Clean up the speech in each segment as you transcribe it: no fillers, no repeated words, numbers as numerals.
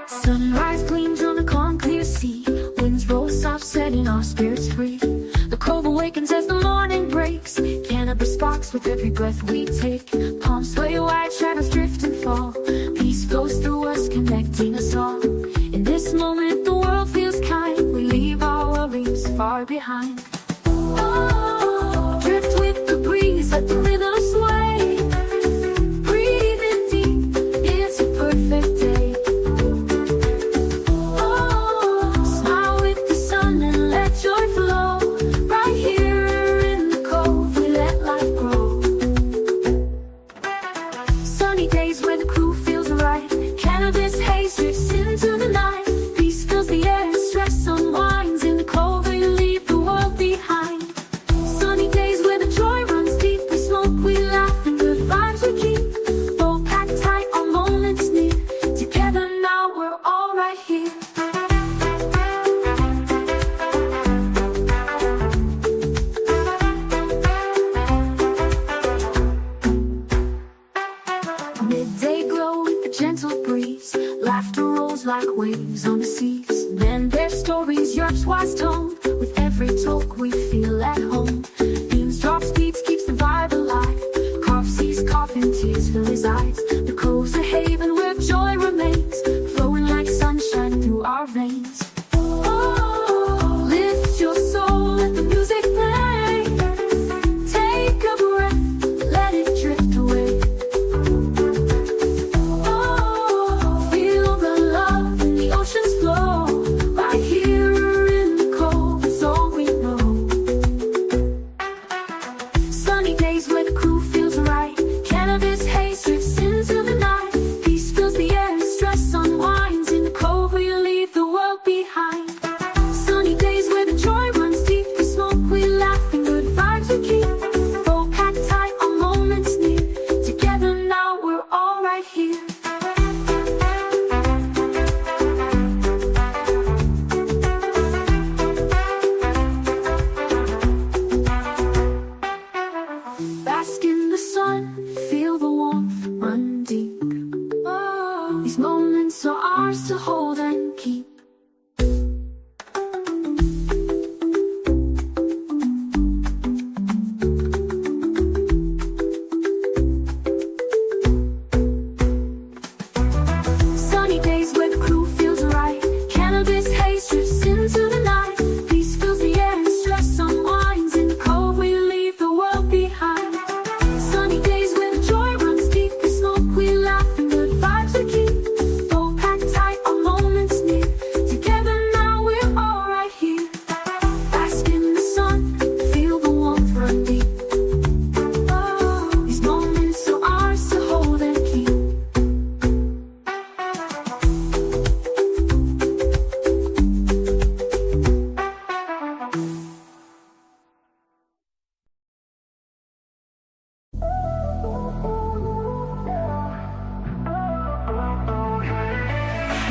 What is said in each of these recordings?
Sunrise gleams on the calm, clear sea. Winds roll soft, setting our spirits free. The cove awakens as the morning breaks. Cannabis sparks with every breath we take. Palms sway wide, shadows drift and fall. Peace flows through us, connecting us all. In this moment, the world feels kind. We leave our worries far behind. Oh, drift with the breeze, let the rhythm sway. Breathe in deep, it's a perfect day. Oh, smile with the sun and let joy flow. Right here in the cove, we let life grow. Sunny days where the crew feels right. Cannabis haze drifts into the night. Peace fills the air, stress unwinds. In the cove, we leave the world behind. Sunny days where the joy runs deep. We smoke, we laugh, and good vibes we keep. Both packed tight, our moments near. Together now, we're all right here. Midday glow with a gentle breeze. Laughter rolls like waves on the seas. Man-Bear stories, Europe's wise tone. With every talk we feel at home. Beanz drops beats, keeps the vibe alive. Cough sees coffin, tears fill his eyes. The cove's a haven where joy remains. Flowing like sunshine through our veins. Oh, lift your soul, let the music play. Take a breath, let it drift away. Oh, feel the love in the ocean's flow. Right here in the cove, it's all we know. Sunny days where the crew feels right. Cannabis haze drifts into the night. Peace fills the air, stress unwinds. In the cove, we leave the world behind. Sunny days where the joy runs deep. We smoke, we laugh, and good vibes we keep. Both packed tight, our moments near. Together now, we're all right here. Bask in the sun, feel the warmth run deep. Oh, these moments are ours to hold and keep. Sunny days where the crew feels right. Cannabis haze drifts into the night. Peace fills the air and stress unwinds. In the cove, we leave the world behind. Sunny days where the joy runs deep. We smoke, we laugh, and good vibes we keep. Both packed tight, our moments near. Together now, we're all right here. Bask in the sun, feel the warmth run deep. Oh, these moments are ours to hold and keep.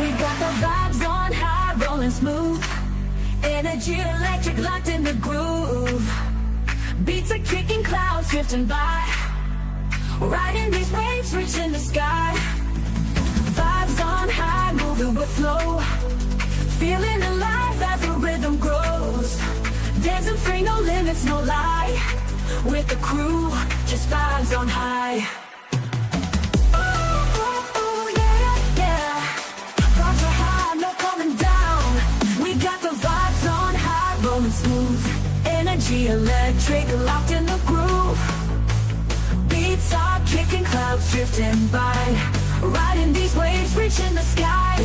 We got the vibes on high, rolling smooth. Energy electric, locked in the groove. Beats are kicking, clouds drifting by. Riding these waves, reaching the sky. Vibes on high, moving with flow. Feeling alive as the rhythm grows. Dancing free, no limits, no lie. With the crew, just vibes on high. Oh, yeah, yeah. Vibes are high, no coming down. We got the vibes on high, rolling smooth. Energy electric, locked in the groove. Beats are kicking, clouds drifting by. Riding these waves, reaching the sky.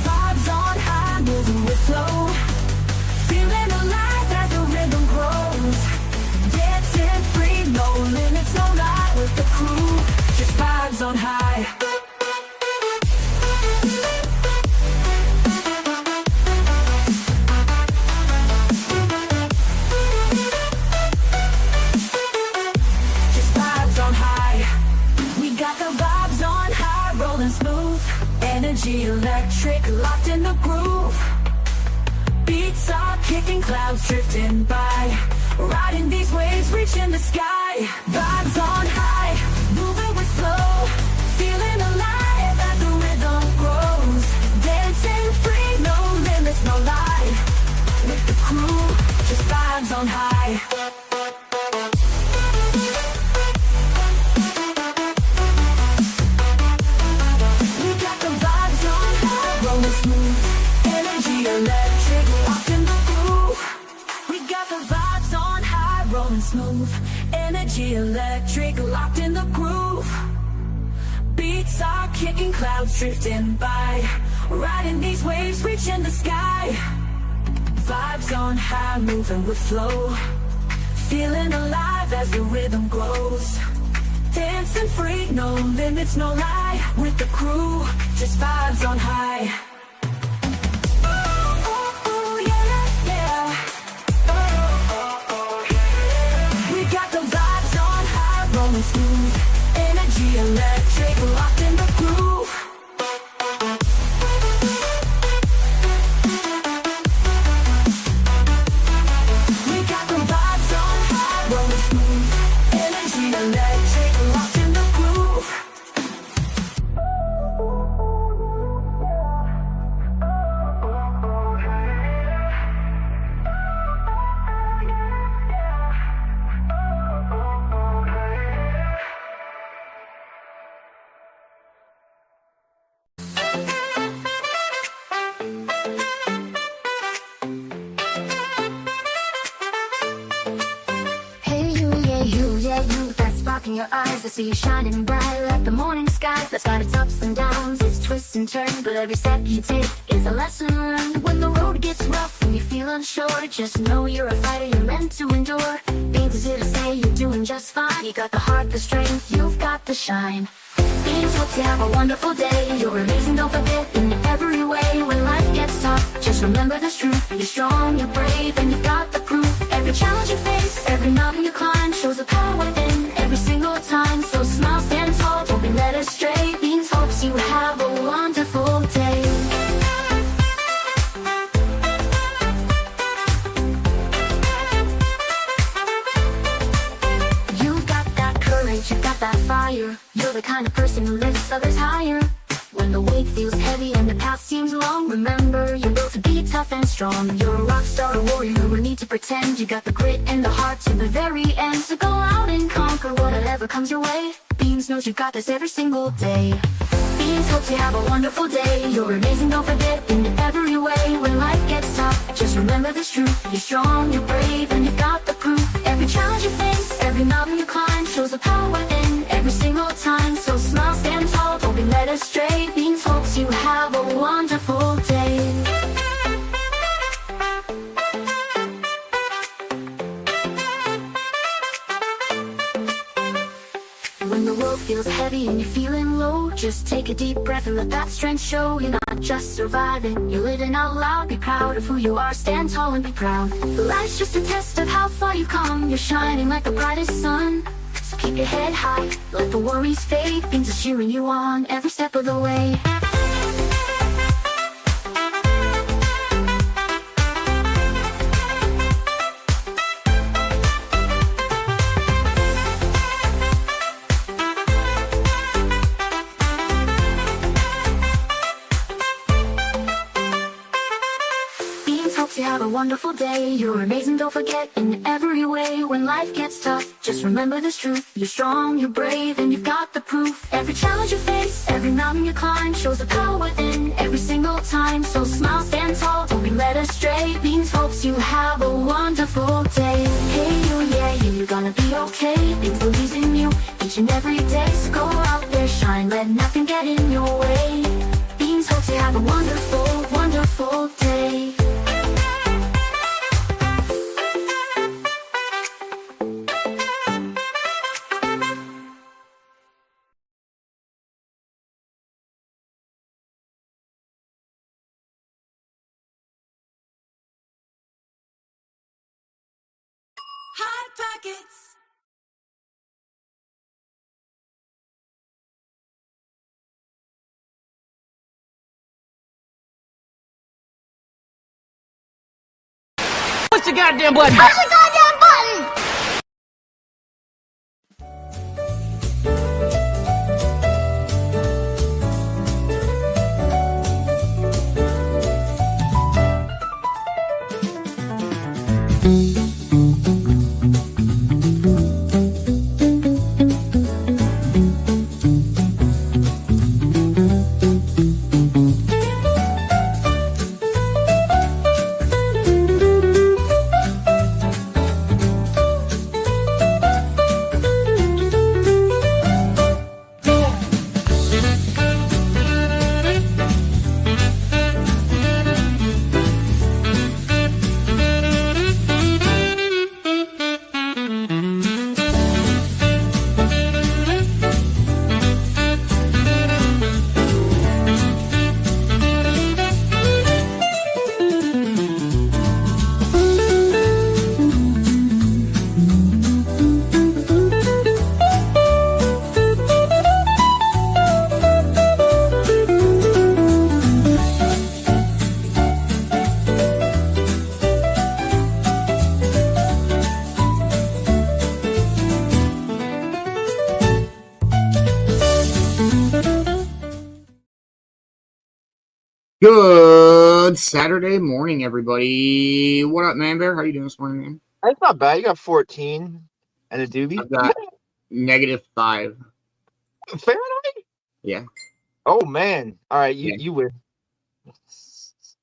Vibes on high, moving with flow. Feeling alive as the rhythm grows. Dancing free, no limits, no lie. With the crew, just vibes on high. Just vibes on high. We got the vibes on high, rolling smooth. Energy electric, locked in the groove. Beats Beats are kicking, clouds drifting by, riding these waves, reaching the sky. Vibes on high, moving with flow, feeling alive as the rhythm grows. Dancing free, no limits, no lie. With the crew, just vibes on high. We got the vibes on high, rolling smooth, energy electric, locked in the groove. We got the vibes on high, rolling smooth, energy electric, locked in the groove. Beats are kicking, clouds drifting by, riding these waves, reaching the sky. Vibes on high, moving with flow, feeling alive as the rhythm grows. Dancing free, no limits, no lie. With the crew, just vibes on high. Smooth, energy electric, locked in the groove. We got the vibes on high, rolling smooth, energy electric, locked in the groove. In your eyes, I see you shining bright like the morning sky. That's got its ups and downs, its twists and turns, but every step you take is a lesson learned. When the road gets rough and you feel unsure, just know you're a fighter, you're meant to endure. Beanz is here to say you're doing just fine. You got the heart, the strength, you've got the shine. Beanz hopes you have a wonderful day. You're amazing, don't forget, in every way. When life gets tough, just remember this truth. You're strong, you're brave, and you've got the proof. Every challenge you face, every mountain you climb, shows the power within every single time. So smile, stand tall, don't be led astray. Beanz hopes you have a wonderful day. You've got that courage, you've got that fire. You're the kind of person who lifts others higher. When the weight feels heavy and the path seems long, remember you're built to be tough and strong. You're a rock star, a warrior, no need to pretend. You got the grit and the heart to the very end. So go out and conquer whatever comes your way. Beanz knows you've got this every single day. Beanz hopes you have a wonderful day. You're amazing, don't forget, in every way. When life gets tough, just remember this truth. You're strong, you're brave, and you've got the proof. Every challenge you face, every mountain you climb, shows the power within every single time. So smile, stand tall, don't be led astray. Beanz hopes you have a wonderful day. When the world feels heavy and you're feeling low, just take a deep breath and let that strength show. You're not just surviving, you're living out loud. Be proud of who you are, stand tall and be proud. Life's just a test of how far you've come. You're shining like the brightest sun. So keep your head high, let the worries fade. Beanz is cheering you on every step of the way. You have a wonderful day. You're amazing, don't forget, in every way. When life gets tough, just remember this truth. You're strong, you're brave, and you've got the proof. Every challenge you face, every mountain you climb, shows the power within every single time. So smile, stand tall, don't be led astray. Beanz hopes you have a wonderful day. Hey you, yeah, you're gonna be okay. Beanz believes in you each and every day. So go out there, shine, let nothing get in your way. Beanz hopes you have a wonderful, wonderful day. Hot Pockets. Push the goddamn button. Push the goddamn button! Good Saturday morning, everybody. What up, Man-Bear? How you doing this morning, man? That's not bad. You got 14 and a doobie. I've got -5. Fahrenheit? Yeah. Oh, man. All right, you win.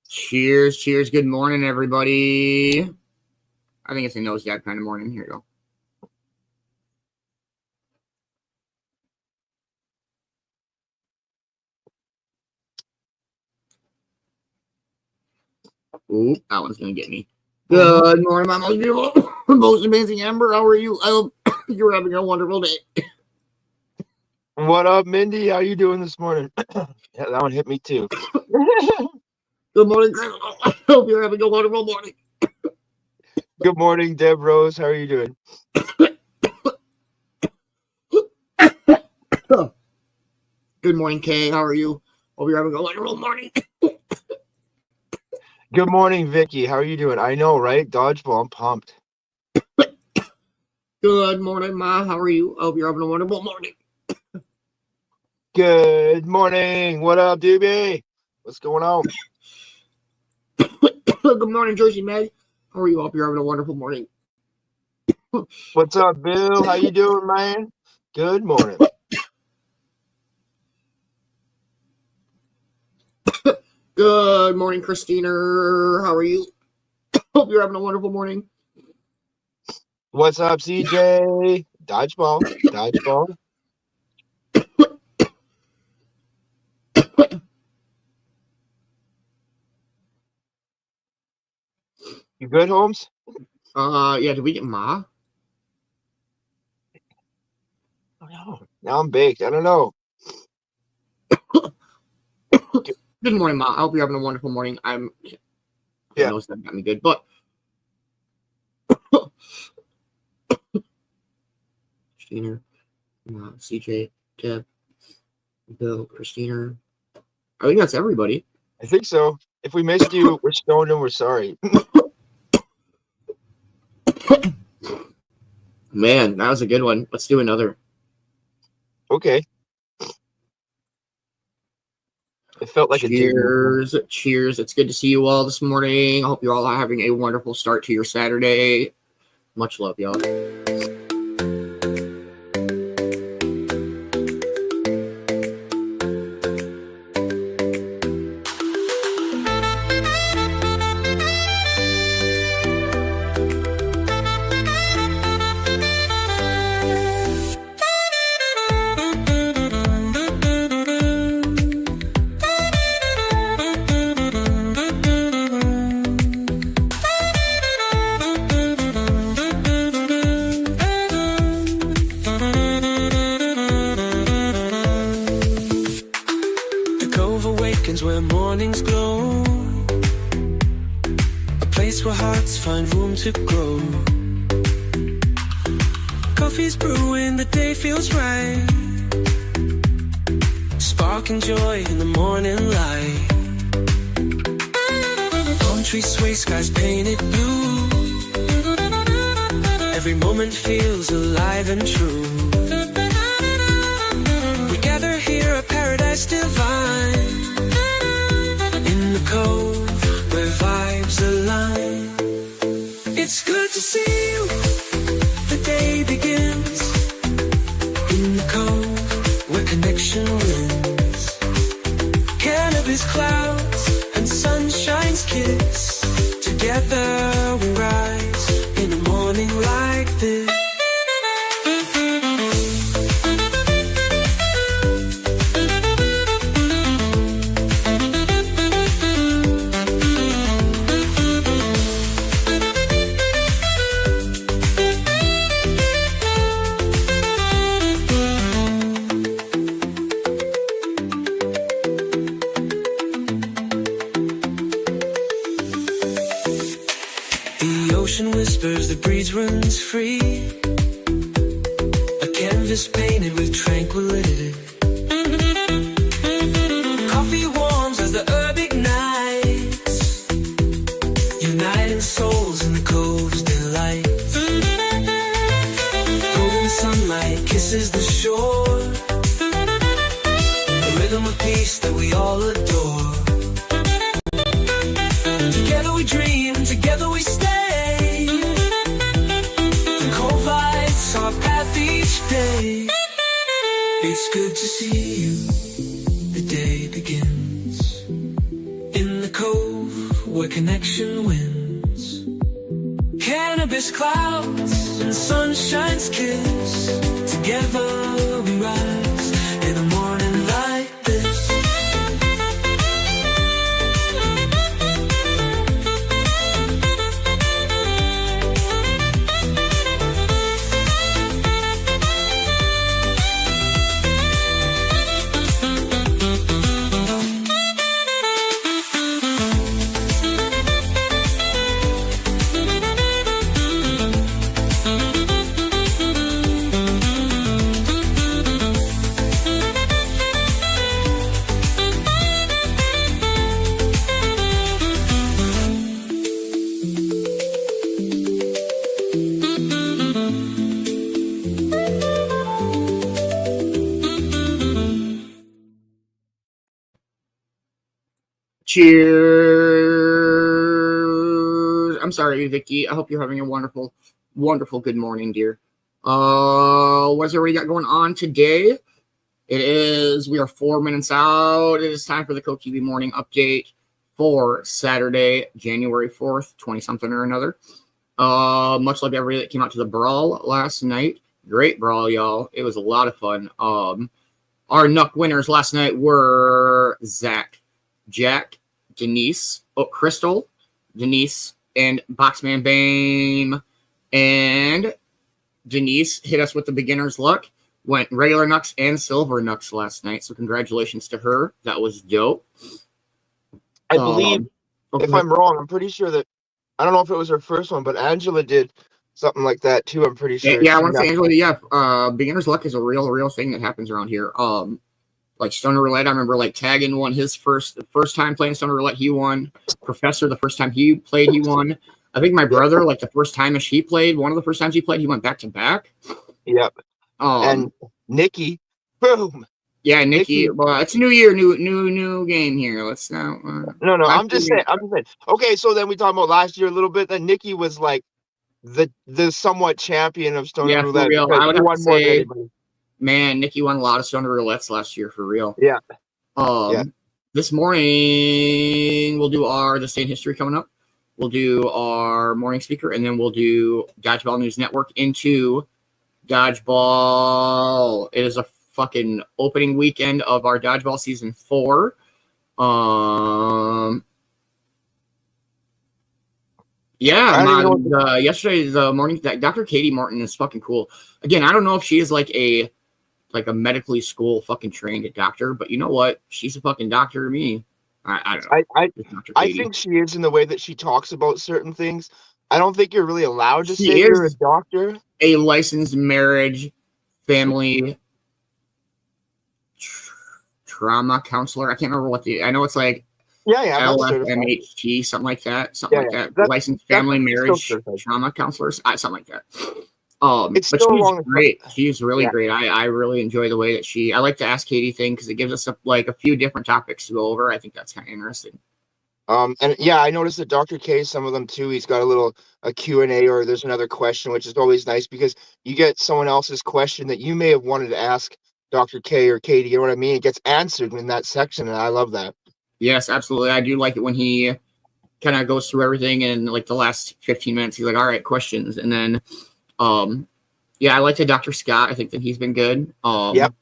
Cheers, cheers. Good morning, everybody. I think it's a nose jab kind of morning. Here you go. Ooh, that one's gonna get me. Good morning, my most beautiful, most amazing Amber. How are you? I hope you're having a wonderful day. What up, Mindy? How you doing this morning? Yeah, that one hit me too. Good morning, Chris. I hope you're having a wonderful morning. Good morning, Deb Rose. How are you doing? Good morning, Kay. How are you? Hope you're having a wonderful morning. Good morning, Vicki. How are you doing? I know, right? Dodgeball. I'm pumped. Good morning, Ma. How are you? I hope you're having a wonderful morning. Good morning. What up, doobie? What's going on? Good morning, Jersey Meg. How are you? I hope you're having a wonderful morning. What's up, Bill? How you doing, man? Good morning. Good morning, Christina. How are you? Hope you're having a wonderful morning. What's up, CJ? Dodgeball. Dodgeball. You good, Holmes? Yeah, did we get Ma? Oh, no. Now I'm baked. I don't know. Good morning, Ma. I hope you're having a wonderful morning. I know that got me good, but Christina, CJ, Deb, Bill, Christina. I think that's everybody. I think so. If we missed you, we're stoned and we're sorry. Man, that was a good one. Let's do another. Okay. It felt like cheers. Cheers. It's good to see you all this morning. I hope you're all having a wonderful start to your Saturday. Much love, y'all. Where mornings glow, a place where hearts find room to grow. Coffee's brewing, the day feels right, sparking joy in the morning light. Palm trees sway, skies painted blue, Every moment feels alive and true. We gather here, a paradise divine. In the cove, where vibes align. It's good to see you. The day begins. In the cove, where connection wins. Cannabis clouds and sunshine's kiss. Together we rise in a morning like this. Whispers, the breeze runs free. A canvas painted with tranquility. Coffee warms as the herb ignites, uniting souls in the cove's delight. Golden sunlight kisses the shore, a rhythm of peace that we all adore. Together we dream, together we stay. Our path each day. It's good to see you. The day begins in the cove where connection wins. Cannabis clouds and sunshine's kiss. Together we rise in a morning like this. Cheers. I'm sorry, Vicki. I hope you're having a wonderful, wonderful good morning, dear. What's everybody got going on today? We are 4 minutes out. It is time for the Cove TV Morning Update for Saturday, January 4th, 20-something or another. Much like everybody that came out to the brawl last night. Great brawl, y'all. It was a lot of fun. Our Nuck winners last night were Zach, Jack, Denise, Crystal, Denise, and Boxman Bame. And Denise hit us with the beginner's luck. Went regular Nucks and silver Nucks last night. So congratulations to her. That was dope. I believe, if I'm wrong, I'm pretty sure that, I don't know if it was her first one, but Angela did something like that too. I'm pretty sure. Yeah, I want to say Angela, yeah. Beginner's luck is a real thing that happens around here. Like Stoner Roulette, I remember like Taggin won his first time playing Stoner Roulette, he won. Professor, the first time he played, he won. I think my brother, like the first time he played, one of the first times he played, he went back to back. Yep. And Nikki, boom. Yeah, Nikki. Well, it's a new year, new game here. Let's not. No. I'm just saying. Okay, so then we talk about last year a little bit. Then Nikki was like the somewhat champion of Stoner Roulette. For real. I would have to more say, man, Nikki won a lot of Stoner Roulettes last year, for real. Yeah. This morning we'll do our This Day in History coming up. We'll do our morning speaker, and then we'll do Dodgeball News Network into Dodgeball. It is a fucking opening weekend of our Dodgeball season 4. Yesterday, the morning, Dr. Katie Martin is fucking cool. Again, I don't know if she is like a medically school fucking trained doctor, but you know what? She's a fucking doctor to me. I don't know. I think she is in the way that she talks about certain things. I don't think you're really allowed to say you're a doctor. A licensed marriage, family, trauma counselor. I can't remember I know it's like LFMHT, something like that. Licensed family, marriage, trauma counselors, something like that. It's But still she's along the great. She's really Yeah. great. I really enjoy the way that I like to ask Katie thing because it gives us a few different topics to go over. I think that's kind of interesting. And yeah, I noticed that Dr. K, some of them too, he's got a Q&A, or there's another question, which is always nice because you get someone else's question that you may have wanted to ask Dr. K or Katie, you know what I mean? It gets answered in that section, and I love that. Yes, absolutely. I do like it when he kind of goes through everything and like the last 15 minutes, he's like, all right, questions. And then, yeah, I like the Dr. Scott. I think that he's been good. Yep.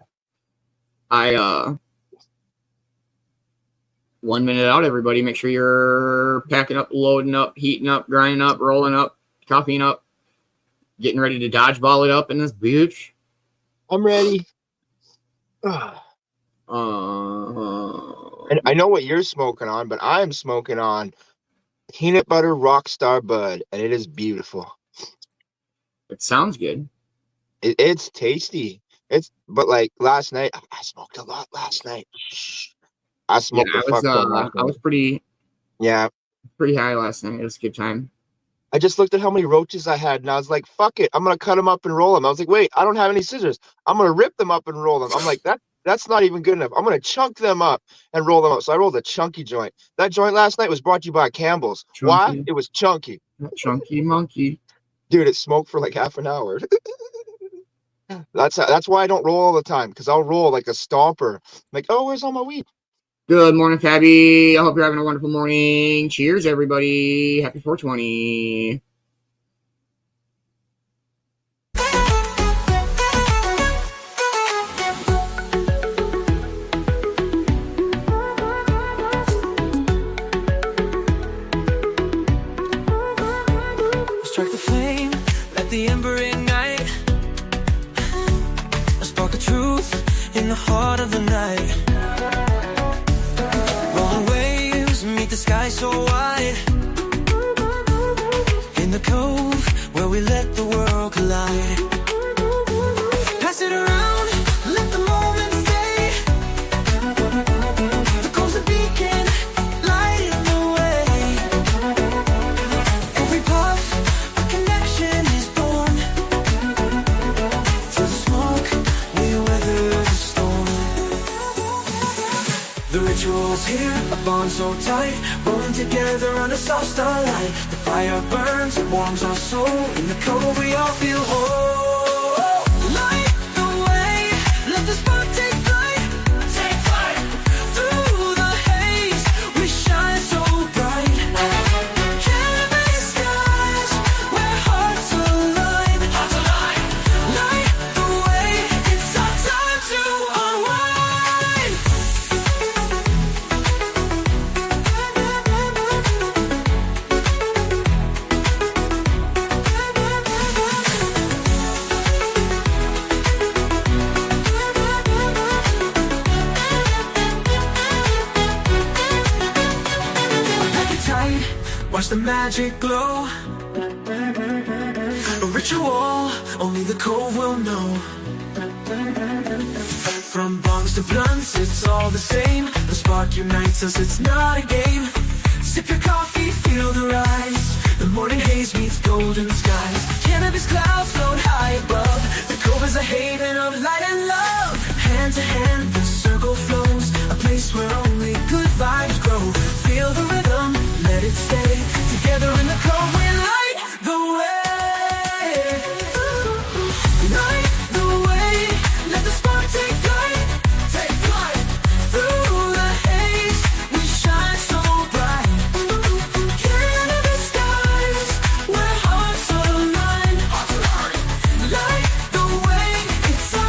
1 minute out, everybody. Make sure you're packing up, loading up, heating up, grinding up, rolling up, copying up, getting ready to dodgeball it up in this bitch. I'm ready. And I know what you're smoking on, but I'm smoking on peanut butter Rockstar Bud, and it is beautiful. It sounds good. It's tasty. But like last night, I smoked a lot last night. I smoked a fuck ton last night. I was pretty high last night. It was a good time. I just looked at how many roaches I had, and I was like, fuck it, I'm gonna cut them up and roll them. I was like, wait, I don't have any scissors. I'm gonna rip them up and roll them. I'm like, that's not even good enough. I'm gonna chunk them up and roll them up. So I rolled a chunky joint. That joint last night was brought to you by Campbell's. Chunky. Why? It was chunky. Chunky monkey. Dude, it smoked for like half an hour. That's why I don't roll all the time, because I'll roll like a stomper. Like, oh, where's all my weed? Good morning, Fabby. I hope you're having a wonderful morning. Cheers, everybody. Happy 420. Strike the flame, let the ember ignite. A spark of truth in the heart of the night. Rolling waves meet the sky so wide. In the cove where we let the world collide. Pass it around, let the moment stay. The cove's a beacon, lighting the way. Every puff, a connection is born. Through the smoke, we weather the storm. The ritual's here, a bond so tight, rolling together under soft starlight. The fire burns, it warms our soul. In the cold, we all feel whole. Light the way, let the spark take flight. Take flight. Through the haze, we shine so bright. Cannabis skies, where hearts align. Hearts align. Light the way, it's our time to unwind. Pack it tight, watch the magic glow. A ritual, only the cove will know. From bongs to blunts, it's all the same. The spark unites us, it's not a game. Sip your coffee, feel the rise. The morning haze meets golden skies. Cannabis clouds float high above. The cove is a haven of light and love. Hand to hand, the circle flows. A place where only good vibes grow. Feel the rhythm, let it stay. Together in the cove, we light the way. Light the way, let the spark take flight. Take flight. Through the haze, we shine so bright. Cannabis skies, where hearts align. Light the way, it's our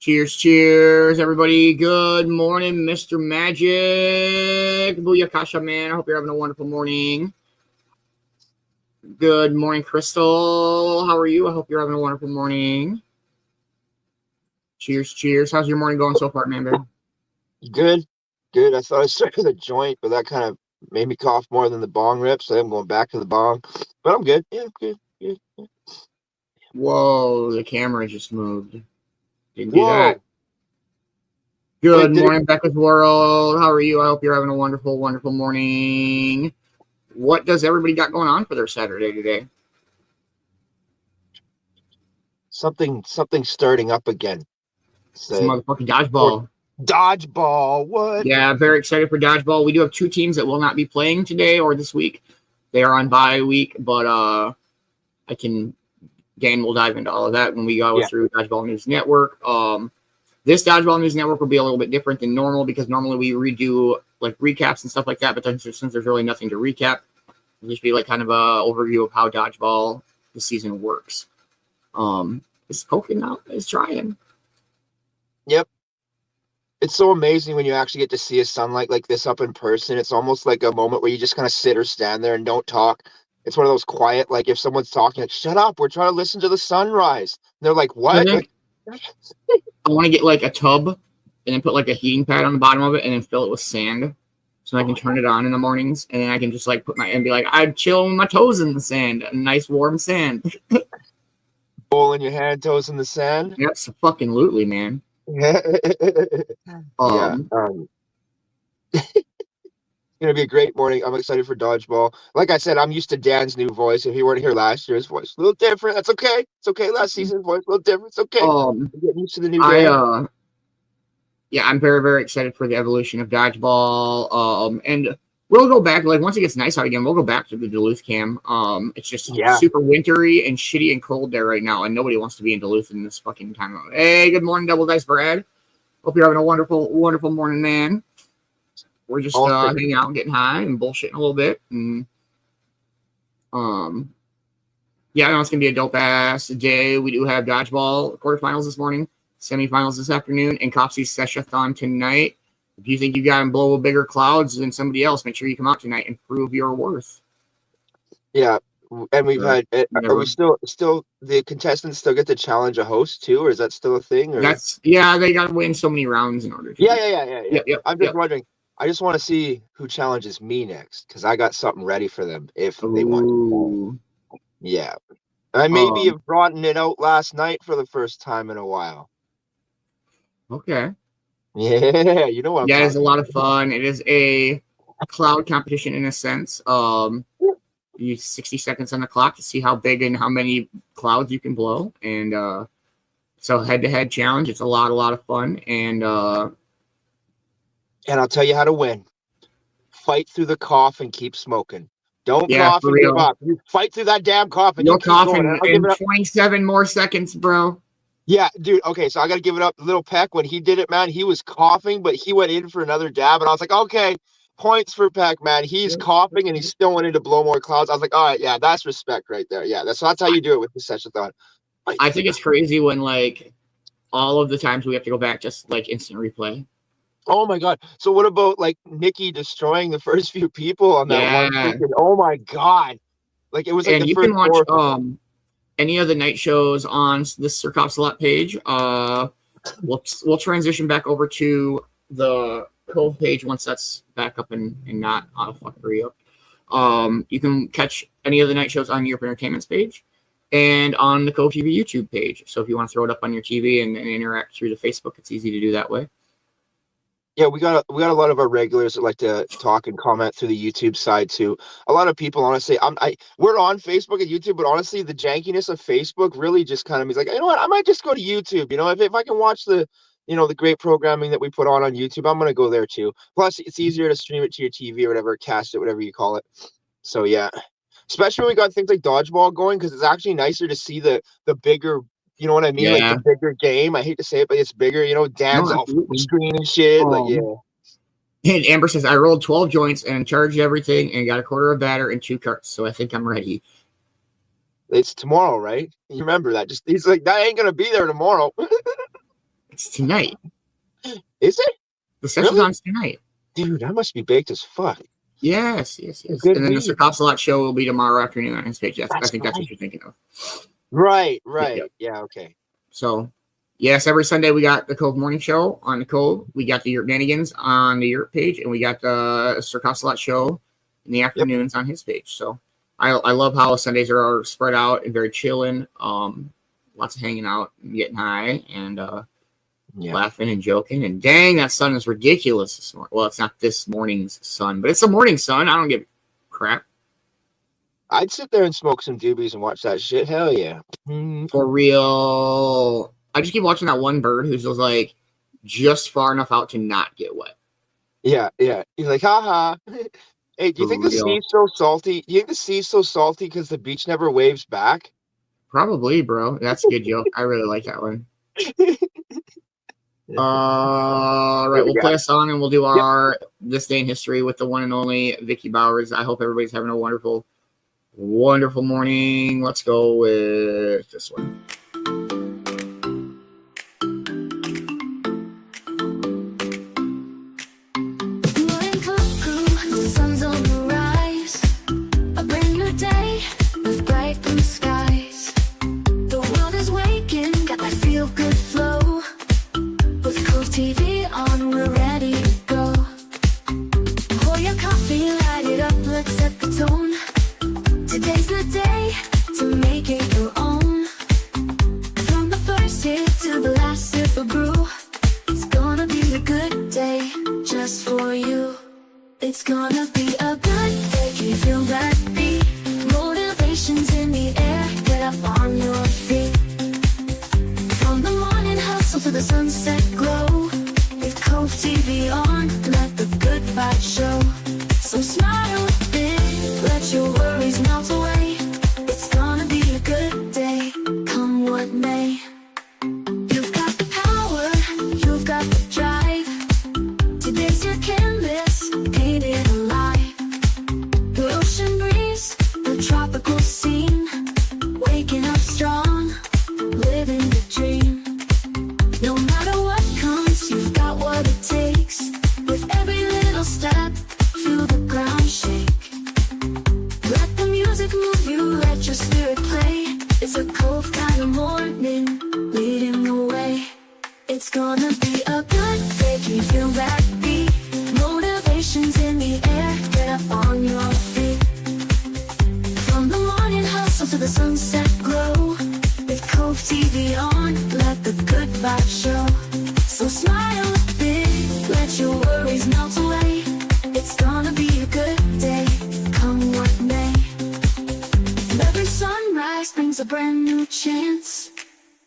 Cheers, cheers, everybody. Good morning, Mr. Magic. Booyakasha, man. I hope you're having a wonderful morning. Good morning, Crystal. How are you? I hope you're having a wonderful morning. Cheers, cheers. How's your morning going so far, man, bear? Good, good. I thought I started with a joint, but that kind of made me cough more than the bong rip, so I'm going back to the bong. But I'm good. Yeah, good. Whoa, the camera just moved. Didn't do Whoa. that. Good Wait, morning, Becca's World. How are you? I hope you're having a wonderful, wonderful morning. What does everybody got going on for their Saturday today? Something starting up again. Some motherfucking dodgeball. Dodgeball, what? Yeah, very excited for dodgeball. We do have two teams that will not be playing today or this week. They are on bye week, but Dan will dive into all of that when we go through Dodgeball News Network. This Dodgeball News Network will be a little bit different than normal because normally we redo like recaps and stuff like that, but then since there's really nothing to recap, it'll just be like kind of a overview of how dodgeball this season works. It's poking out, it's trying. Yep. It's so amazing when you actually get to see a sunlight like this up in person. It's almost like a moment where you just kind of sit or stand there and don't talk. It's one of those quiet, like if someone's talking, like, shut up, we're trying to listen to the sunrise. And they're like, what? I want to get like a tub and then put like a heating pad on the bottom of it and then fill it with sand so I can turn it on in the mornings and then I can just like put and be like, I'm chilling with my toes in the sand, a nice warm sand. Bowl in your hand, toes in the sand. Yes, fucking lootly, man. It's gonna be a great morning. I'm excited for dodgeball. Like I said, I'm used to Dan's new voice. If he weren't here last year, his voice a little different. That's okay. It's okay. Last season's voice a little different. It's okay. I'm getting used to the new Dan. I'm very, very excited for the evolution of dodgeball. And we'll go back, like once it gets nice out again, we'll go back to the Duluth cam. It's just super wintry and shitty and cold there right now, and nobody wants to be in Duluth in this fucking time. Hey, good morning, Double Dice Brad. Hope you're having a wonderful, wonderful morning, man. We're just hanging out and getting high and bullshitting a little bit. And I know it's gonna be a dope ass day. We do have dodgeball quarterfinals this morning, semifinals this afternoon, and Copsy's session-a-thon tonight. If you think you got to blow bigger clouds than somebody else, make sure you come out tonight and prove your worth. Yeah, and we've had. Are we still the contestants still get to challenge a host too, or is that still a thing? Or they got to win so many rounds in order. Yeah. I'm just wondering. I just want to see who challenges me next because I got something ready for them if they want. Yeah, I maybe have brought it out last night for the first time in a while. Okay. Yeah, you know what? It's a lot of fun. It is a cloud competition in a sense. You use 60 seconds on the clock to see how big and how many clouds you can blow, and so head-to-head challenge. It's a lot of fun, and I'll tell you how to win. Fight through the cough and keep smoking. Don't cough and give up. You fight through that damn cough and you'll cough in 27 more seconds, bro. Yeah, dude. Okay, so I got to give it up. Little Peck, when he did it, man, he was coughing, but he went in for another dab, and I was like, okay, points for Peck, man. He's coughing, and he still wanted to blow more clouds. I was like, all right, yeah, that's respect right there. Yeah, that's how you do it with the session-a-thon. I think it's crazy when, like, all of the times we have to go back, just, like, instant replay. Oh, my God. So what about, like, Nikki destroying the first few people on that one? Freaking, oh, my God. Like, it was like and the you first can watch any of the night shows on the Sir Copsalot page. We'll transition back over to the Cove page once that's back up and not fuckery up. You can catch any of the night shows on Europe Entertainment's page and on the Cove TV YouTube page. So if you want to throw it up on your TV and interact through the Facebook, it's easy to do that way. Yeah, we got a lot of our regulars that like to talk and comment through the YouTube side too. A lot of people, honestly, we're on Facebook and YouTube, but honestly, the jankiness of Facebook really just kind of means like, you know what, I might just go to YouTube. You know, if I can watch the great programming that we put on YouTube, I'm gonna go there too. Plus, it's easier to stream it to your TV or whatever, cast it, whatever you call it. So yeah, especially when we got things like dodgeball going, because it's actually nicer to see the bigger. You know what I mean? Yeah. Like the bigger game. I hate to say it, but it's bigger. You know, Dan's off screen and shit. And Amber says, I rolled 12 joints and charged everything and got a quarter of batter and 2 carts. So I think I'm ready. It's tomorrow, right? You remember that? He's like, that ain't going to be there tomorrow. It's tonight. Is it? The session's on tonight. Dude, I must be baked as fuck. Yes. Good And then read. the Circopsalot show will be tomorrow afternoon on his page. I think that's right. what you're thinking of. Right. Yep. Yeah, okay. So, yes, every Sunday we got the Cove Morning Show on the Cove. We got the Yurt Nanigans on the Yurt page, and we got the Circopsalot show in the afternoons on his page. So, I love how Sundays are spread out and very chilling. Lots of hanging out and getting high and laughing and joking. And dang, that sun is ridiculous this morning. Well, it's not this morning's sun, but it's the morning sun. I don't give a crap. I'd sit there and smoke some doobies and watch that shit. Hell yeah. For real. I just keep watching that one bird who's just like just far enough out to not get wet. Yeah. He's like, haha. Hey, do you think the sea's so salty? Do you think the sea's so salty because the beach never waves back? Probably, bro. That's a good joke. I really like that one. All right, we'll play a song and we'll do our This Day in History with the one and only Vicki Bowers. I hope everybody's having a wonderful morning. Let's go with this one. Morning Cove Crew, the sun's on the rise. A brand new day with bright blue skies. The world is waking, got that feel good flow. With Cove TV on, we're ready to go. Pour your coffee, light it up, let's set the tone. Today's the day to make it your own. From the first hit to the last sip of brew, it's gonna be a good day just for you. It's gonna be a good day, can you feel that beat? Motivation's in the air, get up on your feet. From the morning hustle to the sunset glow, with Cove TV on, let the good vibes show. So smile big, let your worries melt away. It's gonna be a good day, come what may. You've got the power, you've got the drive. Today's your canvas, paint it alive. The ocean breeze, the tropical scene. Waking up strong, living the dream. No matter what comes, you've got what it takes. With every little step, feel the ground shake. Let the music move you, let your spirit play. It's a Cove kind of morning, leading the way. It's gonna be a good day, can you feel that beat? Motivation's in the air, get up on your feet. From the morning hustle to the sunset glow, with Cove TV on, let the good vibes show. So smile big, let your worries melt away. It's gonna be a good day, come what may. Every sunrise brings a brand new chance.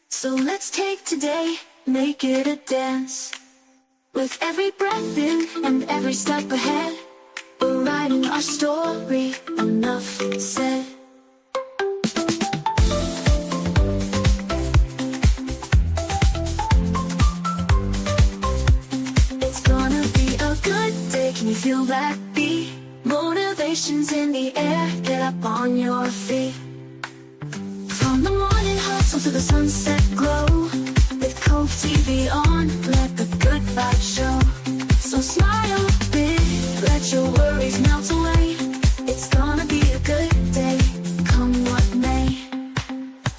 So let's take today, make it a dance. With every breath in and every step ahead, we're writing our story, enough said. It's gonna be a good day, can you feel that beat? Motivation's in the air, get up on your feet. From the morning hustle to the sunset glow, with Cove TV on, let the good vibes show. So smile big, let your worries melt away. It's gonna be a good day, come what may.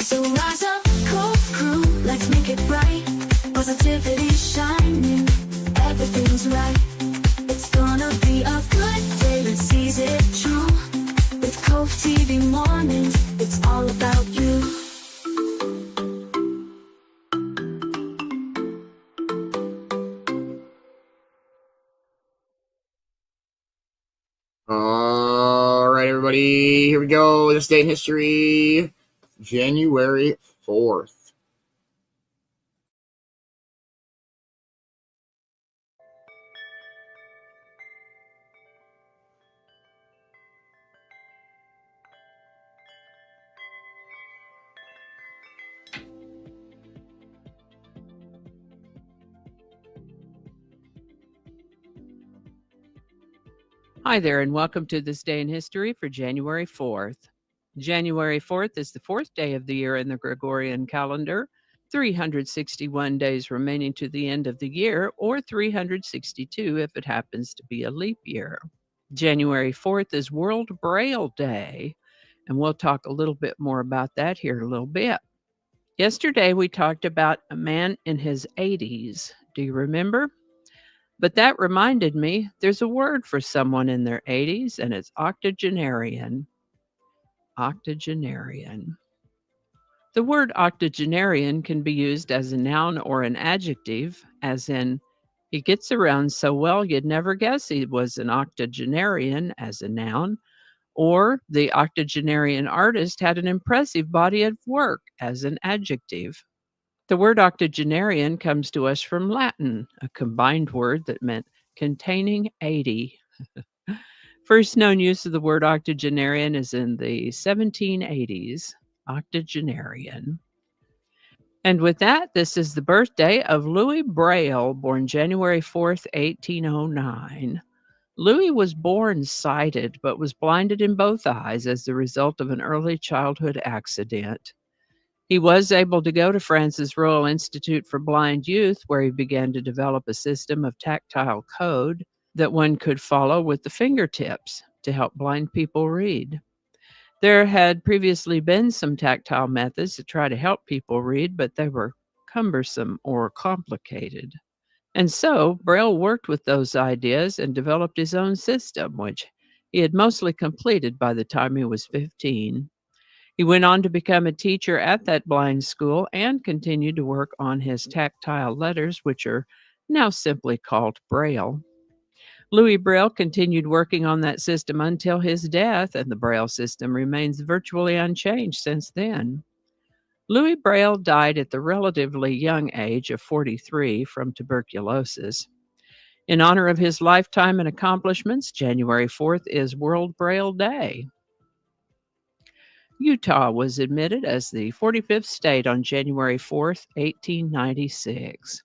So rise up, Cove Crew, let's make it bright. Positivity shining, everything's right. It's gonna be a good day, let's seize it true. With Cove TV mornings, it's all about you. All right, everybody, here we go. This day in history, January 4th. Hi there, and welcome to This Day in History for January 4th. January 4th is the fourth day of the year in the Gregorian calendar, 361 days remaining to the end of the year, or 362 if it happens to be a leap year. January 4th is World Braille Day, and we'll talk a little bit more about that here in a little bit. Yesterday, we talked about a man in his 80s. Do you remember? But that reminded me there's a word for someone in their 80s, and it's octogenarian. Octogenarian. The word octogenarian can be used as a noun or an adjective, as in, he gets around so well you'd never guess he was an octogenarian as a noun, or the octogenarian artist had an impressive body of work as an adjective. The word octogenarian comes to us from Latin, a combined word that meant containing 80. First known use of the word octogenarian is in the 1780s. Octogenarian. And with that, this is the birthday of Louis Braille, born January 4th, 1809. Louis was born sighted, but was blinded in both eyes as the result of an early childhood accident. He was able to go to France's Royal Institute for Blind Youth, where he began to develop a system of tactile code that one could follow with the fingertips to help blind people read. There had previously been some tactile methods to try to help people read, but they were cumbersome or complicated. And so Braille worked with those ideas and developed his own system, which he had mostly completed by the time he was 15. He went on to become a teacher at that blind school and continued to work on his tactile letters, which are now simply called Braille. Louis Braille continued working on that system until his death, and the Braille system remains virtually unchanged since then. Louis Braille died at the relatively young age of 43 from tuberculosis. In honor of his lifetime and accomplishments, January 4th is World Braille Day. Utah was admitted as the 45th state on January 4th, 1896.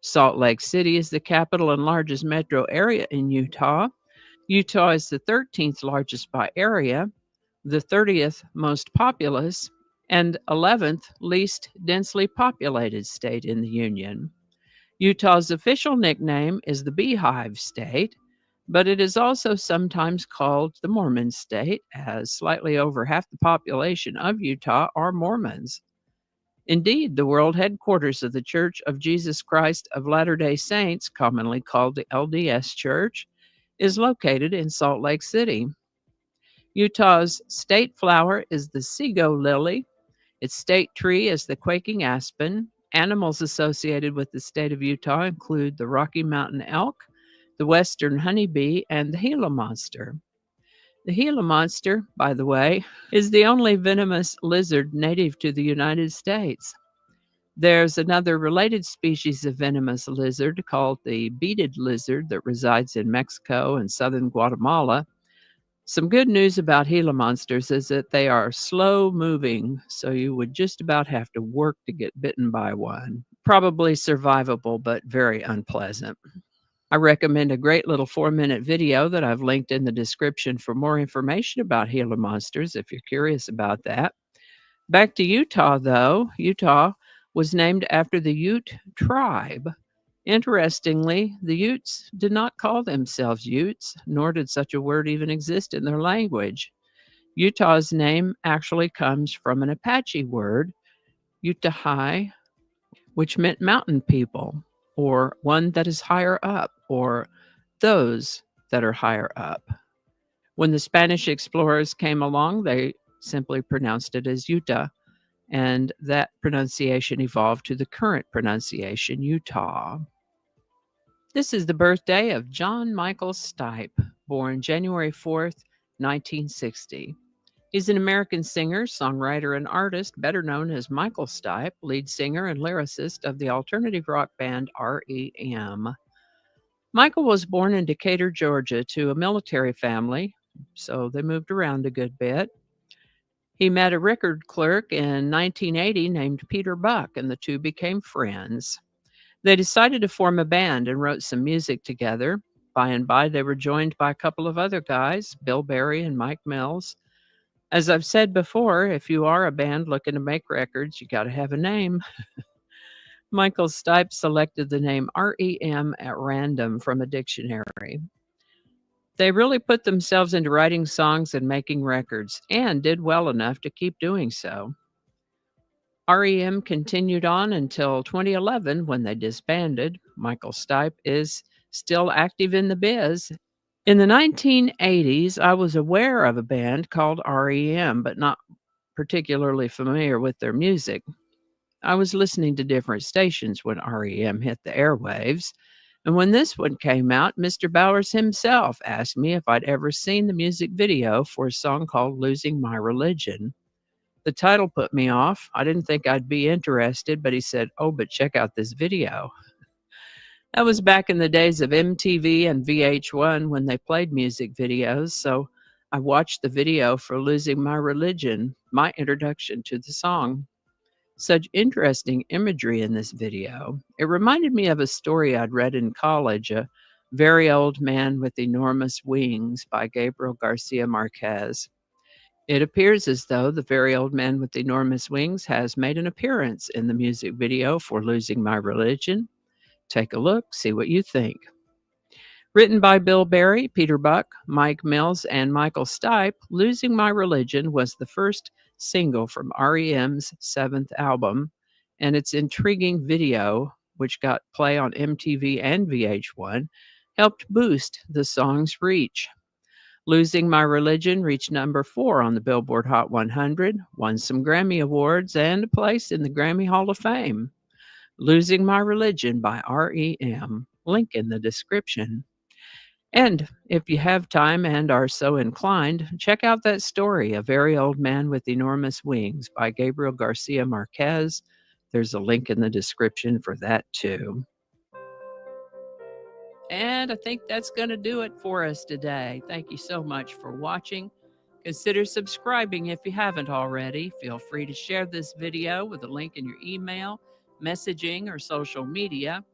Salt Lake City is the capital and largest metro area in Utah. Utah is the 13th largest by area, the 30th most populous, and 11th least densely populated state in the Union. Utah's official nickname is the Beehive State, but it is also sometimes called the Mormon State, as slightly over half the population of Utah are Mormons. Indeed, the world headquarters of the Church of Jesus Christ of Latter-day Saints, commonly called the LDS Church, is located in Salt Lake City. Utah's state flower is the Sego lily. Its state tree is the quaking aspen. Animals associated with the state of Utah include the Rocky Mountain elk, the western honeybee, and the Gila monster. The Gila monster, by the way, is the only venomous lizard native to the United States. There's another related species of venomous lizard called the beaded lizard that resides in Mexico and southern Guatemala. Some good news about Gila monsters is that they are slow moving, so you would just about have to work to get bitten by one. Probably survivable, but very unpleasant. I recommend a great little 4-minute video that I've linked in the description for more information about Gila monsters if you're curious about that. Back to Utah, though. Utah was named after the Ute tribe. Interestingly, the Utes did not call themselves Utes, nor did such a word even exist in their language. Utah's name actually comes from an Apache word, Utahai, which meant mountain people, or one that is higher up, or those that are higher up. When the Spanish explorers came along, they simply pronounced it as Utah, and that pronunciation evolved to the current pronunciation, Utah. This is the birthday of John Michael Stipe, born January 4th, 1960. He's an American singer, songwriter, and artist, better known as Michael Stipe, lead singer and lyricist of the alternative rock band REM. Michael was born in Decatur, Georgia, to a military family, so they moved around a good bit. He met a record clerk in 1980 named Peter Buck, and the two became friends. They decided to form a band and wrote some music together. By and by, they were joined by a couple of other guys, Bill Berry and Mike Mills. As I've said before, if you are a band looking to make records, you got to have a name. Michael Stipe selected the name REM at random from a dictionary. They really put themselves into writing songs and making records, and did well enough to keep doing so. REM continued on until 2011 when they disbanded. Michael Stipe is still active in the biz. In the 1980s, I was aware of a band called REM, but not particularly familiar with their music. I was listening to different stations when REM hit the airwaves, and when this one came out, Mr. Bowers himself asked me if I'd ever seen the music video for a song called Losing My Religion. The title put me off. I didn't think I'd be interested, but he said, "Oh, but check out this video." That was back in the days of MTV and VH1 when they played music videos, so I watched the video for Losing My Religion, my introduction to the song. Such interesting imagery in this video. It reminded me of a story I'd read in college, A Very Old Man with Enormous Wings by Gabriel Garcia Marquez. It appears as though the very old man with enormous wings has made an appearance in the music video for Losing My Religion. Take a look, see what you think. Written by Bill Berry, Peter Buck, Mike Mills, and Michael Stipe, Losing My Religion was the first single from REM's seventh album, and its intriguing video, which got play on MTV and VH1, helped boost the song's reach. Losing My Religion reached number 4 on the Billboard Hot 100, won some Grammy Awards, and a place in the Grammy Hall of Fame. Losing My Religion by REM. Link in the description. And if you have time and are so inclined, check out that story, A Very Old Man with Enormous Wings by Gabriel Garcia Marquez. There's a link in the description for that too. And I think that's going to do it for us today. Thank you so much for watching. Consider subscribing if you haven't already. Feel free to share this video with a link in your email, messaging, or social media.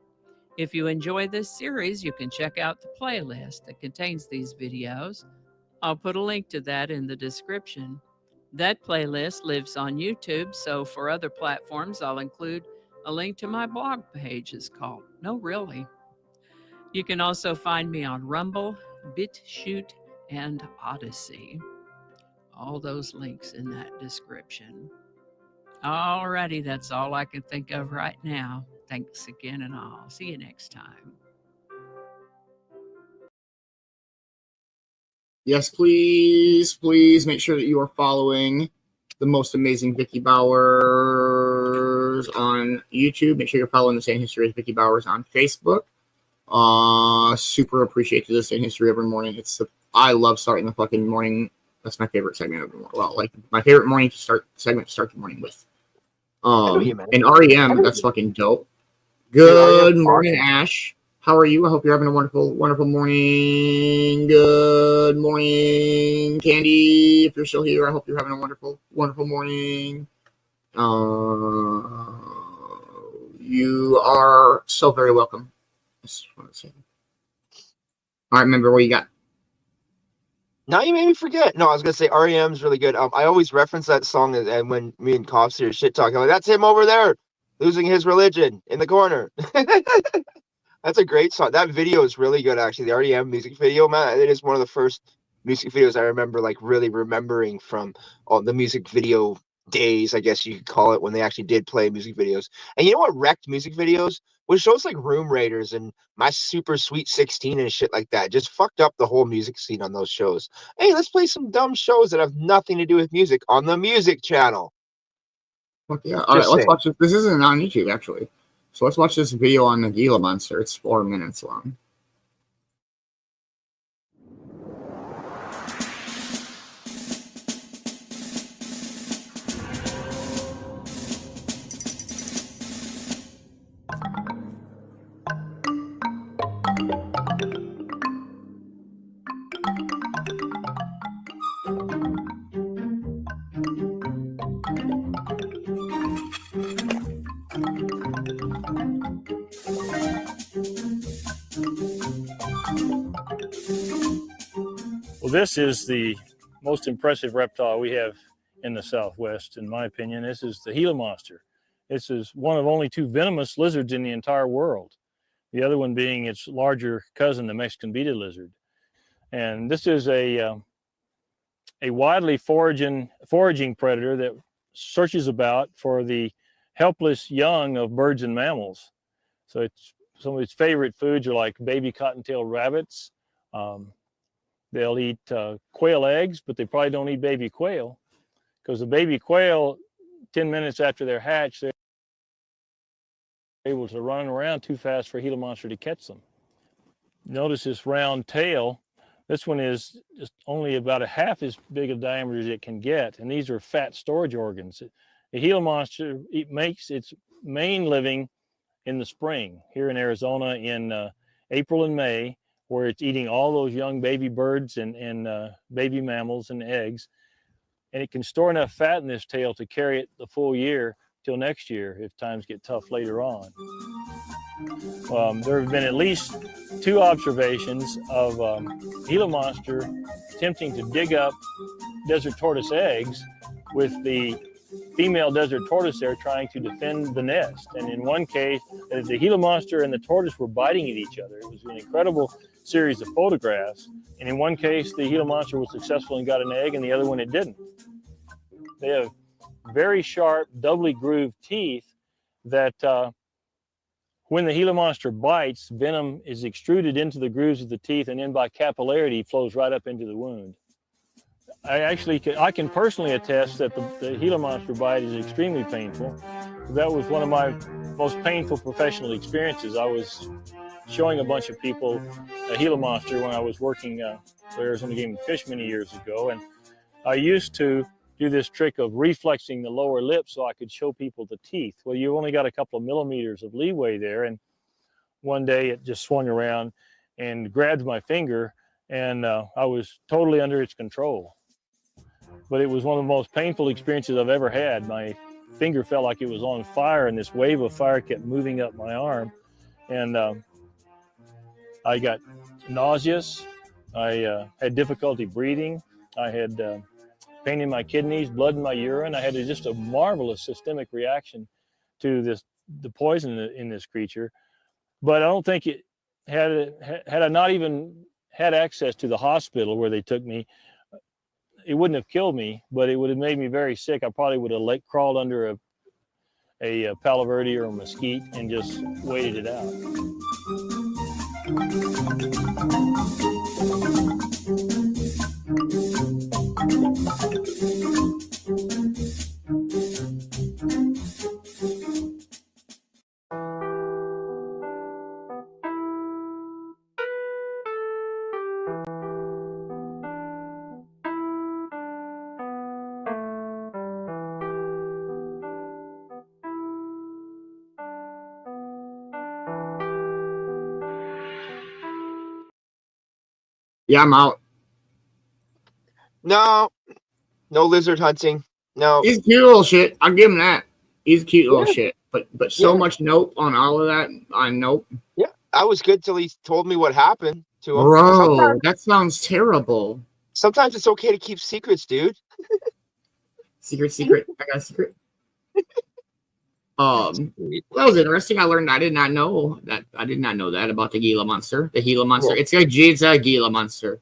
If you enjoy this series, you can check out the playlist that contains these videos. I'll put a link to that in the description. That playlist lives on YouTube, so for other platforms, I'll include a link to my blog page. It's called No Really. You can also find me on Rumble, BitChute, and Odyssey. All those links in that description. Alrighty, that's all I can think of right now. Thanks again, and I'll see you next time. Yes, please make sure that you are following the most amazing Vicki Bowers on YouTube. Make sure you're following the Same History as Vicki Bowers on Facebook. Super appreciate the Same History every morning. I love starting the fucking morning. That's my favorite segment of the morning. Well, like my favorite morning segment to start the morning with. And REM, that's fucking dope. Good morning, Ash. How are you? I hope you're having a wonderful, wonderful morning. Good morning, Candy. If you're still here, I hope you're having a wonderful, wonderful morning. You are so very welcome. Just want to say. All right, remember what you got. Now you made me forget. No, I was gonna say REM's really good. I always reference that song, and when me and Cops here shit talking, I'm like, that's him over there, losing his religion in the corner. That's a great song. That video is really good, actually. The REM music video, man, it is one of the first music videos I remember, like really remembering from all the music video days, I guess you could call it, when they actually did play music videos. And you know what wrecked music videos? Was shows like Room Raiders and My Super Sweet 16 and shit like that. Just fucked up the whole music scene on those shows. Hey, let's play some dumb shows that have nothing to do with music on the music channel. Fuck yeah. All right, let's watch this. This isn't on YouTube, actually. So let's watch this video on the Gila Monster. It's 4 minutes long. Well, this is the most impressive reptile we have in the Southwest, in my opinion. This is the Gila monster. This is one of only 2 venomous lizards in the entire world. The other one being its larger cousin, the Mexican beaded lizard. And this is a widely foraging predator that searches about for the helpless young of birds and mammals. So some of its favorite foods are like baby cottontail rabbits. They'll eat quail eggs, but they probably don't eat baby quail, because the baby quail, 10 minutes after they're hatched, they're able to run around too fast for a Gila monster to catch them. Notice this round tail. This one is just only about a half as big a diameter as it can get, and these are fat storage organs. The Gila monster makes its main living in the spring here in Arizona in April and May, where it's eating all those young baby birds and baby mammals and eggs. And it can store enough fat in this tail to carry it the full year till next year if times get tough later on. There have been at least 2 observations of Gila monster attempting to dig up desert tortoise eggs, with the female desert tortoise there trying to defend the nest. And in one case, the Gila monster and the tortoise were biting at each other. It was an incredible series of photographs. And in one case, the Gila monster was successful and got an egg, and the other one it didn't. They have very sharp, doubly grooved teeth that when the Gila monster bites, venom is extruded into the grooves of the teeth, and then by capillarity flows right up into the wound. I can personally attest that the Gila monster bite is extremely painful. That was one of my most painful professional experiences. I was showing a bunch of people a Gila monster when I was working for Arizona Game and Fish many years ago, and I used to do this trick of reflexing the lower lip so I could show people the teeth. Well, you only got a couple of millimeters of leeway there, and one day it just swung around and grabbed my finger, and I was totally under its control. But it was one of the most painful experiences I've ever had. My finger felt like it was on fire, and this wave of fire kept moving up my arm, and I got nauseous. I had difficulty breathing. I had pain in my kidneys, blood in my urine. I had just a marvelous systemic reaction to the poison in this creature. But I don't think it had I not even had access to the hospital where they took me, it wouldn't have killed me, but it would have made me very sick. I probably would have crawled under a palo verde or a mesquite and just waited it out. Yeah, I'm out. No lizard hunting. No. He's a cute little shit. I'll give him that. He's a cute little shit. But so much nope on all of that. On nope. Yeah, I was good till he told me what happened to him. Bro, that sounds terrible. Sometimes it's okay to keep secrets, dude. Secret. I got a secret. That was interesting. I learned I did not know that about the Gila monster. The Gila monster. Cool. It's a Gila monster.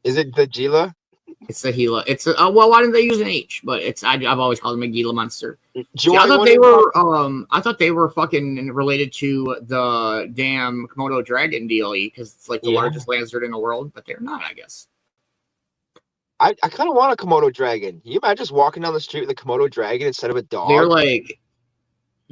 Is it the Gila? It's the Gila. It's a well, why didn't they use an H? But I've always called them a Gila monster. See, I thought they were fucking related to the damn Komodo dragon deal because it's like the largest lizard in the world, but they're not, I guess. I kind of want a Komodo dragon. You imagine just walking down the street with a Komodo dragon instead of a dog? They're like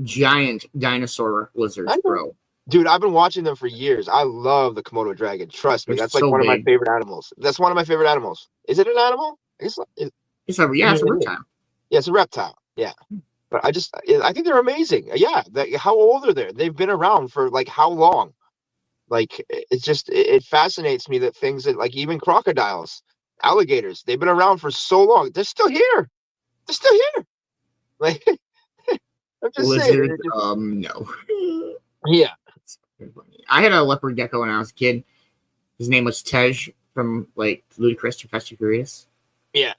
giant dinosaur lizards, bro. Dude, I've been watching them for years. I love the Komodo dragon. Trust me, that's like one of my favorite animals. That's one of my favorite animals. Is it an animal? It's a reptile. Yeah, it's a reptile. Yeah, but I think they're amazing. Yeah, how old are they? They've been around for like how long? Like it fascinates me that things that like even crocodiles, alligators, they've been around for so long. They're still here. Like I'm just saying. No. Yeah. I had a leopard gecko when I was a kid. His name was Tej from like Ludacris or Fast and Furious. Yeah.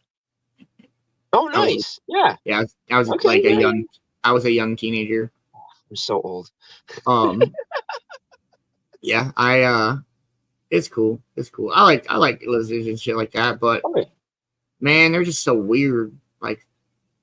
Oh, nice. Yeah. I was like a young I was a young teenager. I'm so old. Yeah, it's cool. It's cool. I like lizards and shit like that, but man, they're just so weird. Like,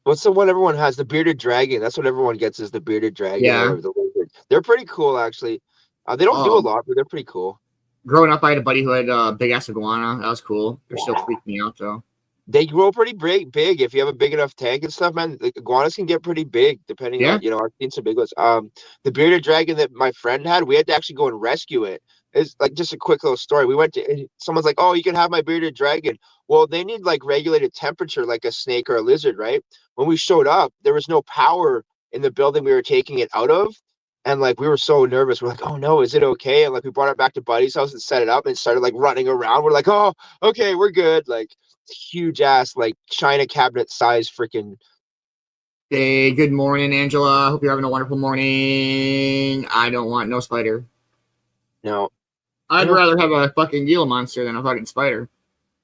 what's the one everyone has? The bearded dragon. That's what everyone gets, is the bearded dragon. Yeah. Or the lizard. They're pretty cool, actually. They don't do a lot, but they're pretty cool. Growing up, I had a buddy who had a big ass iguana. That was cool. They're still freaking me out though. They grow pretty big if you have a big enough tank and stuff, man. The iguanas can get pretty big, depending on, I've seen some big ones. The bearded dragon that my friend had, we had to actually go and rescue it. It's like just a quick little story. We went to, someone's like, "Oh, you can have my bearded dragon." Well, they need like regulated temperature, like a snake or a lizard, right? When we showed up, there was no power in the building we were taking it out of. And like, we were so nervous. We're like, "Oh no, is it okay?" And like, we brought it back to Buddy's house and set it up and started like running around. We're like, "Oh, okay, we're good." Like, huge ass, like china cabinet size freaking. Hey, good morning, Angela. Hope you're having a wonderful morning. I don't want no spider. No. I'd rather have a fucking Gila monster than a fucking spider.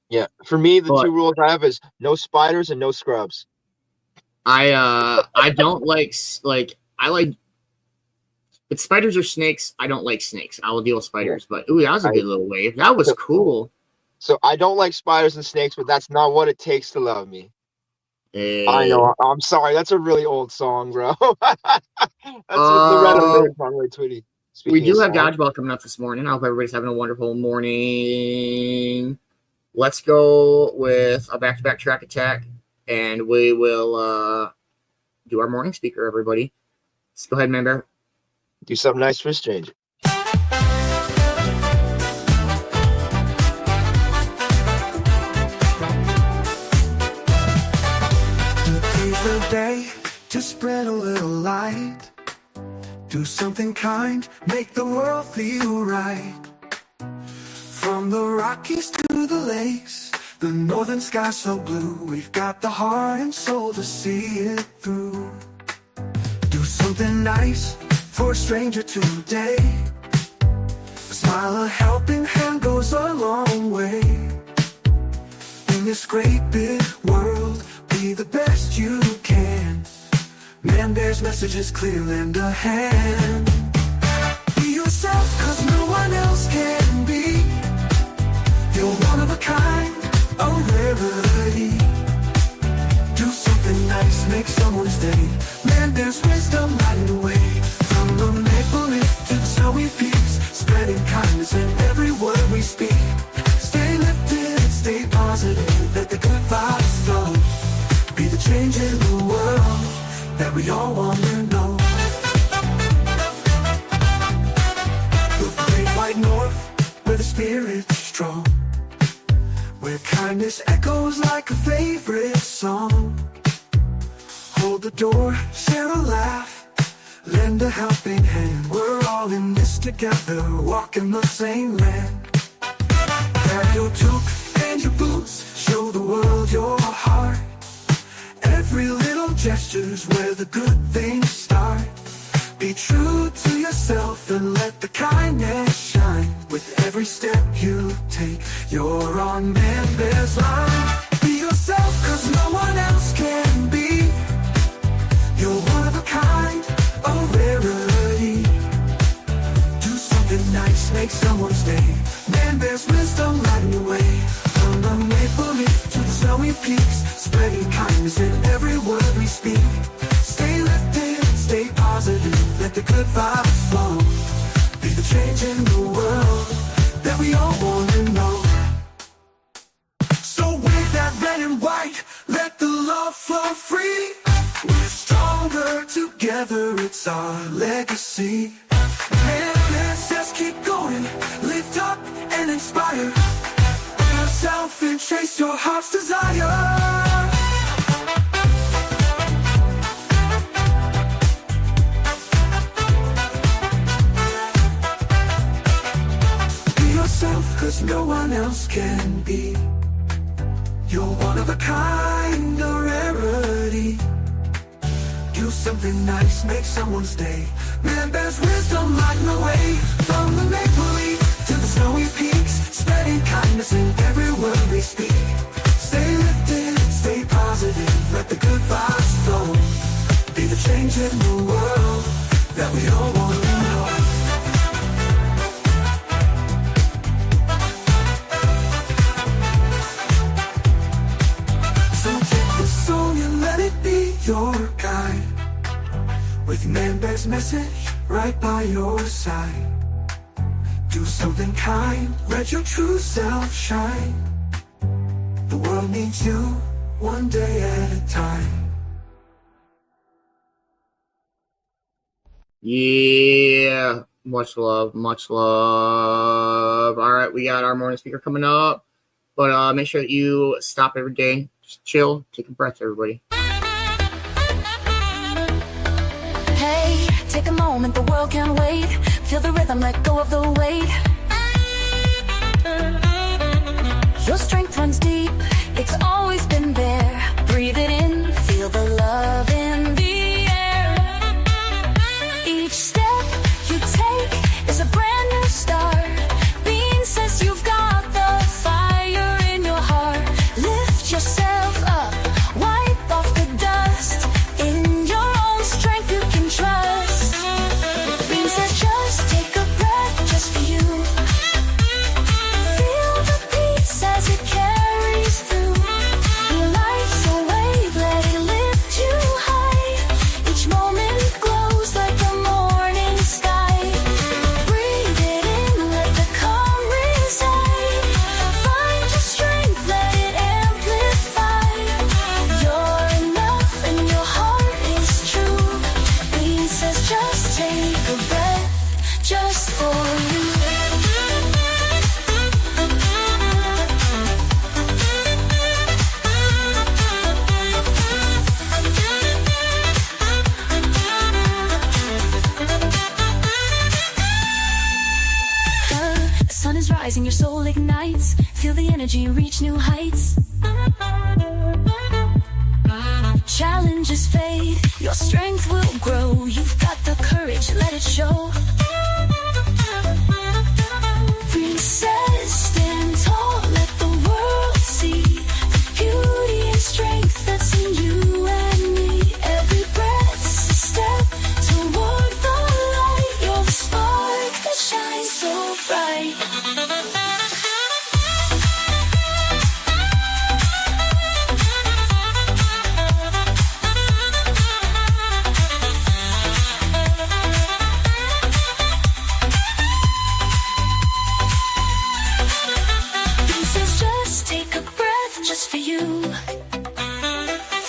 Yeah. For me, the two rules I have is no spiders and no scrubs. I don't like I like, but spiders or snakes, I don't like snakes. I will deal with spiders, but ooh, that was a good little wave. That was cool. So I don't like spiders and snakes, but that's not what it takes to love me. I know. I'm sorry. That's a really old song, bro. That's the Red Alert song, right, Tweety? We do have dodgeball coming up this morning. I hope everybody's having a wonderful morning. Let's go with a back-to-back track attack, and we will do our morning speaker, everybody. Let's go ahead, Man-Bear. Do something nice for a stranger. The day to spread a little light, do something kind, make the world feel right. From the Rockies to the lakes, the northern sky so blue, we've got the heart and soul to see it through. Do something nice for a stranger today. A smile, a helping hand goes a long way. In this great big world, be the best you can. Man-Bear's message is clear, lend a hand. Be yourself, cause no one else can be. You're one of a kind, a rarity. Do something nice, make someone's day. Man-Bear's wisdom lighting the way. From the maple leaf to the snowy peaks, spreading kindness in every word we speak. Stay lifted, stay positive, let the good vibes flow. Be the change in the world that we all want to know. The great white north, where the spirit's strong, where kindness echoes like a favorite song. Hold the door, share a laugh, lend a helping hand. We're all in this together, walking the same land. Grab your toque and your boots, show the world your heart. Every little gesture's where the good things start. Be true to yourself and let the kindness shine. With every step you take, you're on Man-Bear's line. Be yourself, cause no one else can be. You're one of a kind, a rarity. Do something nice, make someone's day. Man-Bear's wisdom lighting the way. From the maple leaf to the snowy peaks, spreading kindness in every word we speak. Stay lifted, stay positive, let the good vibes flow. Be the change in the world that we all want to know. So wave that red and white, let the love flow free. We're stronger together, it's our legacy. Man-Bear says keep going, lift up and inspire. Yourself and chase your heart's desire. Cause no one else can be. You're one of a kind, a rarity. Do something nice, make someone's day. Man-Bear's wisdom lighting the way. From the maple leaf to the snowy peaks, spreading kindness in every word we speak. Stay lifted, stay positive, let the good vibes flow. Be the change changing the world that we all want to know. So take the song and let it be your guide, with Man-Bear's message right by your side. Do something kind, let your true self shine. The world needs you, one day at a time. Yeah, much love, much love. All right, we got our morning speaker coming up, but make sure that you stop every day, just chill, take a breath, everybody. Hey, take a moment, the world can wait. Feel the rhythm, let go of the weight. Your strength runs deep, it's always been there. Breathe it in, feel the love in the air. Each step you take is a brand new start. Beanz says you've got the fire in your heart. Lift yourself up, wipe off the dust. In your own strength you can trust. Beanz says just take a breath just for you. Feel the peace as it carries through. Life's a wave, let it lift you high. Each moment glows like the morning sky. Breathe it in, let the calm reside. Find your strength, let it amplify. You're enough and your heart is true. Beanz says just take a breath, just for you. The sun is rising, your soul ignites. Feel the energy reach new heights. Challenges fade, your strength will grow. You've got the courage, let it show. Beanz says stand tall, let the world see the beauty and strength that's in you and me. Every breath's a step toward the light. You're the spark that shines so bright. Beanz says just take a breath just for you.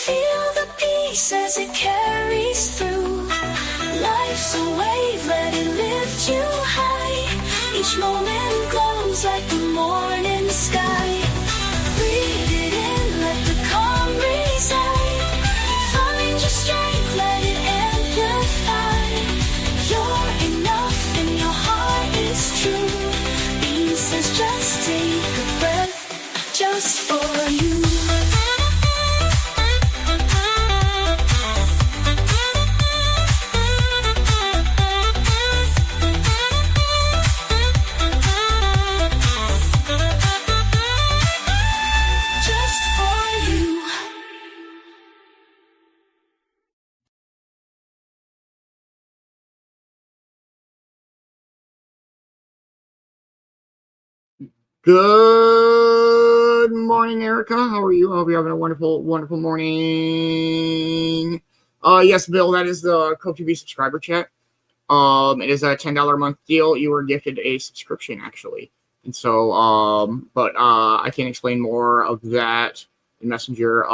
Feel the peace as it carries through. Life's a wave, let it lift you high. Each moment glows like the morning sky. Breathe it in, let the calm reside. Find your strength, let it amplify. You're enough and your heart is true. Beanz says just take a breath, just for you. Just for you. Good morning, Erica. How are you? I hope you're having a wonderful, wonderful morning. Yes, Bill, that is the Cove TV subscriber chat. It is a $10 a month deal. You were gifted a subscription, actually. And so, I can explain more of that in Messenger.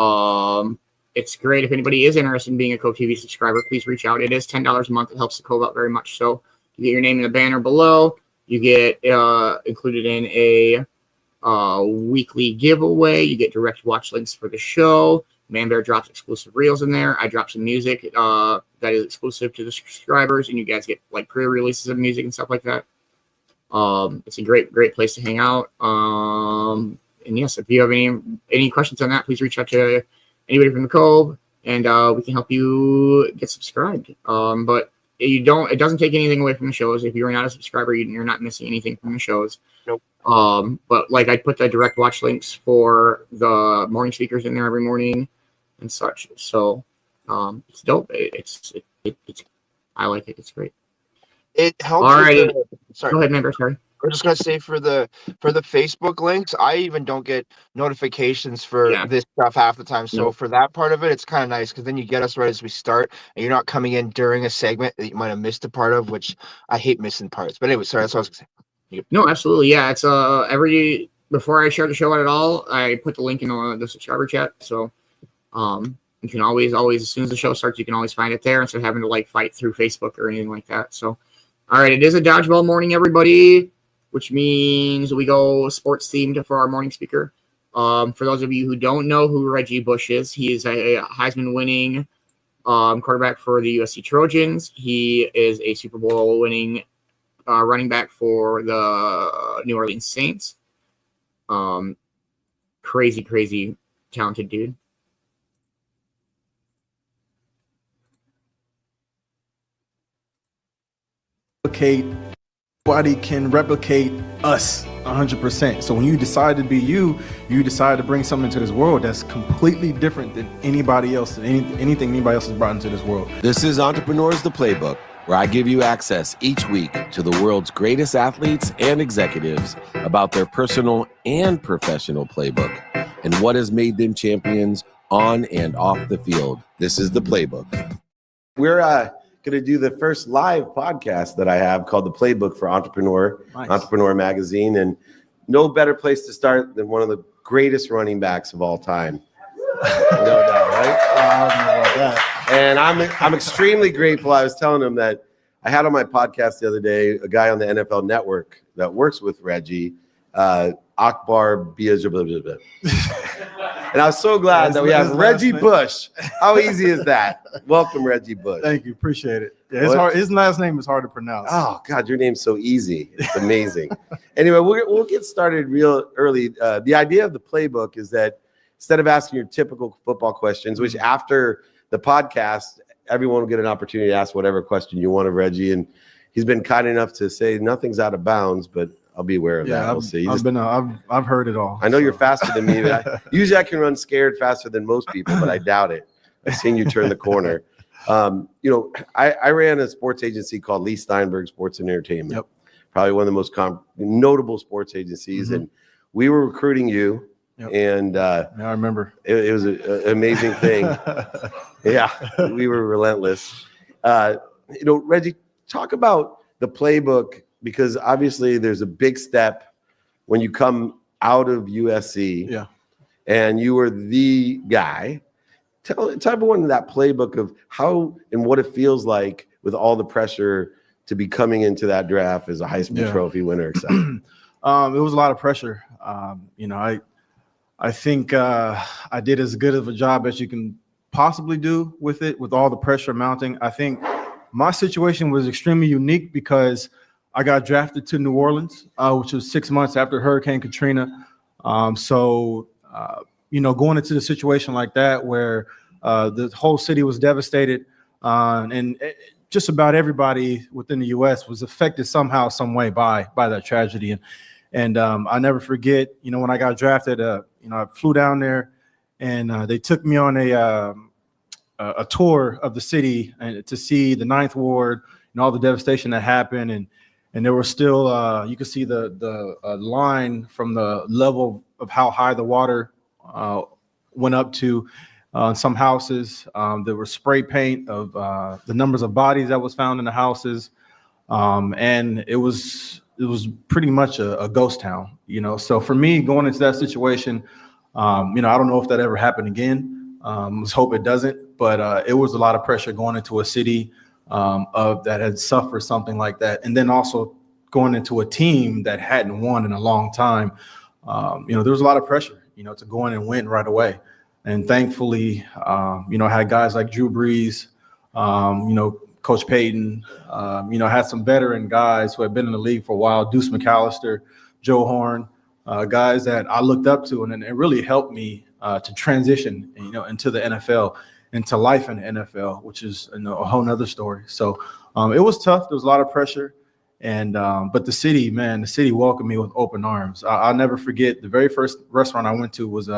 It's great. If anybody is interested in being a Cove TV subscriber, please reach out. It is $10 a month. It helps the Cove out very much. So you get your name in the banner below. You get included in a weekly giveaway. You get direct watch links for the show. Man-Bear drops exclusive reels in there. I drop some music that is exclusive to the subscribers, and you guys get like pre-releases of music and stuff like that. It's a great place to hang out. And yes, if you have any questions on that, please reach out to anybody from the Cove, and we can help you get subscribed. But it doesn't take anything away from the shows. If you're not a subscriber, you're not missing anything from the shows. Nope. But like I put the direct watch links for the morning speakers in there every morning and such. So it's dope. I like it. It's great. It helps. All right. Sorry. Go ahead, member. Sorry. I was just gonna say for the Facebook links, I even don't get notifications for this stuff half the time. So for that part of it, it's kind of nice because then you get us right as we start, and you're not coming in during a segment that you might have missed a part of, which I hate missing parts. But anyway, sorry, that's what I was gonna say. No, absolutely. Yeah, it's every before I share the show out at all, I put the link in the subscriber chat. So you can always as soon as the show starts, you can always find it there instead of having to like fight through Facebook or anything like that. So all right, it is a dodgeball morning, everybody, which means we go sports themed for our morning speaker. For those of you who don't know who Reggie Bush is, he is a Heisman winning quarterback for the USC Trojans. He is a Super Bowl winning running back for the New Orleans Saints. Crazy talented dude. Nobody can replicate us 100%. So when you decide to be you decide to bring something into this world that's completely different than anybody else, anything anybody else has brought into this world. This is Entrepreneurs the Playbook, where I give you access each week to the world's greatest athletes and executives about their personal and professional playbook and what has made them champions on and off the field. This is the Playbook. We're going to do the first live podcast that I have called The Playbook for Entrepreneur, Entrepreneur Magazine. And no better place to start than one of the greatest running backs of all time. No doubt, right? I don't know about that. And I'm extremely grateful. I was telling him that I had on my podcast the other day a guy on the NFL Network that works with Reggie, Akbar Biazabba. And I was so glad that we have Reggie Bush. How easy is that? Welcome, Reggie Bush. Thank you. Appreciate it. Yeah, it's hard. His last name is hard to pronounce. Oh, God, your name's so easy. It's amazing. Anyway, we'll get started real early. The idea of the playbook is that instead of asking your typical football questions, which after the podcast, everyone will get an opportunity to ask whatever question you want of Reggie. And he's been kind enough to say nothing's out of bounds, but I'll be aware of that. We'll see. I've heard it all. I know you're faster than me. Usually I can run scared faster than most people, but I doubt it. I've seen you turn the corner. I ran a sports agency called Lee Steinberg Sports and Entertainment. Yep. Probably one of the most notable sports agencies. And we were recruiting you. Yep. And I remember. It was an amazing thing. Yeah, we were relentless. Reggie, talk about the playbook, because obviously there's a big step when you come out of USC. Yeah. And you were the guy. Tell everyone that playbook of how and what it feels like with all the pressure to be coming into that draft as a Heisman Trophy winner, etc. It was a lot of pressure. I think I did as good of a job as you can possibly do with it, with all the pressure mounting. I think my situation was extremely unique because I got drafted to New Orleans, which was 6 months after Hurricane Katrina. Going into the situation like that where the whole city was devastated and just about everybody within the U.S. was affected somehow, some way by that tragedy. And I never forget, when I got drafted, I flew down there and they took me on a tour of the city and to see the Ninth Ward and all the devastation that happened. And there was still, you could see the line from the level of how high the water went up to some houses. There was spray paint of the numbers of bodies that was found in the houses. And it was pretty much a ghost town, So for me, going into that situation, I don't know if that ever happened again. Let's hope it doesn't. But it was a lot of pressure going into a city that had suffered something like that, and then also going into a team that hadn't won in a long time. There was a lot of pressure, to go in and win right away. And thankfully, I had guys like Drew Brees, Coach Payton, had some veteran guys who had been in the league for a while, Deuce McAllister, Joe Horn, guys that I looked up to, and it really helped me to transition, into the NFL, into life in the NFL, which is a whole nother story. So it was tough. There was a lot of pressure. And but the city welcomed me with open arms. I'll never forget the very first restaurant I went to was,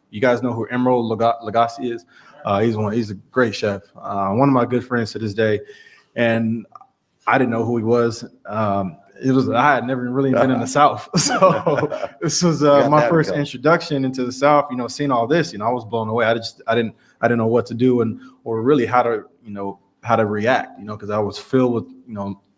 you guys know who Emerald Lagasse is? He's a great chef. One of my good friends to this day, and I didn't know who he was. I had never really been in the South, so this was my first introduction into the South. Seeing all this, I was blown away. I didn't know what to do or really how to react. Because I was filled with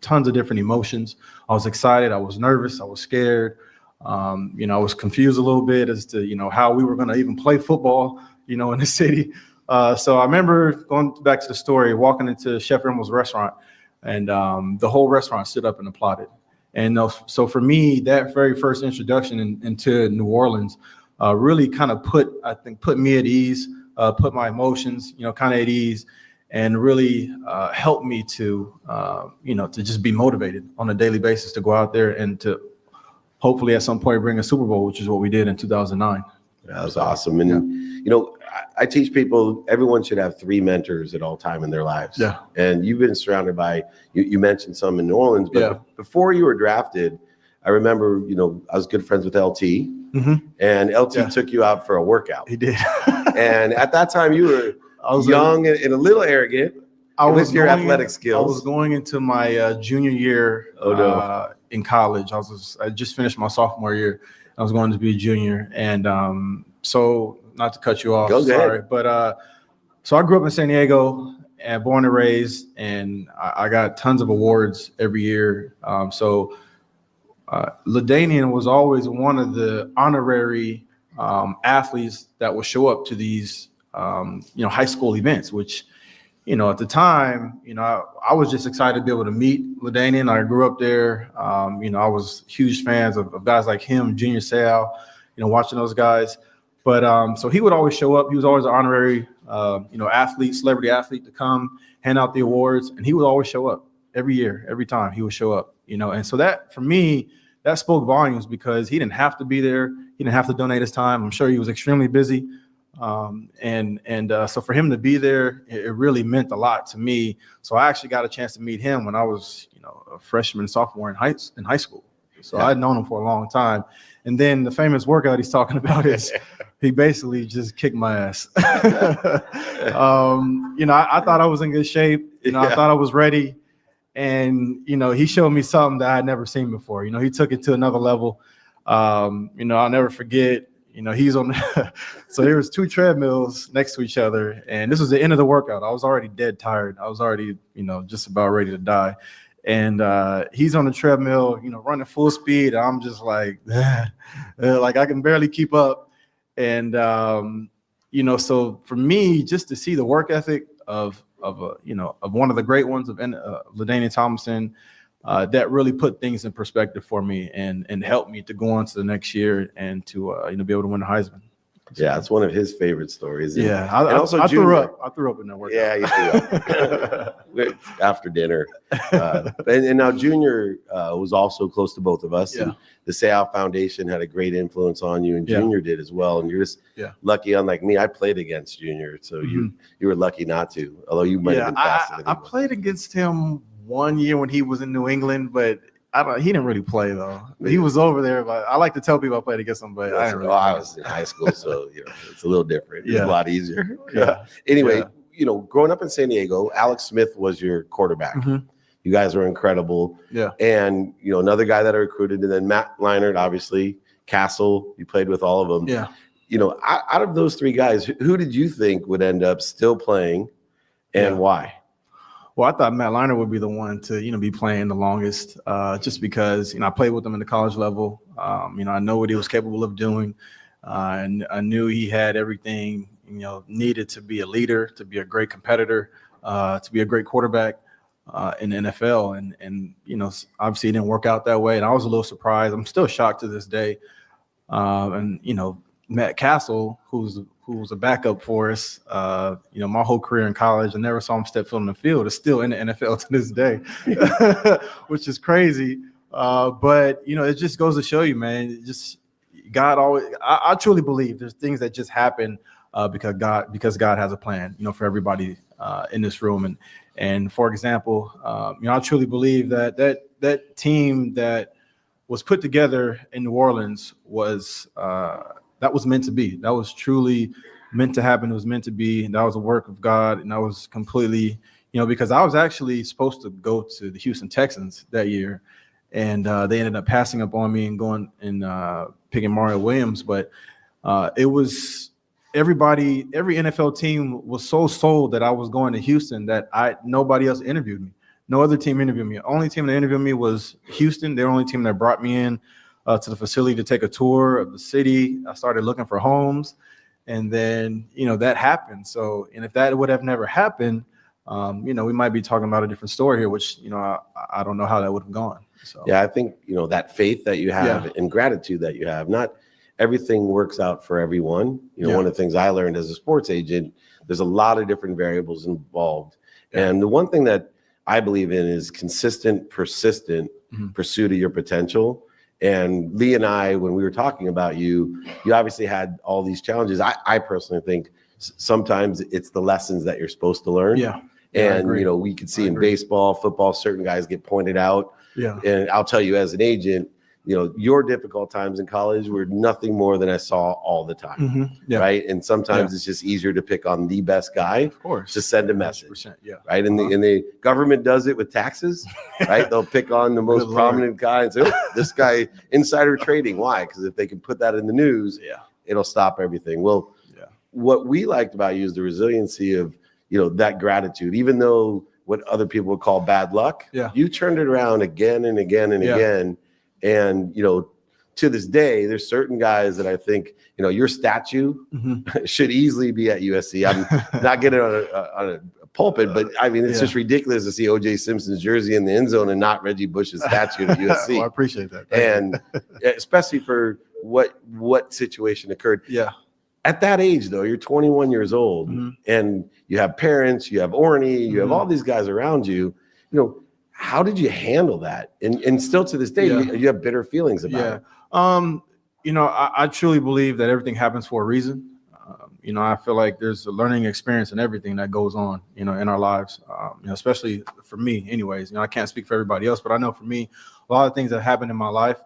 tons of different emotions. I was excited. I was nervous. I was scared. I was confused a little bit as to how we were going to even play football. In the city. So I remember going back to the story, walking into Chef Rimmel's restaurant, and the whole restaurant stood up and applauded. And so for me, that very first introduction into New Orleans really kind of put me at ease, put my emotions, kind of at ease, and really helped me to just be motivated on a daily basis to go out there and to hopefully at some point bring a Super Bowl, which is what we did in 2009. That was awesome. And, I teach people, everyone should have 3 mentors at all time in their lives. Yeah. And you've been surrounded by, you mentioned some in New Orleans, but before you were drafted, I remember, I was good friends with LT, and LT took you out for a workout. He did. And at that time you were young and a little arrogant with your athletic skills. I was going into my junior year in college. I just finished my sophomore year. I was going to be a junior. And so not to cut you off, sorry. But so I grew up in San Diego and born and raised, and I got tons of awards every year. So LaDainian was always one of the honorary athletes that would show up to these high school events, which at the time, I was just excited to be able to meet LaDainian. I grew up there. I was huge fans of guys like him, Junior Seau, watching those guys. But so he would always show up. He was always an honorary, athlete, celebrity athlete to come hand out the awards. And he would always show up every year, every time he would show up, And so that, for me, that spoke volumes because he didn't have to be there. He didn't have to donate his time. I'm sure he was extremely busy. So for him to be there, it really meant a lot to me. So I actually got a chance to meet him when I was, a freshman, sophomore in high school. So I'd known him for a long time. And then the famous workout he's talking about is he basically just kicked my ass. I thought I was in good shape. I thought I was ready. And, he showed me something that I had never seen before. He took it to another level. I'll never forget, he's on so there was 2 treadmills next to each other. And this was the end of the workout. I was already dead tired. I was already, just about ready to die. And he's on the treadmill, running full speed. I'm just like I can barely keep up. And, so for me, just to see the work ethic of one of the great ones of LaDainian Tomlinson, that really put things in perspective for me and helped me to go on to the next year and to, be able to win the Heisman. Yeah, it's one of his favorite stories. Yeah, I threw up. I threw up in that workout. Yeah, you threw up after dinner. And now Junior was also close to both of us. Yeah. And the Seau Foundation had a great influence on you, and Junior did as well. And you're just lucky, unlike me. I played against Junior, so you were lucky not to. Although you might have been faster than him. I played against him one year when he was in New England, but he didn't really play though. He was over there, but I like to tell people I played against him, but I didn't really I was in high school, so it's a little different. It's a lot easier. Anyway, growing up in San Diego, Alex Smith was your quarterback. You guys were incredible. Yeah. And another guy that I recruited, and then Matt Leinart, obviously, Castle, you played with all of them. Yeah. Out of those 3 guys, who did you think would end up still playing and why? Well, I thought Matt Leinart would be the one to, be playing the longest, just because, I played with him in the college level. I know what he was capable of doing. And I knew he had everything, needed to be a leader, to be a great competitor, to be a great quarterback in the NFL. And obviously it didn't work out that way. And I was a little surprised. I'm still shocked to this day. Matt Castle, who was a backup for us, my whole career in college. I never saw him step foot on the field. Is still in the NFL to this day, which is crazy. But it just goes to show you, man. God always. I truly believe there's things that just happen because God has a plan, for everybody in this room. And for example, I truly believe that team that was put together in New Orleans was. That was meant to be. That was truly meant to happen. It was meant to be. And that was a work of God. And I was completely, because I was actually supposed to go to the Houston Texans that year. And they ended up passing up on me and going and picking Mario Williams. But it was every NFL team was so sold that I was going to Houston that nobody else interviewed me. No other team interviewed me. The only team that interviewed me was Houston. They're the only team that brought me in to the facility to take a tour of the city. I started looking for homes, and then, that happened. So, and if that would have never happened, we might be talking about a different story here, which, I don't know how that would have gone. So, yeah, I think, that faith that you have and gratitude that you have, not everything works out for everyone. One of the things I learned as a sports agent, there's a lot of different variables involved. And the one thing that I believe in is consistent, persistent pursuit of your potential. And Lee and I, when we were talking about you obviously had all these challenges. I personally think sometimes it's the lessons that you're supposed to learn. Yeah. And, we could see in baseball, football, certain guys get pointed out. Yeah. And I'll tell you as an agent, your difficult times in college were nothing more than I saw all the time. Right. And sometimes it's just easier to pick on the best guy, of course, to send a message. Yeah. Right. And the government does it with taxes. Right. They'll pick on the most prominent guy and say, oh, this guy insider trading. Why? Because if they can put that in the news, it'll stop everything. Well, what we liked about you is the resiliency of, that gratitude, even though what other people would call bad luck, you turned it around again and again and again. And, to this day, there's certain guys that I think, your statue should easily be at USC. I'm not getting on a pulpit, but I mean, it's just ridiculous to see OJ Simpson's jersey in the end zone and not Reggie Bush's statue at USC. Well, I appreciate that. And especially for what situation occurred. Yeah. At that age, though, you're 21 years old and you have parents, you have Orny, you have all these guys around you, how did you handle that? And still to this day, you have bitter feelings about it. I truly believe that everything happens for a reason. I feel like there's a learning experience in everything that goes on, in our lives, especially for me anyways. I can't speak for everybody else, but I know for me, a lot of things that happened in my life,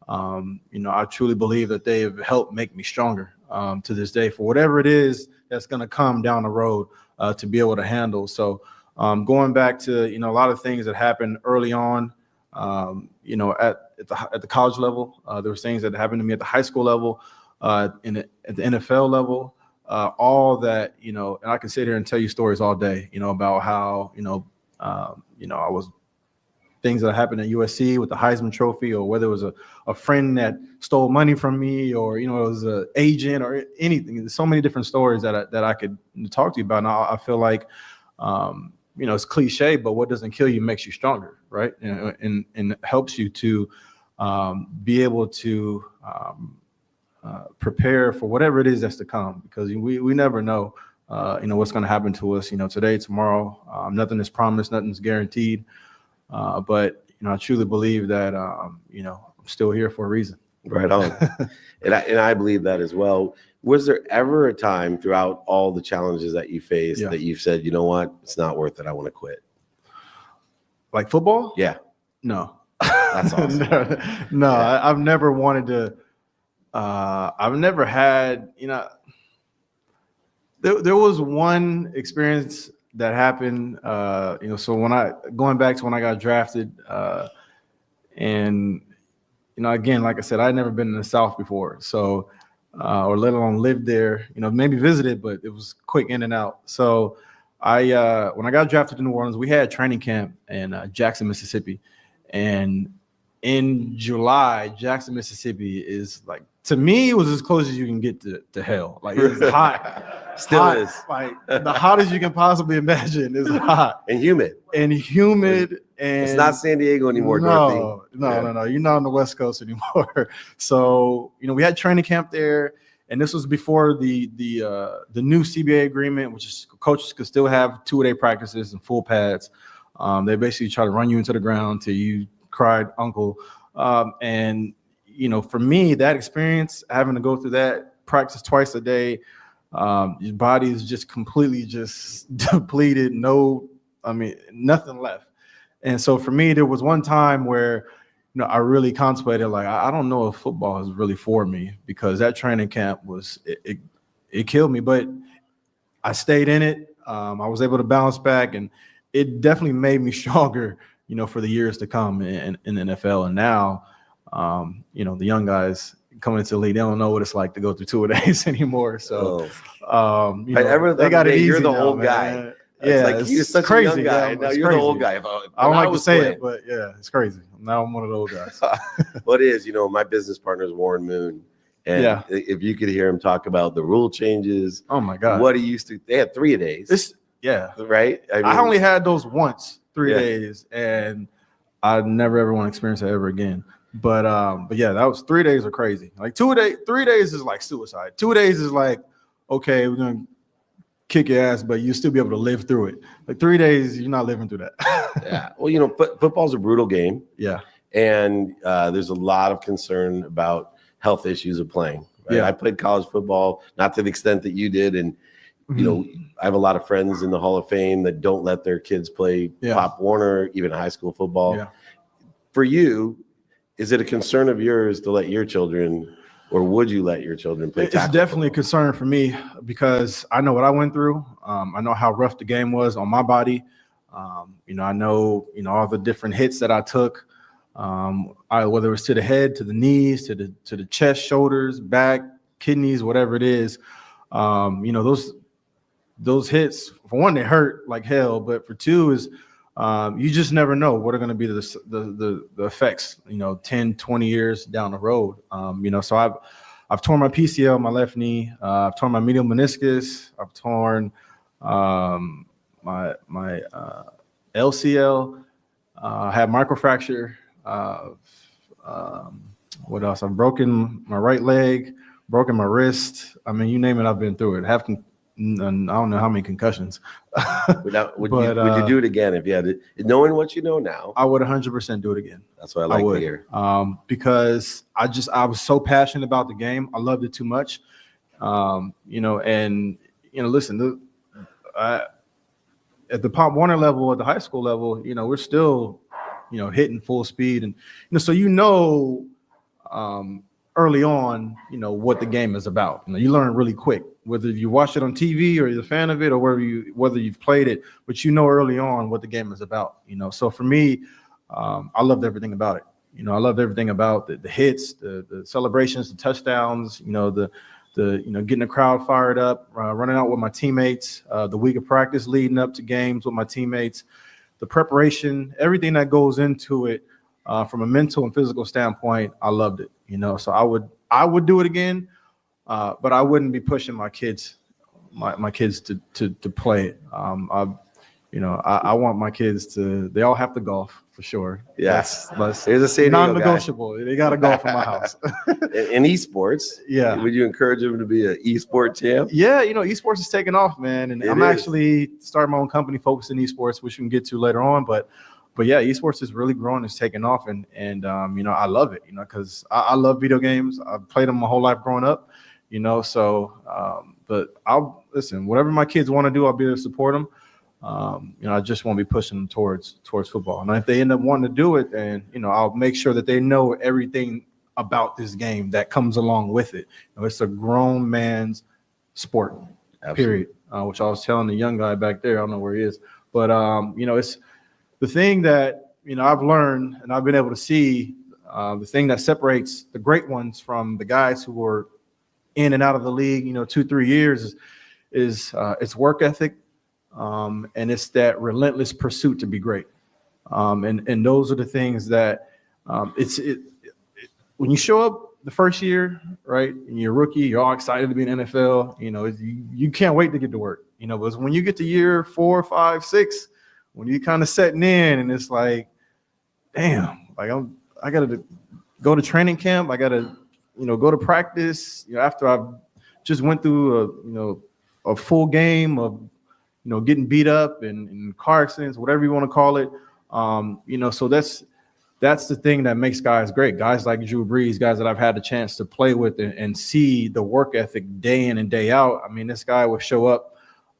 I truly believe that they have helped make me stronger to this day for whatever it is that's going to come down the road to be able to handle. So going back to, a lot of things that happened early on, at the college level, there was things that happened to me at the high school level, at the NFL level, all that, and I can sit here and tell you stories all day, about how, I was things that happened at USC with the Heisman Trophy, or whether it was a friend that stole money from me, or, it was an agent or anything. There's so many different stories that I could talk to you about. And I feel like, it's cliche, but what doesn't kill you makes you stronger, right? And helps you to be able to prepare for whatever it is that's to come, because we never know, what's going to happen to us, today, tomorrow. Nothing is promised, nothing's guaranteed. But, I truly believe that, I'm still here for a reason. Right on. and I believe that as well. Was there ever a time throughout all the challenges that you faced that you've said, you know what, it's not worth it, I want to quit? Like football? Yeah. No. That's awesome. No, I've never wanted to. I've never had, there was one experience that happened, so going back to when I got drafted, and, again, like I said, I'd never been in the South before. So, or let alone lived there, maybe visited, but it was quick in and out. So when I got drafted to New Orleans, we had training camp in Jackson, Mississippi. And in July, Jackson, Mississippi is like, to me, it was as close as you can get to hell. Like, it's hot. Still hot, is. Like the hottest you can possibly imagine is hot. And humid. And it's not San Diego anymore, No. You're not on the West Coast anymore. So, we had training camp there, and this was before the new CBA agreement, which is coaches could still have 2-a-day practices and full pads. They basically try to run you into the ground till you cried uncle. And, for me, that experience, having to go through that practice twice a day, your body is just completely just depleted. Nothing left. And so for me, there was one time where, I really contemplated, like, I don't know if football is really for me, because that training camp was, it killed me, but I stayed in it. I was able to bounce back, and it definitely made me stronger, for the years to come in the NFL. And now, the young guys coming into the league, they don't know what it's like to go through 2-a-days anymore. So, they got it easy. You're the now, old man. guy. Yeah, it's like you're such crazy. a young guy. Yeah, now you're crazy. the old guy. I don't like to say it, but yeah, it's crazy. Now I'm one of the old guys. Well, it is. My business partner is Warren Moon. And if you could hear him talk about the rule changes, oh my God, what he used to, they had 3-a-days. Right. I only had those once, 3 days, and I never ever want to experience that ever again. But yeah, that was 3 days are crazy. Like 3 days is like suicide. 2 days is like, okay, we're gonna kick your ass, but you still be able to live through it. Like 3 days, you're not living through that. Yeah. Well, football's a brutal game. Yeah. And there's a lot of concern about health issues of playing. Right? Yeah. I played college football, not to the extent that you did. And, I have a lot of friends in the Hall of Fame that don't let their kids play Pop Warner, even high school football. Yeah. For you, is it a concern of yours to let your children, or would you let your children play tackle? It's definitely a concern for me because I know what I went through. I know how rough the game was on my body. I know, all the different hits that I took, whether it was to the head, to the knees, to the chest, shoulders, back, kidneys, whatever it is. Those hits, for one, they hurt like hell, but for two is you just never know what are going to be the effects, 10, 20 years down the road. So I've torn my PCL, my left knee. I've torn my medial meniscus. I've torn my LCL. I had microfracture. What else? I've broken my right leg, broken my wrist. I mean, you name it, I've been through it. I don't know how many concussions. Would you do it again if you had it? Knowing what you know now, I would 100% do it again. That's what I like to hear. Because I was so passionate about the game. I loved it too much. Listen, at the Pop Warner level, at the high school level, we're still, hitting full speed, and so early on, what the game is about. You learn really quick, whether you watch it on TV or you're a fan of it, or whether you've played it, but early on what the game is about. So for me, I loved everything about it. I loved everything about the hits, the celebrations, the touchdowns. The getting the crowd fired up, running out with my teammates, the week of practice leading up to games with my teammates, the preparation, everything that goes into it. From a mental and physical standpoint, I loved it. So I would do it again, but I wouldn't be pushing my kids to play it. I want my kids they all have to golf for sure. Yes, there's a San non-negotiable. Guy. They got to golf in my house. In esports, would you encourage them to be an esport champ? Yeah, esports is taking off, man, and I'm actually starting my own company focused in esports, which we can get to later on, but yeah, esports is really growing. It's taking off, and I love it, because I love video games. I've played them my whole life growing up, but I'll listen, whatever my kids want to do, I'll be there to support them. I just won't be pushing them towards football. And if they end up wanting to do it, then, I'll make sure that they know everything about this game that comes along with it. It's a grown man's sport, period, which I was telling the young guy back there. I don't know where he is, but, it's the thing that, I've learned and I've been able to see, the thing that separates the great ones from the guys who were in and out of the league, 2-3 years is it's work ethic. And it's that relentless pursuit to be great. And those are the things that when you show up the first year, right, and you're a rookie, you're all excited to be in the NFL, you can't wait to get to work, but when you get to year 4, 5, 6, when you kind of setting in and it's like, damn, like I got to go to training camp. I got to, go to practice, after I've just went through a full game of, getting beat up and car accidents, whatever you want to call it. So that's the thing that makes guys great. Guys like Drew Brees, guys that I've had the chance to play with and see the work ethic day in and day out. I mean, this guy would show up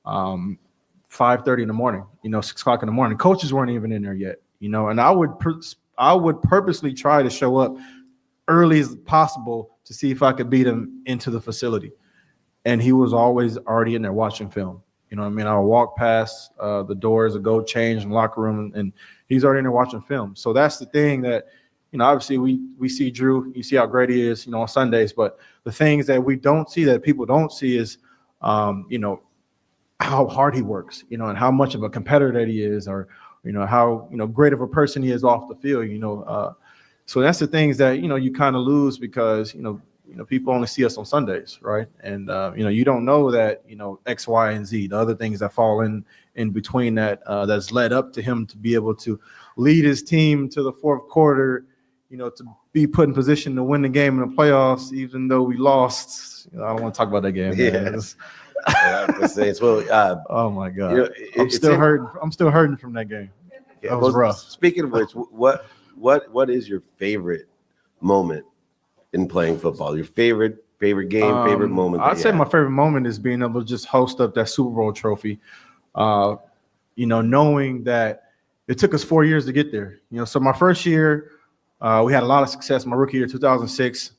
5:30 in the morning, 6 o'clock in the morning. Coaches weren't even in there yet, and I would purposely try to show up early as possible to see if I could beat him into the facility. and he was always already in there watching film. You know what I mean? I would walk past the doors and go change in the locker room, and he's already in there watching film. So that's the thing that, you know, obviously we see Drew, you see how great he is, you know, on Sundays, but the things that we don't see, that people don't see, is, you know, how hard he works, you know, and how much of a competitor that he is, or, you know, how, you know, great of a person he is off the field, you know. So that's the things that, you know, you kind of lose because, you know, people only see us on Sundays, right? And, you know, you don't know that, you know, X, Y, and Z, the other things that fall in between that, that's led up to him to be able to lead his team to the fourth quarter, you know, to be put in position to win the game in the playoffs, even though we lost. You know, I don't want to talk about that game. Yeah. The Saints. Well, oh my God, you know, I'm still hurting. I'm still hurting from that game. Yeah, that was rough. Speaking of which, what is your favorite moment in playing football? Your favorite game, favorite moment? I'd say my favorite moment is being able to just host up that Super Bowl trophy. You know, knowing that it took us 4 years to get there. You know, so my first year, we had a lot of success. My rookie year, 2006,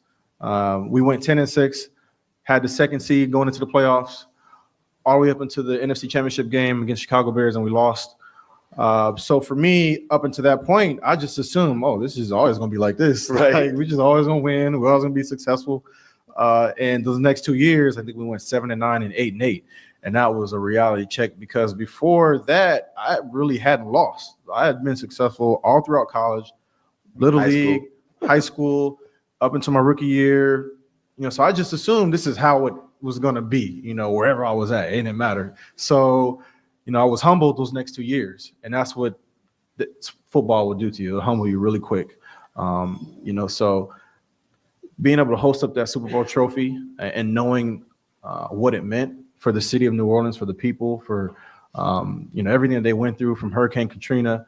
we went 10-6, had the second seed going into the playoffs, all the way up into the NFC Championship game against Chicago Bears, and we lost. So for me, up until that point, I just assumed, oh, this is always going to be like this. Right. Like, we just always going to win. We're always going to be successful. And those next 2 years, I think we went 7-9 and 8-8. And that was a reality check, because before that, I really hadn't lost. I had been successful all throughout college, Little League, high school, up until my rookie year. You know, so I just assumed this is how it was going to be, you know, wherever I was at. It didn't matter. So, you know, I was humbled those next 2 years. And that's what football will do to you. It'll humble you really quick. You know, so being able to host up that Super Bowl trophy and knowing what it meant for the city of New Orleans, for the people, for, you know, everything that they went through, from Hurricane Katrina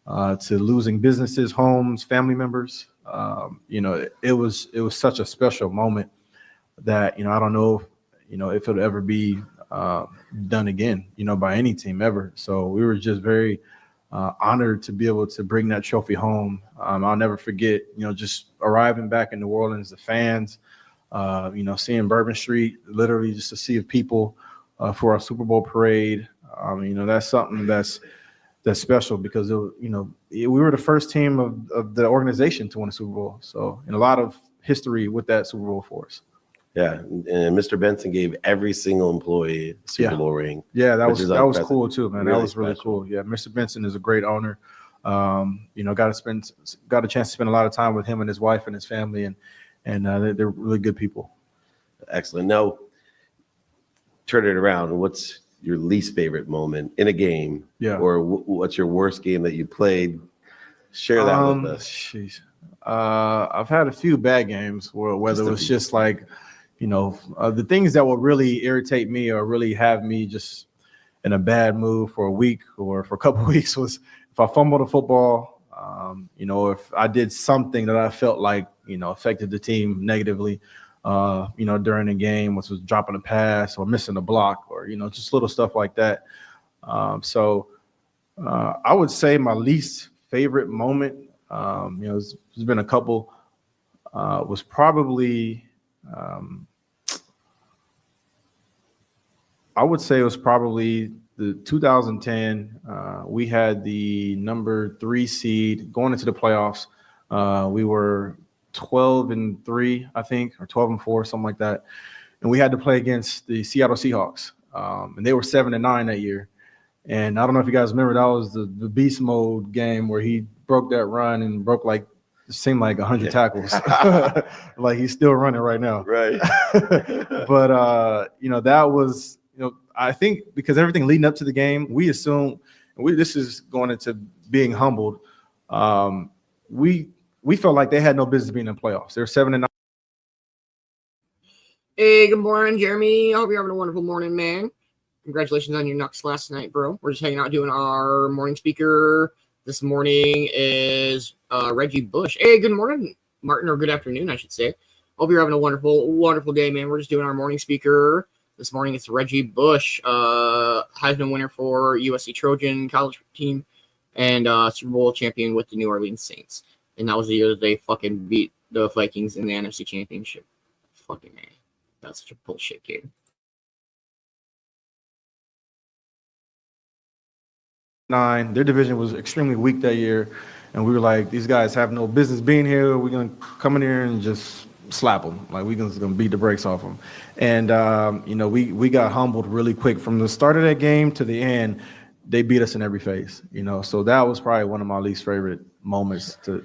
to losing businesses, homes, family members. You know, it was such a special moment that, you know, I don't know, you know, if it'll ever be done again, you know, by any team ever. So we were just very honored to be able to bring that trophy home. I'll never forget, you know, just arriving back in New Orleans, the fans, you know, seeing Bourbon Street, literally just a sea of people for our Super Bowl parade. You know, that's something that's special, because, you know, we were the first team of the organization to win a Super Bowl. So, and a lot of history with that Super Bowl for us. Yeah, and Mr. Benson gave every single employee a Super Bowl ring. Yeah, that was cool too, man. Really that was really cool. Yeah, Mr. Benson is a great owner. You know, got a chance to spend a lot of time with him and his wife and his family, and they're really good people. Excellent. Now, turn it around. What's your least favorite moment in a game? Yeah. Or what's your worst game that you played? Share that with us. Jeez. I've had a few bad games whether it was just like, you know, the things that will really irritate me or really have me just in a bad mood for a week or for a couple of weeks was if I fumbled a football, you know, if I did something that I felt like, you know, affected the team negatively, you know, during the game, which was dropping a pass or missing a block or, you know, just little stuff like that. So I would say my least favorite moment, you know, there's been a couple, was probably, I would say it was probably the 2010. We had the number 3 seed going into the playoffs. We were 12-3, I think, or 12-4, something like that. And we had to play against the Seattle Seahawks. And they were 7-9 that year. And I don't know if you guys remember, that was the beast mode game where he broke that run and broke it seemed like 100 tackles. Like he's still running right now. Right. But, you know, that was, you know, I think because everything leading up to the game, we assume, this is going into being humbled. We felt like they had no business being in the playoffs. They're 7-9. Hey, good morning, Jeremy. I hope you're having a wonderful morning, man. Congratulations on your Knucks last night, bro. We're just hanging out doing our morning speaker. This morning is Reggie Bush. Hey, good morning, Martin, or good afternoon, I should say. Hope you're having a wonderful, wonderful day, man. We're just doing our morning speaker. This morning it's Reggie Bush, Heisman winner for USC Trojan college team, and Super Bowl champion with the New Orleans Saints. And that was the year that they fucking beat the Vikings in the NFC Championship. Fucking man. That's such a bullshit game. 9. Their division was extremely weak that year, and we were like, these guys have no business being here. We're gonna come in here and just slap them. Like we're just gonna beat the brakes off them. And we got humbled really quick from the start of that game to the end. They beat us in every phase. So that was probably one of my least favorite moments to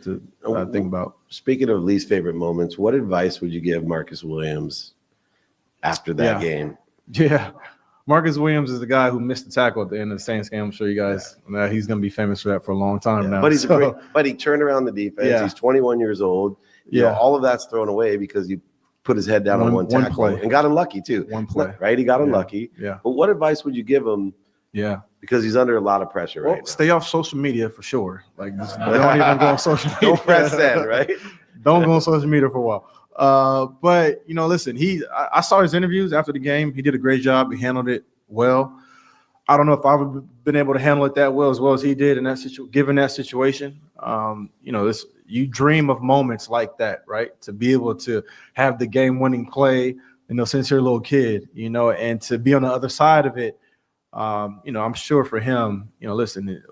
think about. Speaking of least favorite moments, what advice would you give Marcus Williams after that game? Yeah. Marcus Williams is the guy who missed the tackle at the end of the Saints game. I'm sure you guys, he's going to be famous for that for a long time now. But but he turned around the defense. Yeah. He's 21 years old. You know, all of that's thrown away because he put his head down on one tackle play. And got unlucky too. One play. Right? He got unlucky. Yeah. But what advice would you give him? Yeah. Because he's under a lot of pressure right now. Stay off social media for sure. Like, just don't even go on social media. Don't press send, right? Don't go on social media for a while. But, listen, I saw his interviews after the game. He did a great job. He handled it well. I don't know if I would have been able to handle it that well as he did in that given that situation. You dream of moments like that, right? To be able to have the game-winning play, since you're a little kid, and to be on the other side of it. I'm sure for him, listen,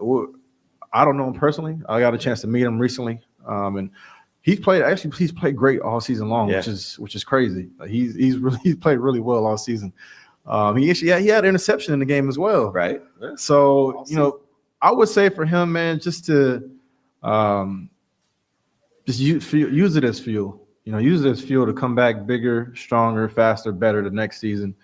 I don't know him personally. I got a chance to meet him recently. And he's played great all season long, which is crazy. He's played really well all season. He had an interception in the game as well. Right. So, awesome. I would say for him, man, just to use it as fuel. Use it as fuel to come back bigger, stronger, faster, better the next season.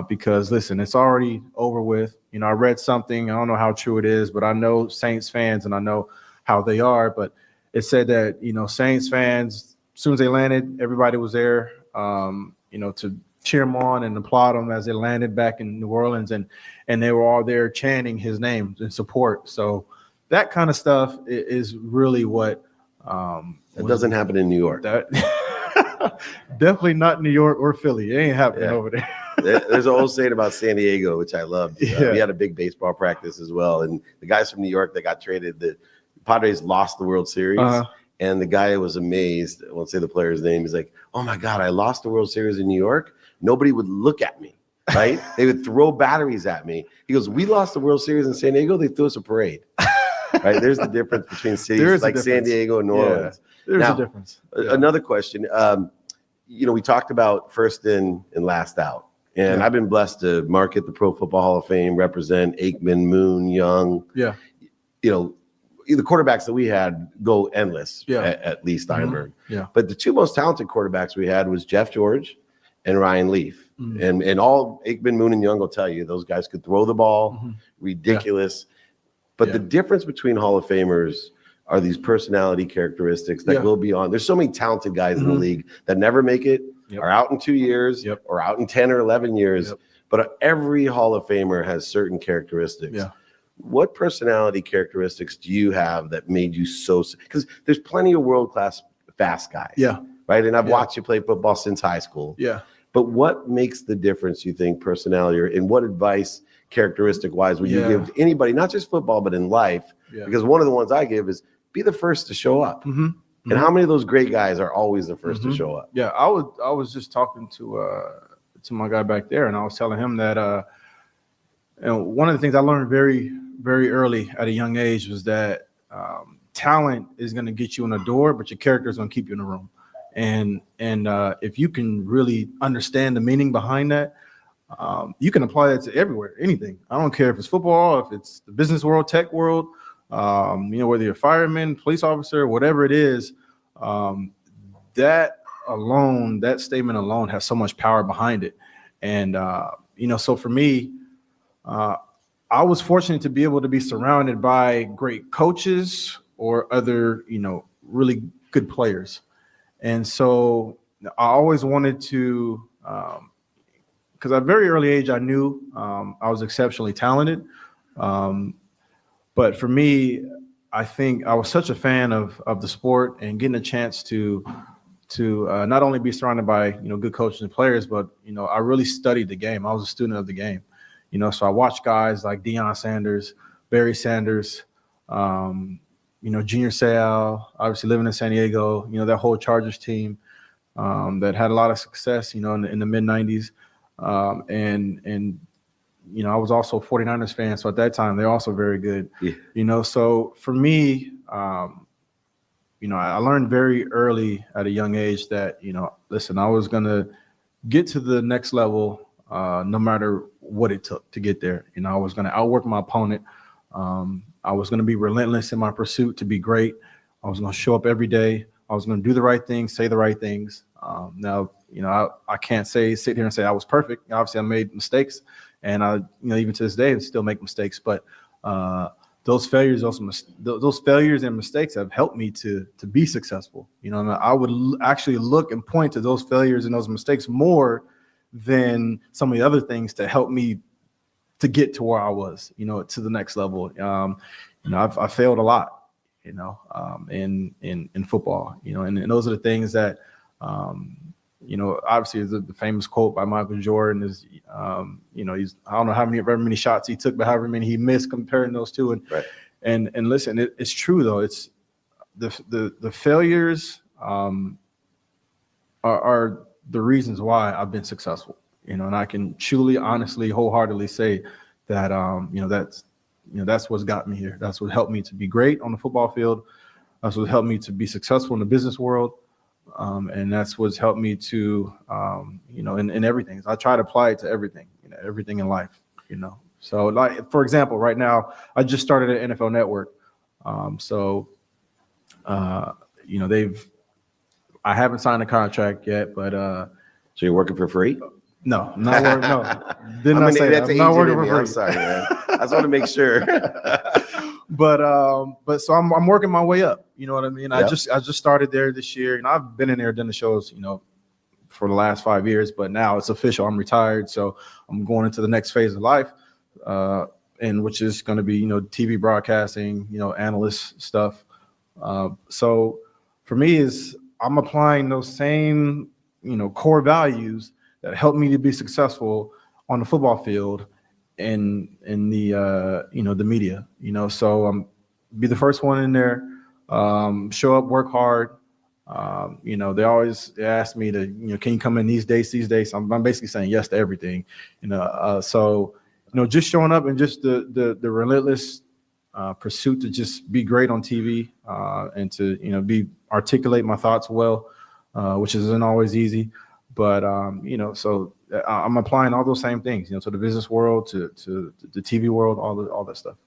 Because listen, it's already over with. I read something, I don't know how true it is, but I know Saints fans and I know how they are, but it said that, Saints fans, as soon as they landed, everybody was there, to cheer them on and applaud them as they landed back in New Orleans, and they were all there chanting his name in support. So that kind of stuff is really what that doesn't happen in New York. Definitely not New York or Philly. It ain't happening over there. There's an old saying about San Diego, which I loved. We had a big baseball practice as well, and the guys from New York that got traded, the Padres lost the World Series, and the guy was amazed. I won't say the player's name. He's like, "Oh my God, I lost the World Series in New York. Nobody would look at me, right? They would throw batteries at me." He goes, "We lost the World Series in San Diego. They threw us a parade." Right? There's the difference between cities like San Diego and New Orleans. There's a difference. Another question. We talked about first in and last out. And I've been blessed to market the Pro Football Hall of Fame, represent Aikman, Moon, Young. Yeah. The quarterbacks that we had go endless at Lee Steinberg. Yeah. But the two most talented quarterbacks we had was Jeff George and Ryan Leaf. And all Aikman, Moon, and Young will tell you those guys could throw the ball, ridiculous. But the difference between Hall of Famers are these personality characteristics that go beyond. There's so many talented guys in the league that never make it, are out in 2 years, or out in 10 or 11 years. But every Hall of Famer has certain characteristics. Yeah. What personality characteristics do you have that made you so? Because there's plenty of world-class fast guys. Yeah. Right? And I've watched you play football since high school. Yeah. But what makes the difference, you think, personality, and what advice, characteristic-wise, would you give to anybody, not just football, but in life? Yeah. Because one of the ones I give is be the first to show up. And how many of those great guys are always the first to show up? Yeah, I was just talking to my guy back there, and I was telling him that one of the things I learned very, very early at a young age was that talent is going to get you in the door, but your character is going to keep you in the room. And if you can really understand the meaning behind that, you can apply that to everywhere, anything. I don't care if it's football, if it's the business world, tech world, whether you're a fireman, police officer, whatever it is, that statement alone has so much power behind it. And, so for me, I was fortunate to be able to be surrounded by great coaches or other, really good players. And so I always wanted to, because at a very early age, I knew I was exceptionally talented. But for me, I think I was such a fan of the sport and getting a chance to not only be surrounded by, good coaches and players, but, I really studied the game. I was a student of the game, so I watched guys like Deion Sanders, Barry Sanders, Junior Seau, obviously living in San Diego, that whole Chargers team that had a lot of success, in the mid-90s. And I was also a 49ers fan. So at that time, they're also very good. Yeah. So for me, I learned very early at a young age that, listen, I was going to get to the next level no matter what it took to get there. I was going to outwork my opponent. I was going to be relentless in my pursuit to be great. I was going to show up every day. I was going to do the right things, say the right things. Now, I can't sit here and say I was perfect. Obviously, I made mistakes, and even to this day, I still make mistakes. But those failures and mistakes have helped me to be successful. And I would actually look and point to those failures and those mistakes more than some of the other things to help me to get to where I was, to the next level. I failed a lot, in football, and those are the things that, obviously the famous quote by Michael Jordan is, he's, I don't know however many shots he took, but however many he missed, comparing those two. And, right. and listen, it's true though. It's the failures, are the reasons why I've been successful, and I can truly, honestly, wholeheartedly say that, that's what's got me here. That's what helped me to be great on the football field. That's what helped me to be successful in the business world. And that's what's helped me to, in everything. I try to apply it to everything, everything in life, So like, for example, right now, I just started an NFL Network. I haven't signed a contract yet, but so you're working for free? No, not working. No, didn't I say that? I'm not working for free. I'm sorry, man. I just want to make sure. But so I'm working my way up. You know what I mean? Yep. I just started there this year, and I've been in there doing the shows, for the last 5 years. But now it's official. I'm retired, so I'm going into the next phase of life, and which is going to be TV broadcasting, analyst stuff. So for me, is I'm applying those same core values that helped me to be successful on the football field in the the media, so be the first one in there, show up, work hard. They ask me to, can you come in these days? I'm basically saying yes to everything, so just showing up and just the relentless pursuit to just be great on TV, and to articulate my thoughts well, which isn't always easy. But, so I'm applying all those same things, to the business world, to the TV world, all that stuff.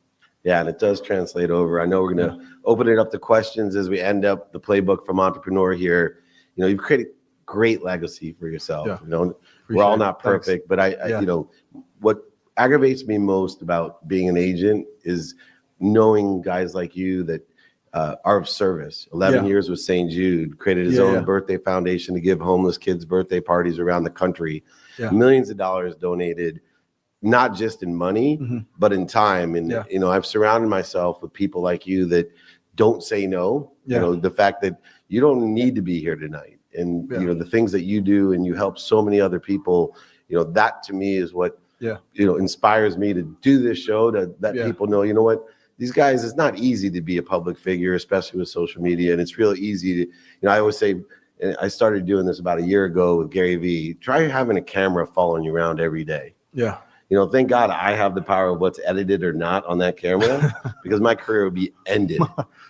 Yeah, and it does translate over. I know we're going to open it up to questions as we end up the playbook from Entrepreneur here. You've created great legacy for yourself. Yeah. We're all not perfect, but I Yeah. What aggravates me most about being an agent is knowing guys like you that are of service. 11 years with St. Jude, created his own birthday foundation to give homeless kids birthday parties around the country. Yeah. Millions of dollars donated, not just in money, but in time. And, I've surrounded myself with people like you that don't say no. The fact that you don't need to be here tonight, and, the things that you do, and you help so many other people, that to me is what, inspires me to do this show, to let people know, what, these guys, it's not easy to be a public figure, especially with social media. And it's real easy to, I always say, and I started doing this about a year ago with Gary Vee, try having a camera following you around every day. Yeah. Thank God I have the power of what's edited or not on that camera, because my career would be ended.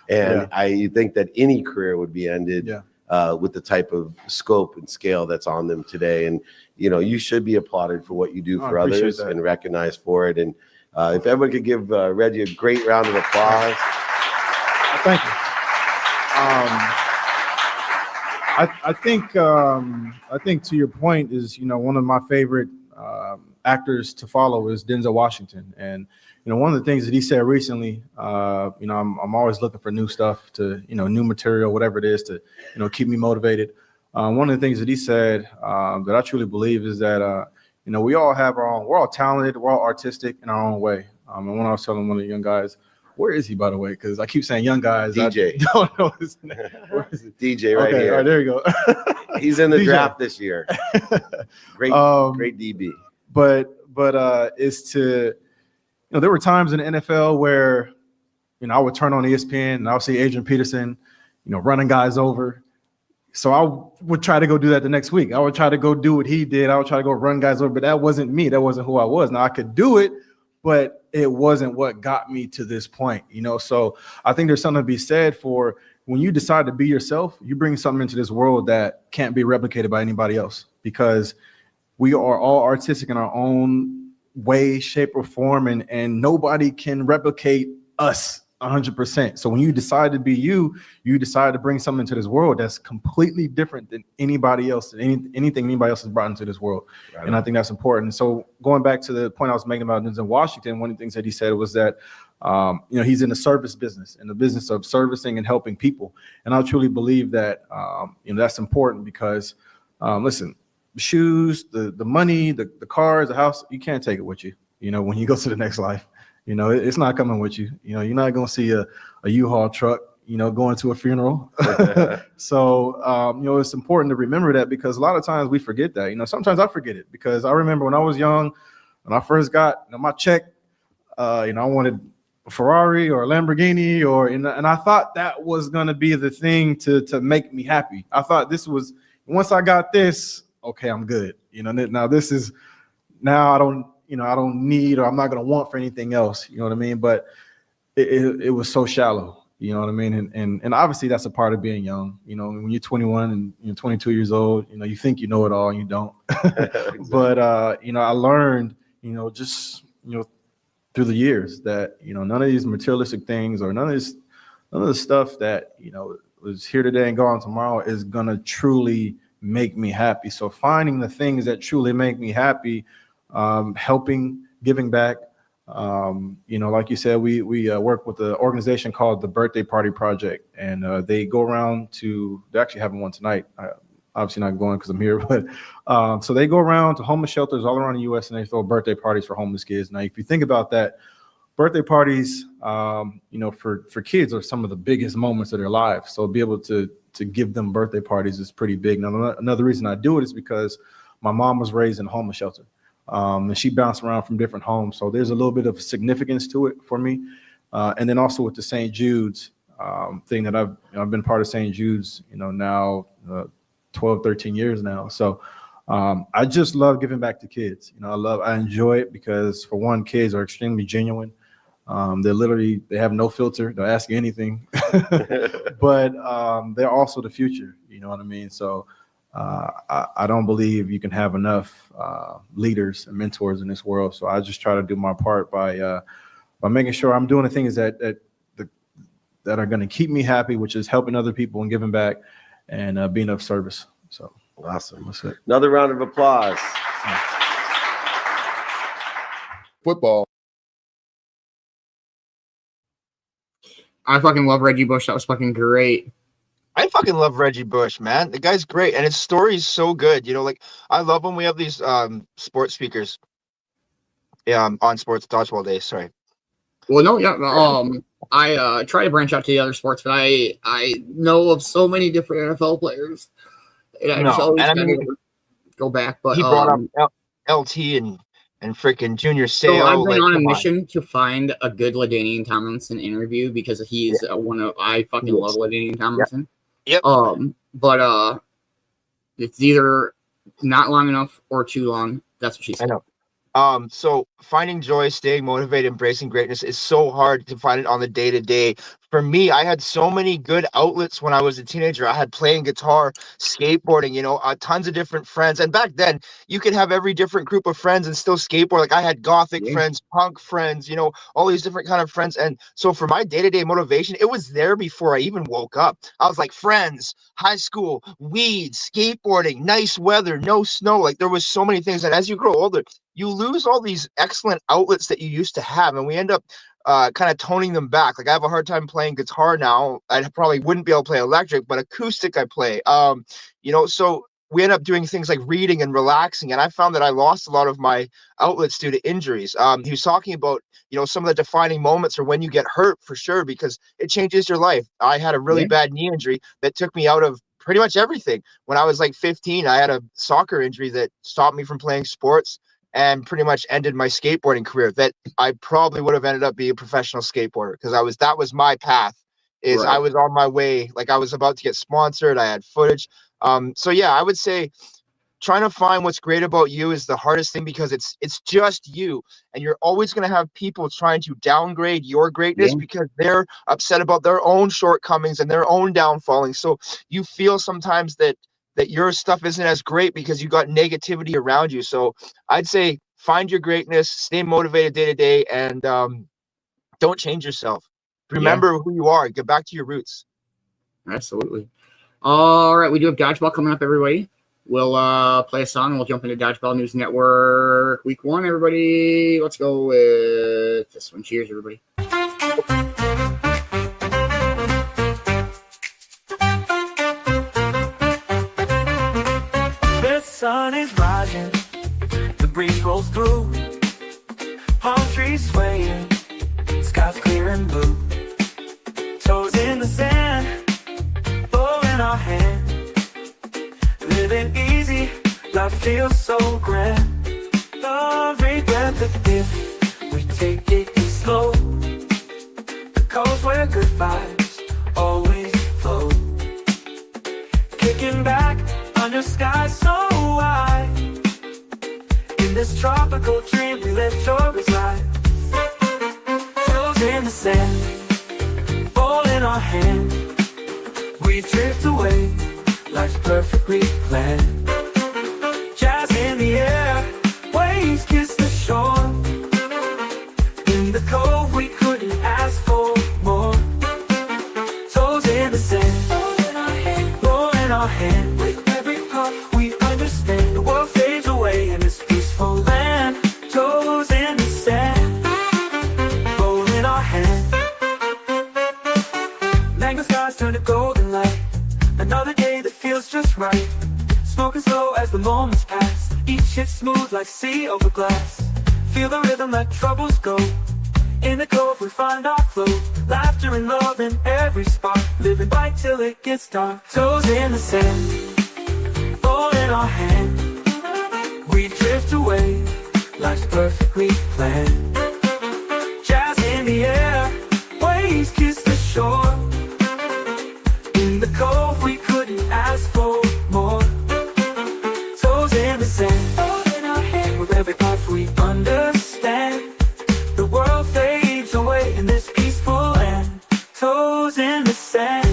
And I think that any career would be ended with the type of scope and scale that's on them today. And, you should be applauded for what you do for others and recognized for it. And if everyone could give Reggie a great round of applause. Thank you. I think to your point is, one of my favorite actors to follow is Denzel Washington. And, one of the things that he said recently, I'm always looking for new stuff to, new material, whatever it is to, keep me motivated. One of the things that he said that I truly believe is that, we all have we're all talented, we're all artistic in our own way. And when I was telling one of the young guys, where is he, by the way? Because I keep saying young guys. DJ. I don't know his name. Where is it? DJ right here. All right, there you go. He's in the DJ. Draft this year. Great DB. But it's to, there were times in the NFL where, I would turn on ESPN and I'll see Adrian Peterson, running guys over. So I would try to go do that the next week. I would try to go do what he did. I would try to go run guys over, but that wasn't me. That wasn't who I was. Now I could do it, but it wasn't what got me to this point, you know? So I think there's something to be said for when you decide to be yourself, you bring something into this world that can't be replicated by anybody else, because we are all artistic in our own way, shape, or form, and nobody can replicate us 100%. So when you decide to be you, you decide to bring something into this world that's completely different than anybody else, anything anybody else has brought into this world. Right. And I think that's important. So going back to the point I was making about Denzel Washington, one of the things that he said was that, you know, he's in the service business, in the business of servicing and helping people. And I truly believe that, you know, that's important because, listen, shoes, the money, the cars, the house, you can't take it with you, you know, when you go to the next life. You know, it's not coming with you. You know, you're not going to see a U-Haul truck, you know, going to a funeral. So, you know, it's important to remember that, because a lot of times we forget that. You know, sometimes I forget it, because I remember when I was young, when I first got, you know, my check, you know, I wanted a Ferrari or a Lamborghini, and I thought that was going to be the thing to make me happy. I thought this was, once I got this, okay, I'm good. You know, now this is, now I don't need, or I'm not going to want for anything else. You know what I mean? But it was so shallow. You know what I mean? And obviously that's a part of being young. You know, when you're 21 and you're 22 years old, you know, you think you know it all and you don't. Exactly. But, you know, I learned, you know, just, you know, through the years that, you know, none of these materialistic things or none of the stuff that, you know, was here today and gone tomorrow is going to truly make me happy. So finding the things that truly make me happy, helping, giving back. You know, like you said, we work with an organization called the Birthday Party Project, and they go around to, they're actually having one tonight. Obviously not going because I'm here, but so they go around to homeless shelters all around the U.S. and they throw birthday parties for homeless kids. Now, if you think about that, birthday parties, you know, for kids are some of the biggest moments of their lives. So be able to give them birthday parties is pretty big. Now, another reason I do it is because my mom was raised in a homeless shelter. And she bounced around from different homes. So there's a little bit of significance to it for me. And then also with the St. Jude's thing that I've been part of St. Jude's, you know, now 12, 13 years now. So I just love giving back to kids. You know, I enjoy it because, for one, kids are extremely genuine. They have no filter. They'll ask you anything, but they're also the future. You know what I mean? So I don't believe you can have enough leaders and mentors in this world. So I just try to do my part by making sure I'm doing the things that are going to keep me happy, which is helping other people and giving back and being of service. So awesome. That's it. Another round of applause. Football. I fucking love Reggie Bush. That was fucking great. I fucking love Reggie Bush, man. The guy's great, and his story is so good. You know, like, I love when we have these sports speakers on sports dodgeball days. Sorry. Well, no, yeah. I try to branch out to the other sports, but I know of so many different NFL players. And I just always go back. But he brought up LT and freaking Junior Seau. So I've been on a mission to find a good LaDainian Tomlinson interview, because he's I fucking love LaDainian Tomlinson. Yep. But it's either not long enough or too long. That's what she said. I know. So finding joy, staying motivated, embracing greatness is so hard to find it on the day-to-day. For me, I had so many good outlets when I was a teenager. I had playing guitar, skateboarding, you know, tons of different friends. And back then, you could have every different group of friends and still skateboard. Like, I had gothic friends, punk friends, you know, all these different kind of friends. And so for my day-to-day motivation, it was there before I even woke up. I was like, friends, high school, weed, skateboarding, nice weather, no snow. Like, there was so many things. And as you grow older, you lose all these excellent outlets that you used to have, and we end up kind of toning them back. Like, I have a hard time playing guitar now. I probably wouldn't be able to play electric, but acoustic I play. You know, so we end up doing things like reading and relaxing, and I found that I lost a lot of my outlets due to injuries. He was talking about, you know, some of the defining moments are when you get hurt, for sure, because it changes your life. I had a really bad knee injury that took me out of pretty much everything. When I was like 15, I had a soccer injury that stopped me from playing sports and pretty much ended my skateboarding career. That I probably would have ended up being a professional skateboarder, because that was my path is I Right. was on my way, like I was about to get sponsored. I had footage. So yeah, I would say trying to find what's great about you is the hardest thing because it's just you, and you're always going to have people trying to downgrade your greatness Yeah. because they're upset about their own shortcomings and their own downfalling. So you feel sometimes that your stuff isn't as great because you got negativity around you. So I'd say find your greatness, stay motivated day to day, and don't change yourself. Yeah. Remember who you are. Get back to your roots. Absolutely. All right, we do have Dodgeball coming up, everybody. We'll play a song and we'll jump into Dodgeball News Network week 1, everybody. Let's go with this one. Cheers, everybody. The sun is rising, the breeze rolls through, palm trees swaying, sky's clear and blue. Toes in the sand, bowl in our hand, living easy, life feels so grand. Every breath a gift, we take it slow. The coast where good vibes always flow. Kicking back under skies so wide. In this tropical dream we let joy reside. Toes in the sand, ball in our hand. We drift away, life's perfectly planned. Jazz in the air, waves kiss the shore. In the cove we couldn't ask for more. Toes in the sand, ball in our hand. With every puff we understand, the world fades away in this peaceful land. Toes in the sand, ball in our hand. Mango skies turn to golden light. Another day that feels just right. Smoking slow as the moments pass. Each hit smooth like sea over glass. Feel the rhythm, let troubles go. In the cove we find our flow. Laughter and love in every spark. Living by till it gets dark. Toes in the sand, ball in our hand. We drift away, life's perfectly planned. Jazz in the air, waves kiss the shore. In the cove we couldn't ask for more. Toes in the sand, ball in our hand. With every puff we understand. The world fades away in this peaceful land. Toes in the sand.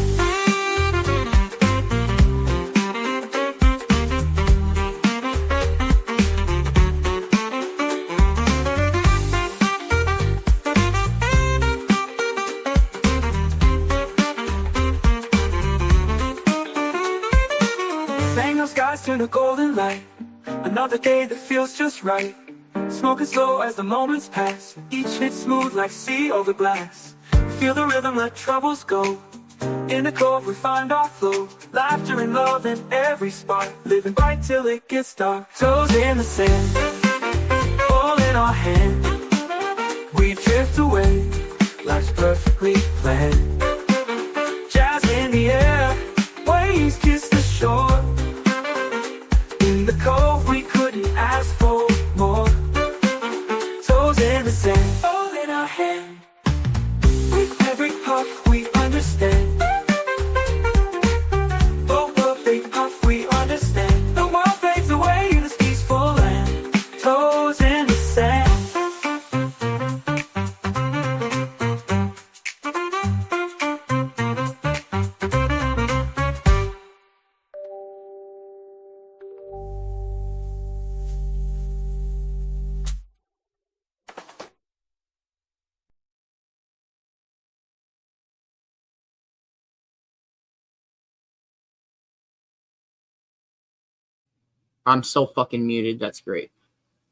Mango skies turn to golden light. Another day that feels just right. Smoking slow as the moments pass. Each hit smooth like sea over glass. Feel the rhythm, let troubles go. In the cove we find our flow. Laughter and love in every spark. Living bright till it gets dark. Toes in the sand, ball in our hand. We drift away, life's perfectly planned. Jazz in the air, waves kiss the shore. In the cove we couldn't ask for more. Toes in the sand, all in our hand. With every puff we understand. Oh, every puff we understand. The world fades away in this peaceful land. Toes in the sand. I'm so fucking muted. That's great.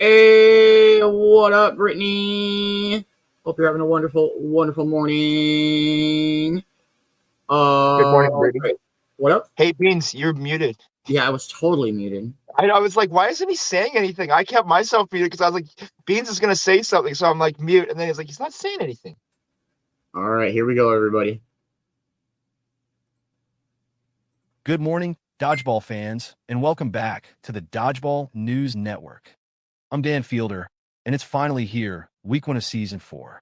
Hey, what up, Brittany? Hope you're having a wonderful, wonderful morning. Good morning, Brady. Great. What up? Hey, Beans, you're muted. Yeah, I was totally muted. I was like, why isn't he saying anything? I kept myself muted because I was like, Beans is going to say something. So I'm like, mute. And then he's like, he's not saying anything. All right, here we go, everybody. Good morning, Dodgeball fans, and welcome back to the Dodgeball News Network. I'm Dan Fielder, and it's finally here, week 1 of season 4.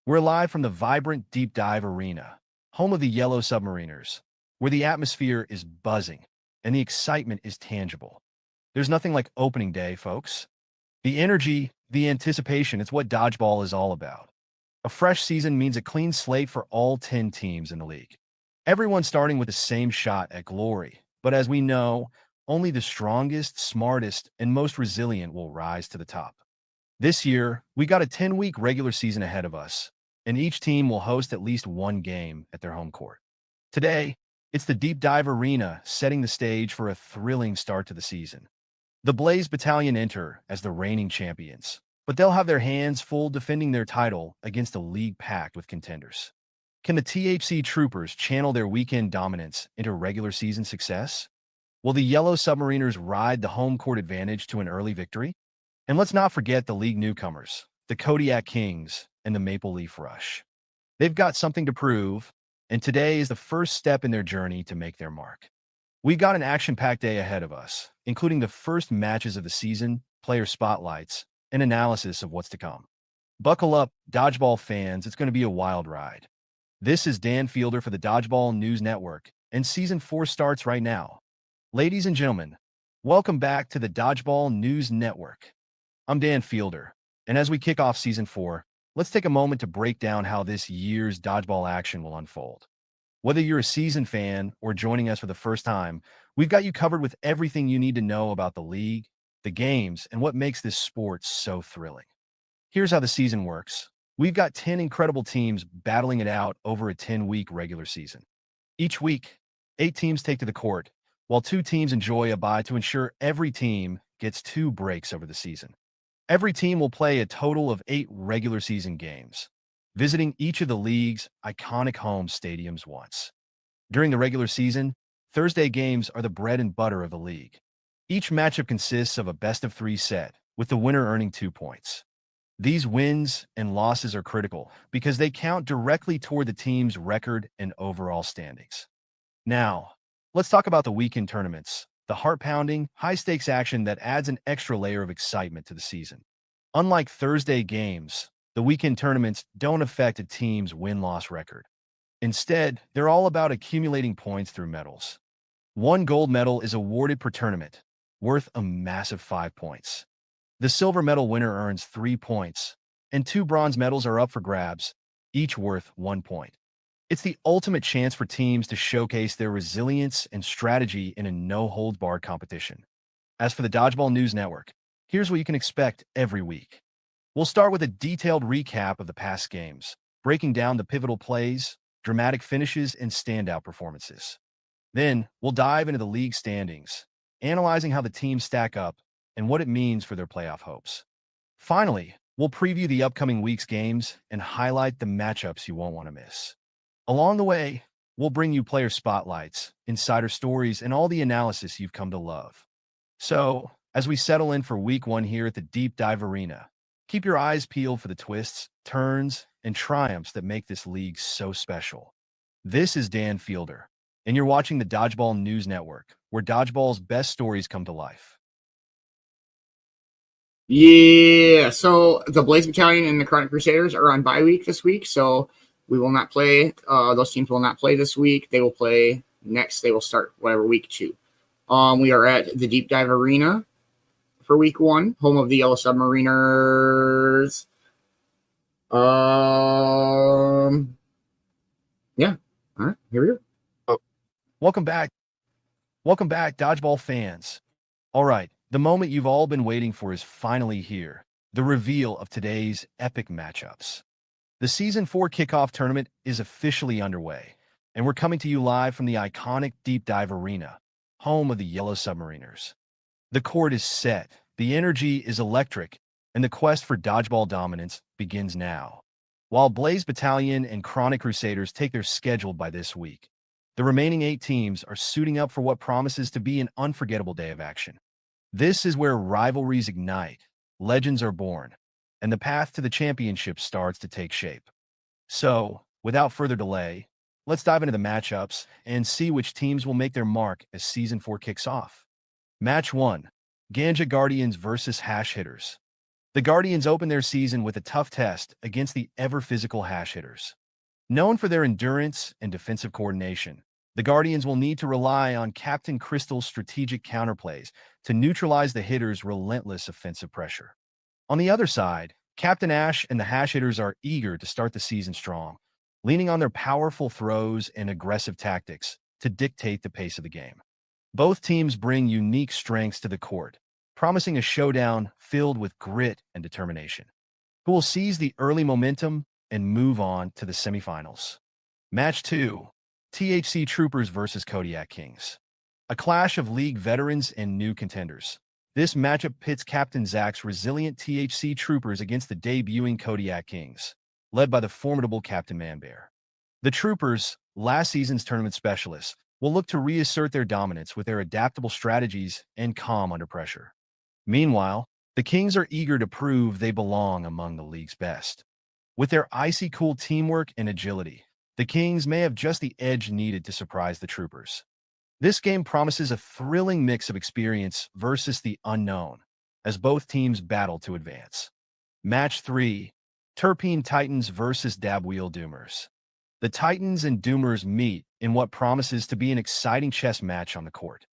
We're live from the vibrant Deep Dive Arena, home of the Yellow Submariners, where the atmosphere is buzzing and the excitement is tangible. There's nothing like opening day, folks. The energy, the anticipation, it's what dodgeball is all about. A fresh season means a clean slate for all 10 teams in the league. Everyone starting with the same shot at glory. But as we know, only the strongest, smartest, and most resilient will rise to the top. This year, we got a 10-week regular season ahead of us, and each team will host at least one game at their home court. Today, it's the Deep Dive Arena setting the stage for a thrilling start to the season. The Blaze Battalion enter as the reigning champions, but they'll have their hands full defending their title against a league packed with contenders. Can the THC Troopers channel their weekend dominance into regular season success? Will the Yellow Submariners ride the home court advantage to an early victory? And let's not forget the league newcomers, the Kodiak Kings and the Maple Leaf Rush. They've got something to prove, and today is the first step in their journey to make their mark. We've got an action-packed day ahead of us, including the first matches of the season, player spotlights, and analysis of what's to come. Buckle up, dodgeball fans, it's going to be a wild ride. This is Dan Fielder for the Dodgeball News Network, and Season 4 starts right now. Ladies and gentlemen, welcome back to the Dodgeball News Network. I'm Dan Fielder, and as we kick off Season 4, let's take a moment to break down how this year's dodgeball action will unfold. Whether you're a seasoned fan or joining us for the first time, we've got you covered with everything you need to know about the league, the games, and what makes this sport so thrilling. Here's how the season works. We've got 10 incredible teams battling it out over a 10-week regular season. Each week, 8 teams take to the court, while 2 teams enjoy a bye to ensure every team gets 2 breaks over the season. Every team will play a total of 8 regular season games, visiting each of the league's iconic home stadiums once. During the regular season, Thursday games are the bread and butter of the league. Each matchup consists of a best-of-3 set, with the winner earning 2 points. These wins and losses are critical because they count directly toward the team's record and overall standings. Now, let's talk about the weekend tournaments, the heart-pounding, high-stakes action that adds an extra layer of excitement to the season. Unlike Thursday games, the weekend tournaments don't affect a team's win-loss record. Instead, they're all about accumulating points through medals. 1 gold medal is awarded per tournament, worth a massive 5 points. The silver medal winner earns 3 points, and 2 bronze medals are up for grabs, each worth 1 point. It's the ultimate chance for teams to showcase their resilience and strategy in a no-holds-barred competition. As for the Dodgeball News Network, here's what you can expect every week. We'll start with a detailed recap of the past games, breaking down the pivotal plays, dramatic finishes, and standout performances. Then, we'll dive into the league standings, analyzing how the teams stack up and what it means for their playoff hopes. Finally, we'll preview the upcoming week's games and highlight the matchups you won't want to miss. Along the way, we'll bring you player spotlights, insider stories, and all the analysis you've come to love. So, as we settle in for Week 1 here at the Deep Dive Arena, keep your eyes peeled for the twists, turns, and triumphs that make this league so special. This is Dan Fielder, and you're watching the Dodgeball News Network, where dodgeball's best stories come to life. Yeah, so the Blaze Battalion and the Chronic Crusaders are on bye week this week, so we will not play. Those teams will not play this week. They will play next. They will start whatever week 2. We are at the Deep Dive Arena for Week 1, home of the Yellow Submariners. Yeah. All right, here we go. Welcome back. Welcome back, Dodgeball fans. All right, the moment you've all been waiting for is finally here, the reveal of today's epic matchups. The Season 4 kickoff tournament is officially underway, and we're coming to you live from the iconic Deep Dive Arena, home of the Yellow Submariners. The court is set, the energy is electric, and the quest for dodgeball dominance begins now. While Blaze Battalion and Chronic Crusaders take their schedule by this week, the remaining 8 teams are suiting up for what promises to be an unforgettable day of action. This is where rivalries ignite, legends are born, and the path to the championship starts to take shape. So, without further delay, let's dive into the matchups and see which teams will make their mark as Season 4 kicks off. Match 1, Ganja Guardians versus Hash Hitters. The Guardians open their season with a tough test against the ever-physical Hash Hitters. Known for their endurance and defensive coordination, the Guardians will need to rely on Captain Crystal's strategic counterplays to neutralize the hitters' relentless offensive pressure. On the other side, Captain Ash and the Hash Hitters are eager to start the season strong, leaning on their powerful throws and aggressive tactics to dictate the pace of the game. Both teams bring unique strengths to the court, promising a showdown filled with grit and determination. Who will seize the early momentum and move on to the semifinals? Match 2, THC Troopers versus Kodiak Kings. A clash of league veterans and new contenders. This matchup pits Captain Zach's resilient THC Troopers against the debuting Kodiak Kings, led by the formidable Captain Man-Bear. The Troopers, last season's tournament specialists, will look to reassert their dominance with their adaptable strategies and calm under pressure. Meanwhile, the Kings are eager to prove they belong among the league's best. With their icy cool teamwork and agility, the Kings may have just the edge needed to surprise the Troopers. This game promises a thrilling mix of experience versus the unknown, as both teams battle to advance. Match 3, Terpene Titans versus Dab Wheel Doomers. The Titans and Doomers meet in what promises to be an exciting chess match on the court.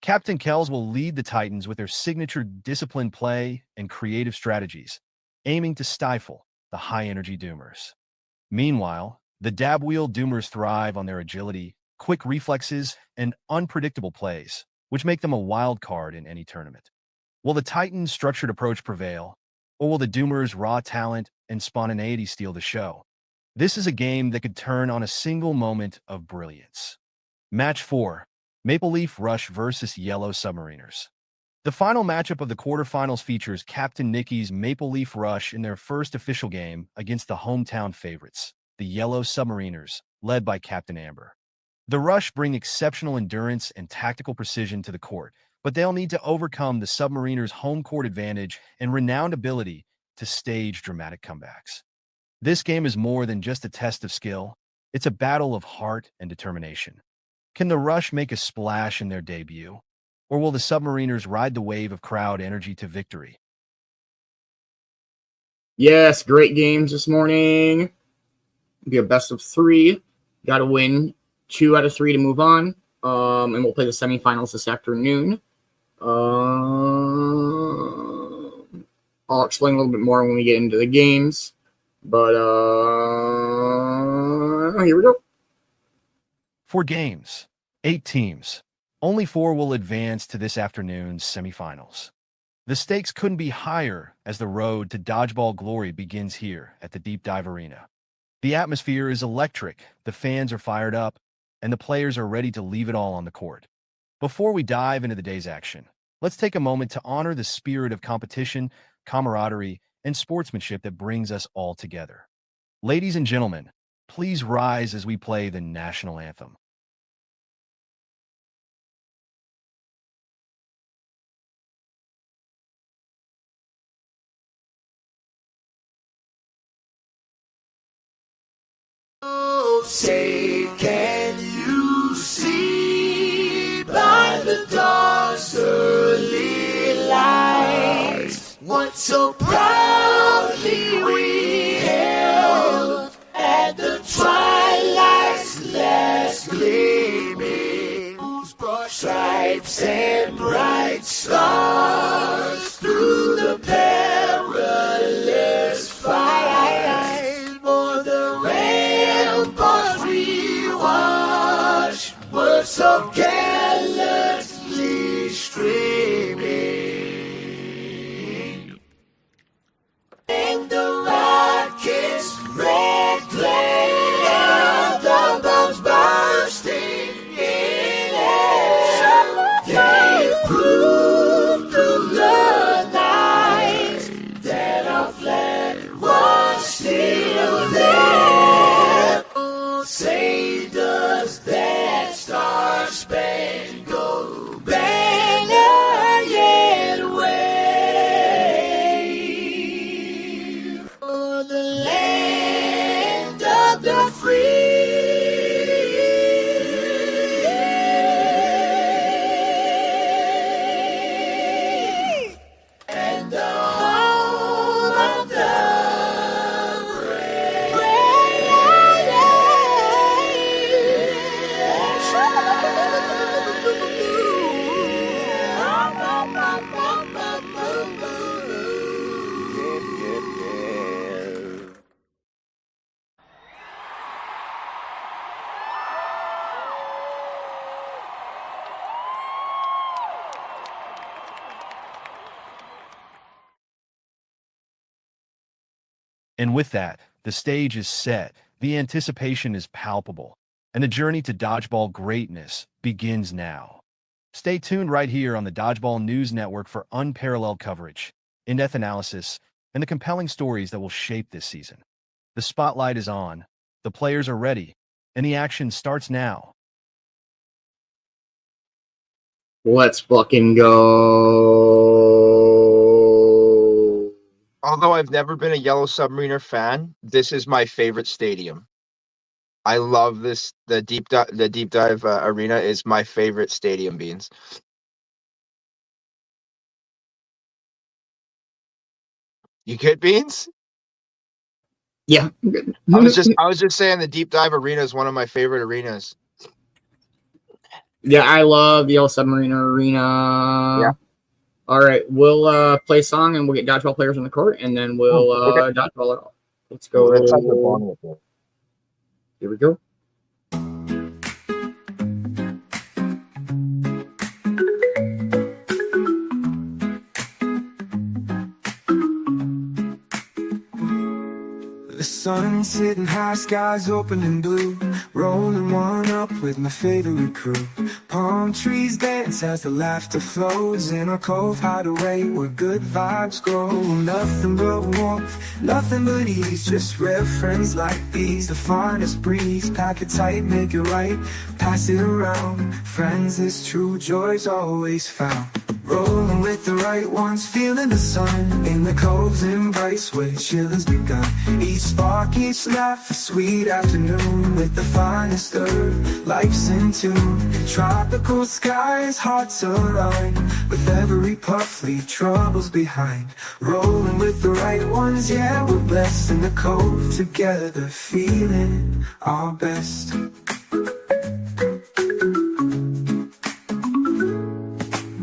Captain Kells will lead the Titans with their signature disciplined play and creative strategies, aiming to stifle the high-energy Doomers. Meanwhile, the Dab Wheel Doomers thrive on their agility, quick reflexes, and unpredictable plays, which make them a wild card in any tournament. Will the Titans' structured approach prevail, or will the Doomers' raw talent and spontaneity steal the show? This is a game that could turn on a single moment of brilliance. Match 4, Maple Leaf Rush versus Yellow Submariners. The final matchup of the quarterfinals features Captain Nikki's Maple Leaf Rush in their first official game against the hometown favorites, the Yellow Submariners, led by Captain Amber. The Rush bring exceptional endurance and tactical precision to the court, but they'll need to overcome the Submariners' home court advantage and renowned ability to stage dramatic comebacks. This game is more than just a test of skill. It's a battle of heart and determination. Can the Rush make a splash in their debut, or will the Submariners ride the wave of crowd energy to victory? Yes, great games this morning. It'll be a best of 3. Got to win 2 out of 3 to move on. And we'll play the semifinals this afternoon. I'll explain a little bit more when we get into the games. But here we go. 4 games, 8 teams. Only 4 will advance to this afternoon's semifinals. The stakes couldn't be higher as the road to dodgeball glory begins here at the Deep Dive Arena. The atmosphere is electric, the fans are fired up, and the players are ready to leave it all on the court. Before we dive into the day's action, let's take a moment to honor the spirit of competition, camaraderie, and sportsmanship that brings us all together. Ladies and gentlemen, please rise as we play the national anthem. Oh, say, can you see by the dawn's early light what so proudly we held at the twilight's last gleaming, whose broad stripes and bright stars through the perilous fight o'er the ramparts we watched were so gallantly streaming, and the rockets' red glare, the bombs bursting in air, gave proof through the night that our flag was still there. Oh, say does that star-spangled banner yet wave o'er the land of the free and the home of the brave? And with that, the stage is set, the anticipation is palpable, and the journey to dodgeball greatness begins now. Stay tuned right here on the Dodgeball News Network for unparalleled coverage, in-depth analysis, and the compelling stories that will shape this season. The spotlight is on, the players are ready, and the action starts now. Let's fucking go. Although I've never been a Yellow Submariner fan, this is my favorite stadium. I love this. The deep dive arena is my favorite stadium, Beans. You good, Beans? Yeah. I was just saying the deep dive arena is one of my favorite arenas. Yeah, I love the Yellow Submariner Arena. Yeah. All right, we'll play a song and we'll get dodgeball players on the court, and then we'll dodgeball it all. Let's go. Here we go. The sun's sitting high, skies open and blue. Rolling one up with my favorite crew. Palm trees dance as the laughter flows in our Cove hideaway where good vibes grow. Nothing but warmth, nothing but ease. Just rare friends like these, the finest breeze. Pack it tight, make it right, pass it around. Friends, this true joy's always found. Rolling with the right ones, feeling the sun in the Cove's embrace where chill has begun. Each spark, each laugh, a sweet afternoon with the finest earth, life's in tune. Tropical skies, hearts align with every puff, leave troubles behind. Rolling with the right ones, yeah, we're blessed in the Cove together, feeling our best.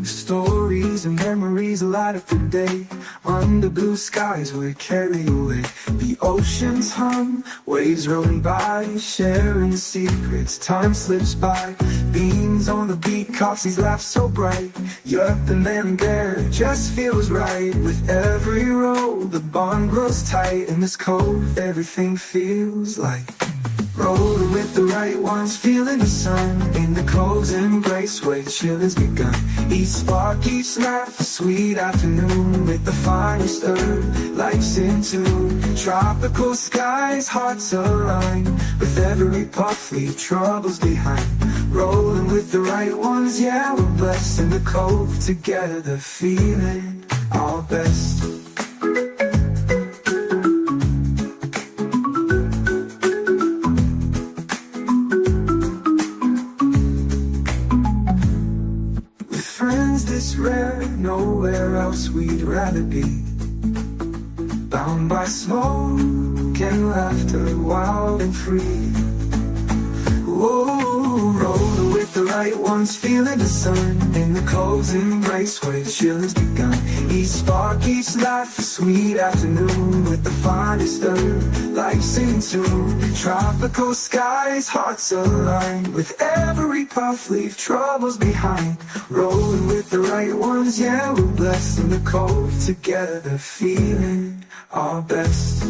Stories and memories light up the day. Under blue skies we carry away. The oceans hum, waves rolling by, sharing secrets, time slips by. Beans on the beat, coffee's laugh so bright. Yup, and Man-Bear just feels right. With every roll, the bond grows tight. In this Cove, everything feels like rolling with the right ones, feeling the sun in the Cove's embrace where chill has begun. Each spark, each laugh, a sweet afternoon with the finest earth, life's in tune. Tropical skies, hearts align with every puff, leave troubles behind. Rolling with the right ones, yeah, we're blessed in the Cove together, feeling our best. Rare, nowhere else we'd rather be. Bound by smoke and laughter, wild and free. Whoa, rolling with the right ones, feeling the sun in the Cove's embrace where chill has begun. Each spark, each laugh, a sweet afternoon with the finest earth, life's in tune. Tropical skies, hearts align with every puff, leave troubles behind. Rolling with the right ones, yeah, we're blessed in the Cove together, feeling our best.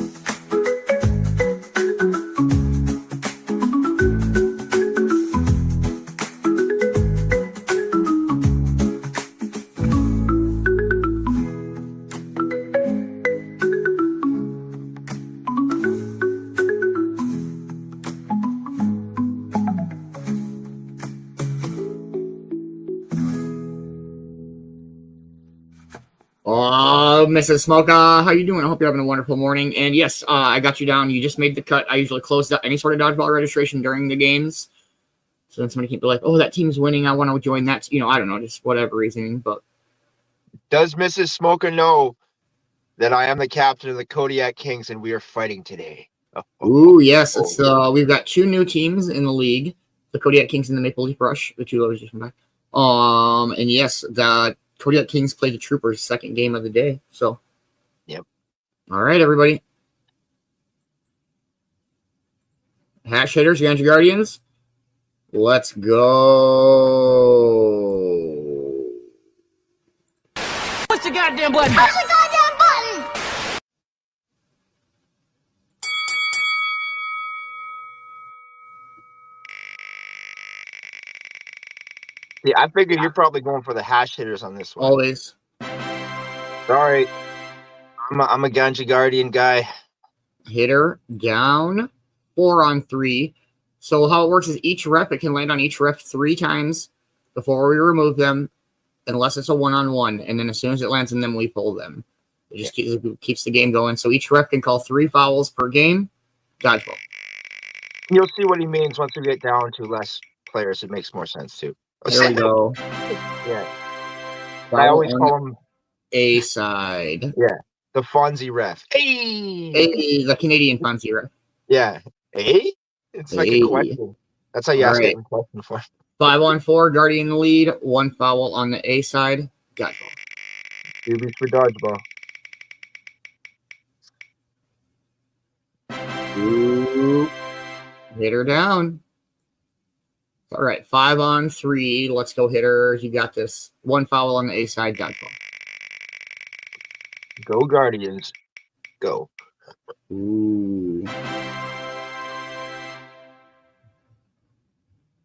Mrs. Smoka, how you doing? I hope you're having a wonderful morning. And yes, I got you down. You just made the cut. I usually close out any sort of dodgeball registration during the games. So then somebody can't be like, oh, that team's winning, I want to join that. You know, I don't know, just whatever reasoning. But does Mrs. Smoka know that I am the captain of the Kodiak Kings and we are fighting today? Ooh, yes. It's we've got two new teams in the league, the Kodiak Kings and the Maple Leaf Rush, the two lovers just come back. And yes, the Kodiak Kings play the Troopers, second game of the day. So, yep. All right, everybody. Hash hitters, your Guardians. Let's go. Push the goddamn button. Push the goddamn button. Yeah, I figured you're probably going for the hash hitters on this one. Always. Sorry. I'm a Ganji Guardian guy. Hitter down, 4 on 3. So how it works is each rep, it can land on each rep 3 times before we remove them, unless it's a 1-on-1. And then as soon as it lands in them, we pull them. It just keeps the game going. So each rep can call 3 fouls per game. Dodgeball. You'll see what he means once we get down to less players. It makes more sense too. There we go. Yeah. Foul I always on call him A side. Yeah, the Fonzie ref. Hey, Hey, the Canadian Fonzie ref. yeah. Hey, it's like Hey. a question. That's how you All ask right. it in question for. 5 on 4, Guardian lead. 1 foul on the A side. Dodgeball. Doobies for dodgeball. Ooh. Hitter down. All right, 5 on 3. Let's go, hitters. You got this. 1 foul on the A side. Dodgeball. Go Guardians. Go. Ooh.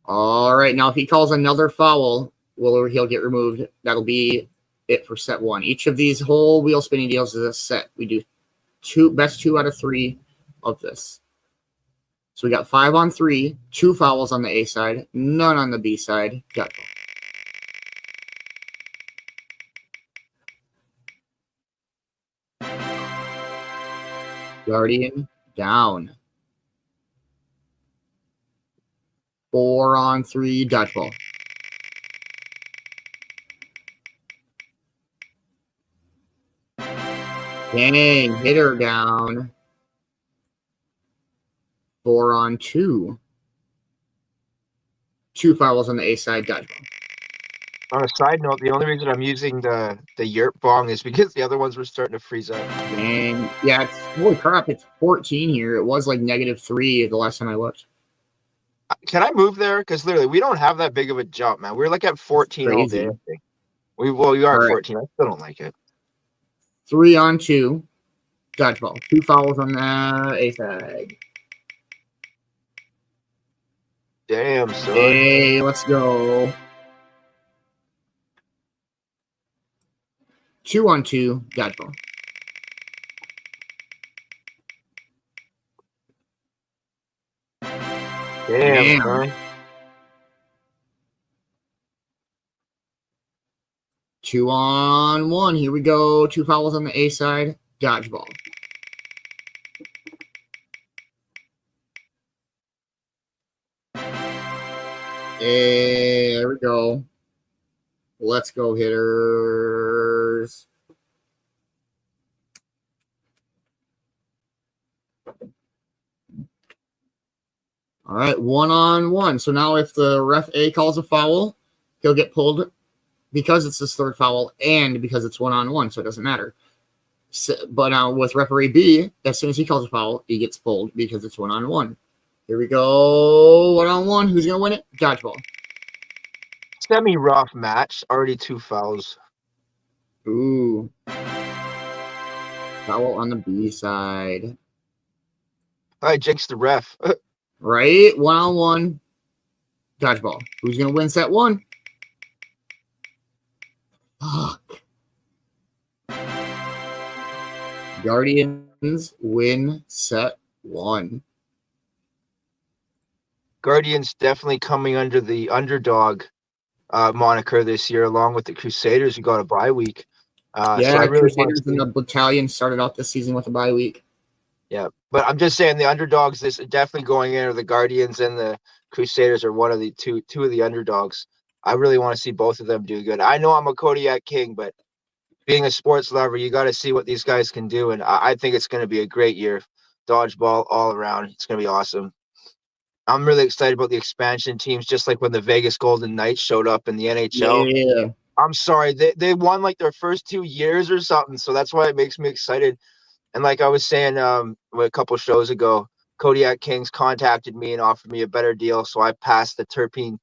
All right, now if he calls another foul, he'll get removed. That'll be it for set 1. Each of these whole wheel spinning deals is a set. We do best 2 out of 3 of this. So we got 5 on 3, 2 fouls on the A side, none on the B side. Dodgeball. Guardian down. 4 on 3, dodgeball. Dang, hitter down. 4 on 2. 2 fouls on the A side, dodgeball. On a side note, the only reason I'm using the yurt bong is because the other ones were starting to freeze up. Dang. Yeah, it's holy crap, it's 14 here. It was like -3 the last time I looked. Can I move there? Because literally, we don't have that big of a jump, man. We're like at 14 all day. Crazy. I think. We are All at right. 14. I still don't like it. 3 on 2, dodgeball. 2 fouls on the A side. Damn, son. Hey, let's go. 2 on 2, dodgeball. Damn, son. 2 on 1. Here we go. 2 fouls on the A side. Dodgeball. There we go. Let's go, hitters. All right, 1 on 1. So now if the ref A calls a foul, he'll get pulled because it's his 3rd foul and because it's 1 on 1, so it doesn't matter. So, but now with referee B, as soon as he calls a foul, he gets pulled because it's 1 on 1. Here we go. 1 on 1. Who's going to win it? Dodgeball. Semi-rough match. Already 2 fouls. Ooh. Foul on the B side. I jinxed the ref. Right? 1 on 1. Dodgeball. Who's going to win set 1? Fuck. Guardians win set 1. Guardians definitely coming under the underdog moniker this year, along with the Crusaders who got a bye week. Yeah, so I really Crusaders and the Battalion started out this season with a bye week. Yeah, but I'm just saying the underdogs. This definitely going in, or the Guardians and the Crusaders are one of the two of the underdogs. I really want to see both of them do good. I know I'm a Kodiak King, but being a sports lover, you got to see what these guys can do, and I think it's going to be a great year. Dodgeball all around. It's going to be awesome. I'm really excited about the expansion teams, just like when the Vegas Golden Knights showed up in the NHL. Yeah. I'm sorry, they won like their first 2 years or something, so that's why it makes me excited. And like I was saying a couple shows ago, Kodiak Kings contacted me and offered me a better deal, so I passed the Terpene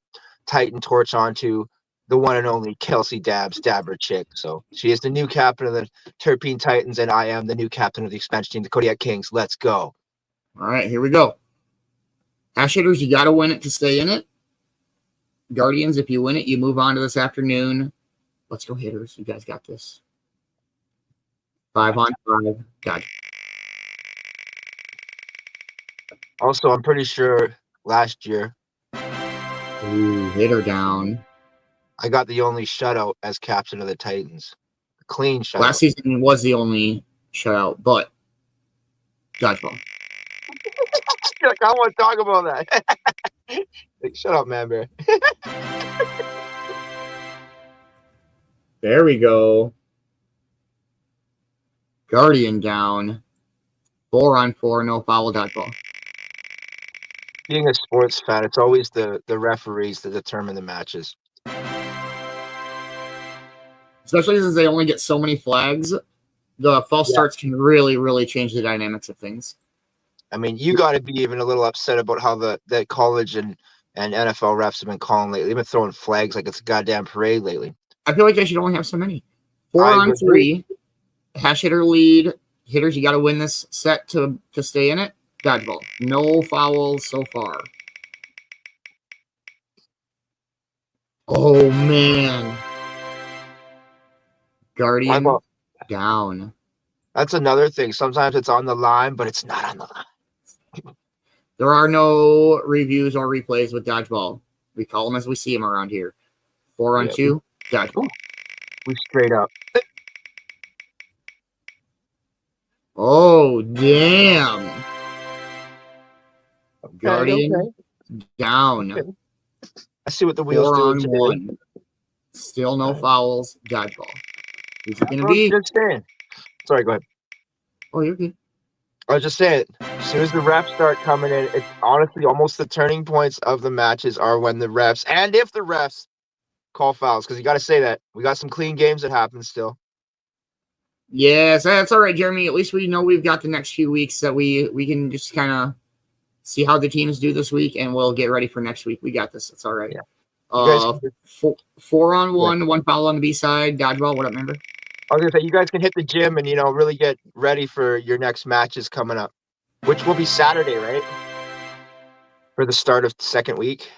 Titan torch on to the one and only Kelsey Dabber Chick. So she is the new captain of the Terpene Titans, and I am the new captain of the expansion team, the Kodiak Kings. Let's go. All right, here we go. Hash hitters, you got to win it to stay in it. Guardians, if you win it, you move on to this afternoon. Let's go, hitters. You guys got this. 5-on-5. Got it. Also, I'm pretty sure last year Ooh, hitter down. I got the only shutout as captain of the Titans. A clean shutout. Last season was the only shutout, but dodgeball. Like, I want to talk about that. Like, shut up, Man-Bear. There we go. Guardian down. 4-on-4, no foul, dodgeball. Being a sports fan, it's always the referees that determine the matches. Especially since they only get so many flags, the false starts can really, really change the dynamics of things. I mean, you got to be even a little upset about how the college and NFL refs have been calling lately. They've been throwing flags like it's a goddamn parade lately. I feel like they should only have so many. 4-on-3, hash hitter lead. Hitters, you got to win this set to stay in it. Dodgeball. No fouls so far. Oh, man. Guardian down. That's another thing. Sometimes it's on the line, but it's not on the line. There are no reviews or replays with dodgeball. We call them as we see them around here. 4-on-2, dodgeball. We straight up. Oh, damn. Guardian down. Okay. I see what the wheels do. 4-on-1. Still no fouls. Dodgeball. Who's it going to be? Just saying. Sorry, go ahead. Oh, you're good. I was just saying, as soon as the refs start coming in, it's honestly almost the turning points of the matches are when the refs, and if the refs call fouls, because you got to say that. We got some clean games that happen still. Yes, that's all right, Jeremy. At least we know we've got the next few weeks that we can just kind of see how the teams do this week, and we'll get ready for next week. We got this. It's all right. Yeah. 4-on-1, one foul on the B side. Dodgeball. What up, member? I was going to say, you guys can hit the gym and, really get ready for your next matches coming up, which will be Saturday, right? For the start of the second week.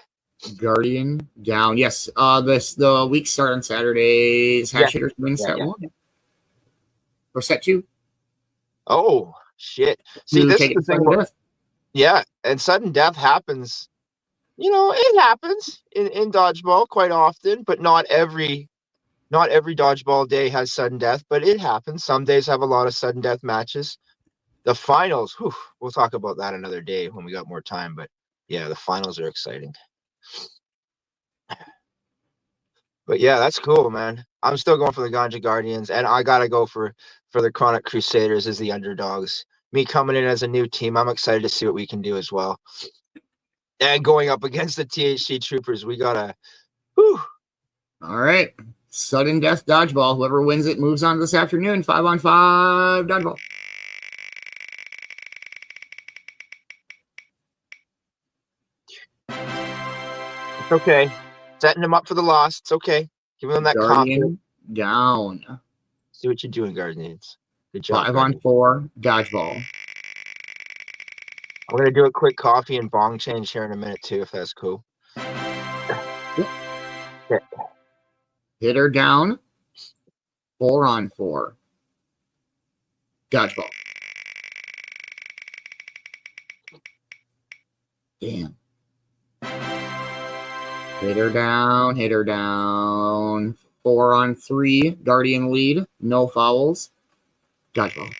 Guardian down. Yes. The weeks start on Saturdays. Hash hitters win set 1. Or set 2. Oh, shit. See, this is the thing. Yeah, and sudden death happens. It happens in dodgeball quite often, but not every dodgeball day has sudden death, but it happens. Some days have a lot of sudden death matches. The finals, we'll talk about that another day when we got more time, but yeah, the finals are exciting. But yeah, that's cool, man. I'm still going for the Ganja Guardians, and I gotta go for the Chronic Crusaders as the underdogs. Me coming in as a new team, I'm excited to see what we can do as well. And going up against the THC Troopers, we gotta. All right. Sudden death dodgeball. Whoever wins it moves on this afternoon. 5-on-5 dodgeball. It's okay. Setting them up for the loss. It's okay. Giving them that confidence. Down. See what you're doing, Guardians. Good job. 5-on-4 dodgeball. I'm gonna do a quick coffee and bong change here in a minute too, if that's cool. Okay. Hitter down. 4-on-4 dodgeball. Damn. Hitter down. 4-on-3 Guardian lead. No fouls. Dodgeball.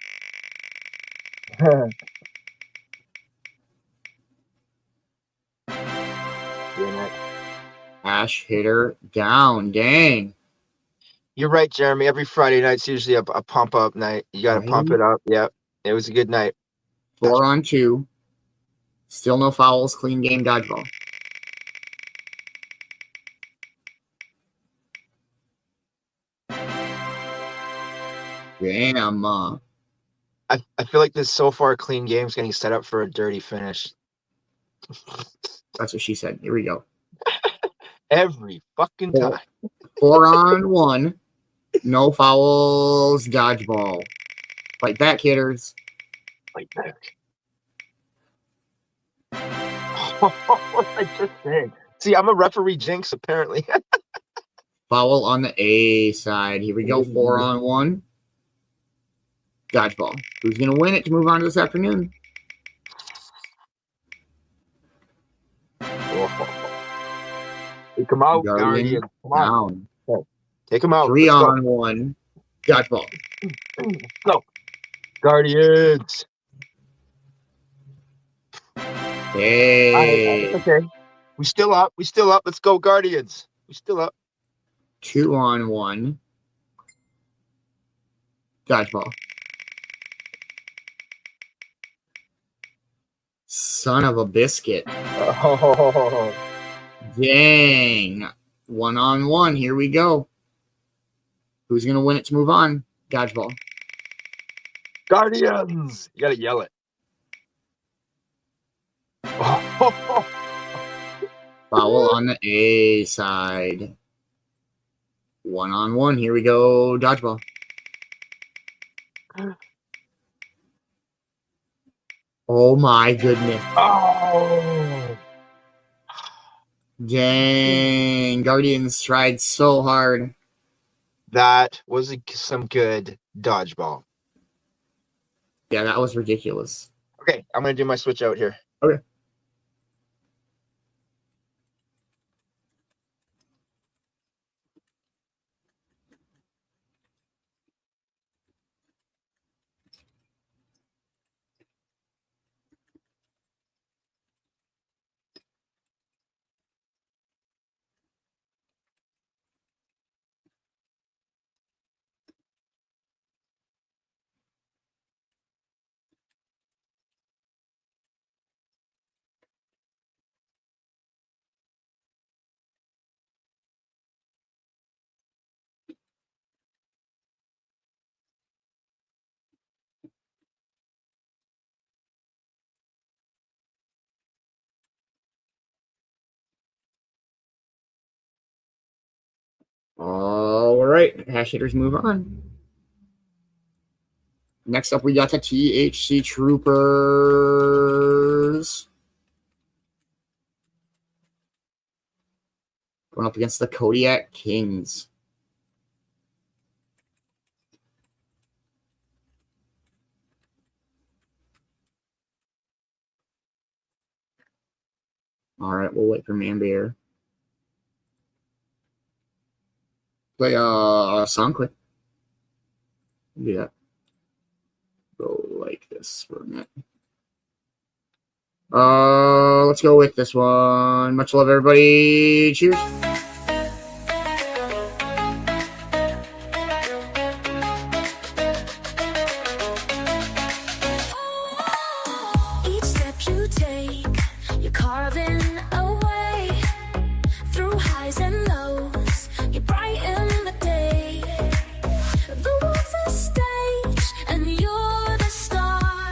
Ash hitter down. Dang. You're right, Jeremy. Every Friday night's usually a pump up night. You got to pump it up. Yep. It was a good night. 4-on-2. Still no fouls. Clean game dodgeball. Damn. I feel like this so far clean game's getting set up for a dirty finish. That's what she said. Here we go. Every fucking time. 4-on-1. No fouls. Dodgeball. Fight back, hitters. Fight back. What was I just saying? See, I'm a referee jinx, apparently. Foul on the A side. Here we go. 4-on-1. Dodgeball. Who's going to win it to move on to this afternoon? Take him out, Guardian. Come on. Down. Take him out. 3-on-1. Dodgeball. Go. Guardians. Hey. Okay. We still up. Let's go, Guardians. We still up. 2-on-1. Dodgeball. Son of a biscuit. Oh. Dang. 1-on-1. Here we go. Who's going to win it to move on? Dodgeball. Guardians. You got to yell it. Foul on the A side. 1-on-1. Here we go. Dodgeball. Oh my goodness. Oh. Dang. Guardians tried so hard. That was some good dodgeball. Yeah, that was ridiculous. Okay, I'm going to do my switch out here. Okay. All right, hash hitters move on. Next up, we got the THC Troopers going up against the Kodiak Kings. All right, we'll wait for Man-Bear. Play a song clip. Do that. Go like this for a minute. Let's go with this one. Much love, everybody. Cheers. Each step you take, you're carving a way through highs and lows. You brighten the day. The world's a stage, and you're the star.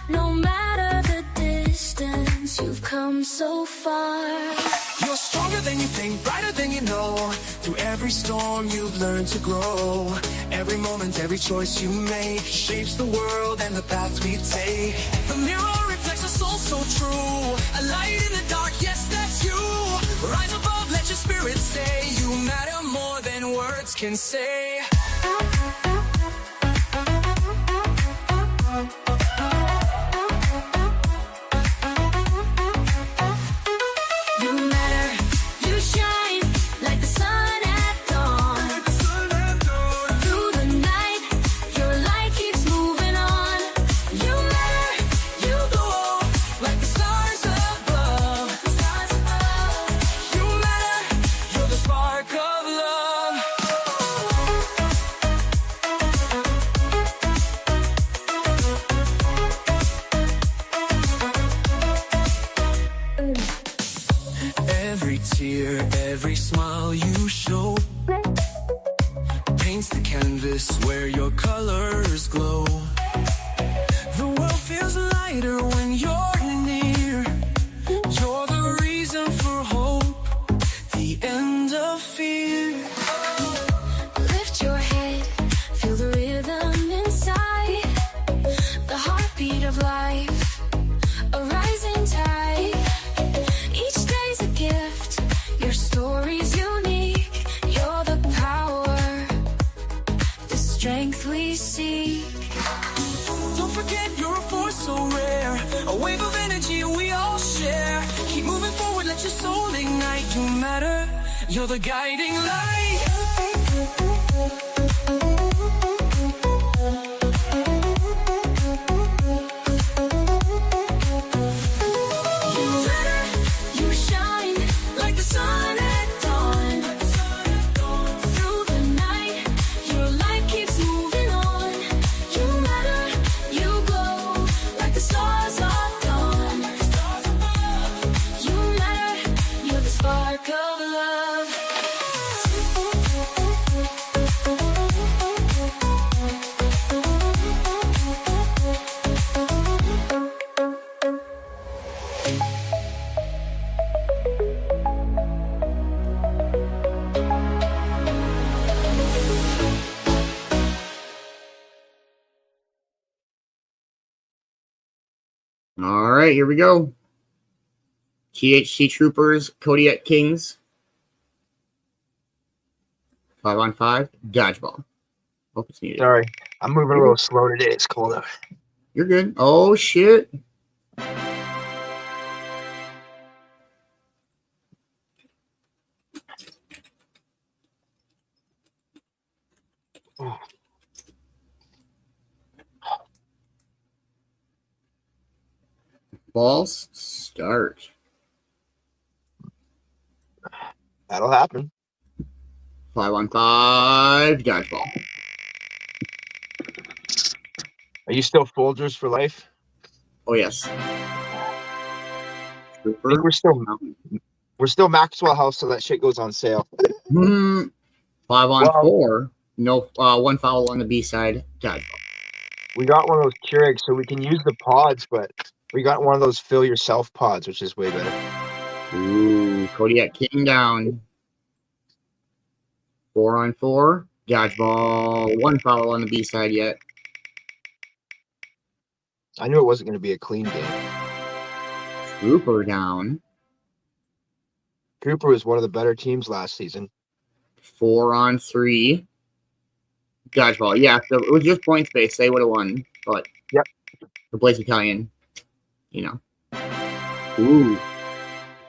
No matter the distance, you've come so far. You're stronger than you think, brighter than you know. Through every storm you've learned to grow. Every moment, every choice you make shapes the world and the path we take. The mirror reflects a soul so true. A light in the dark, yes, that's you. Rise above, let your spirit stay. You matter more than words can say. You matter, you shine like the sun at dawn. Through the night, your light keeps moving on. You matter, you glow like the stars above. You matter, you're the spark of love. Every tear, every smile you show paints the canvas where your colors glow. The world feels lighter when you're near. You're the reason for hope, the end of fear. Lift your head, feel the rhythm inside. The heartbeat of life, a rising tide. Each day's a gift, You're the guiding light. You matter, you shine like the sun at dawn. Through the night, your light keeps moving on. You matter, you glow like the stars of dawn. You matter, you're the spark of love. All right, here we go. THC Troopers, Kodiak Kings. 5-on-5, dodgeball. Hope it's muted. Sorry, I'm moving a little slow today. It's cold out. You're good. Oh, shit. Balls start. That'll happen. 5-on-5, dodgeball. Are you still Folgers for life? Oh, yes. I think Trooper. we're still Maxwell House, so that shit goes on sale. 5-on-4. No, one foul on the B side, dodgeball. We got one of those Keurigs, so we can use the pods, but we got one of those fill yourself pods, which is way better. Ooh, Kodiak King down. 4-on-4, dodgeball. One foul on the B side yet. I knew it wasn't going to be a clean game. Trooper down. Cooper was one of the better teams last season. 4-on-3, dodgeball. Yeah, if it was just points based, they would have won. But yep, the Blaze Italian, you know. Ooh,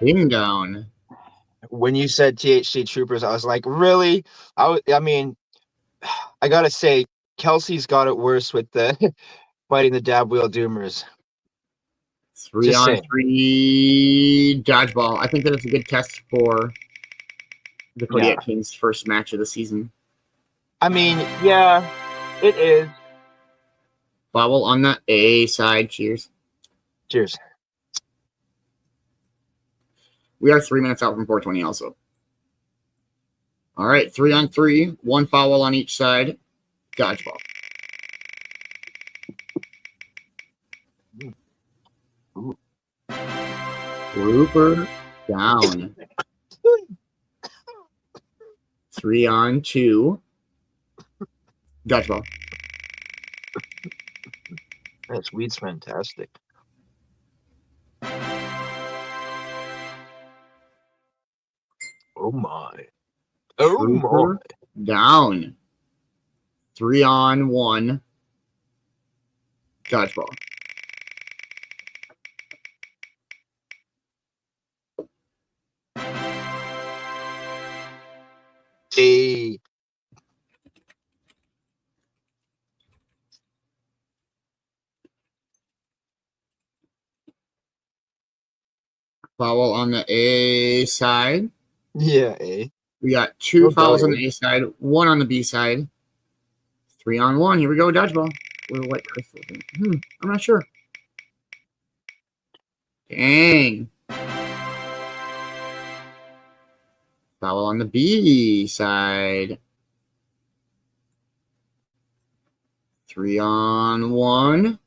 King down. When you said THC Troopers, I was like, really? I mean, I gotta say, Kelsey's got it worse with the fighting the dab wheel doomers. 3-on-3 dodgeball. I think that it's a good test for the Kodiak Kings' first match of the season. I mean, yeah, it is. Foul on the A side. Cheers. Cheers. We are 3 minutes out from 420 also. All right, 3-on-3. One foul on each side. Dodgeball. Trooper down. 3-on-2. Dodgeball. That weed's fantastic. Oh my. Oh Trooper my. down. 3-on-1. Dodgeball. Hey. Foul on the A side. Yeah, A. We got 2 fouls on the A side, 1 on the B side. 3-on-1. Here we go, dodgeball. Little white crystal. I'm not sure. Dang. Foul on the B side. 3-on-1.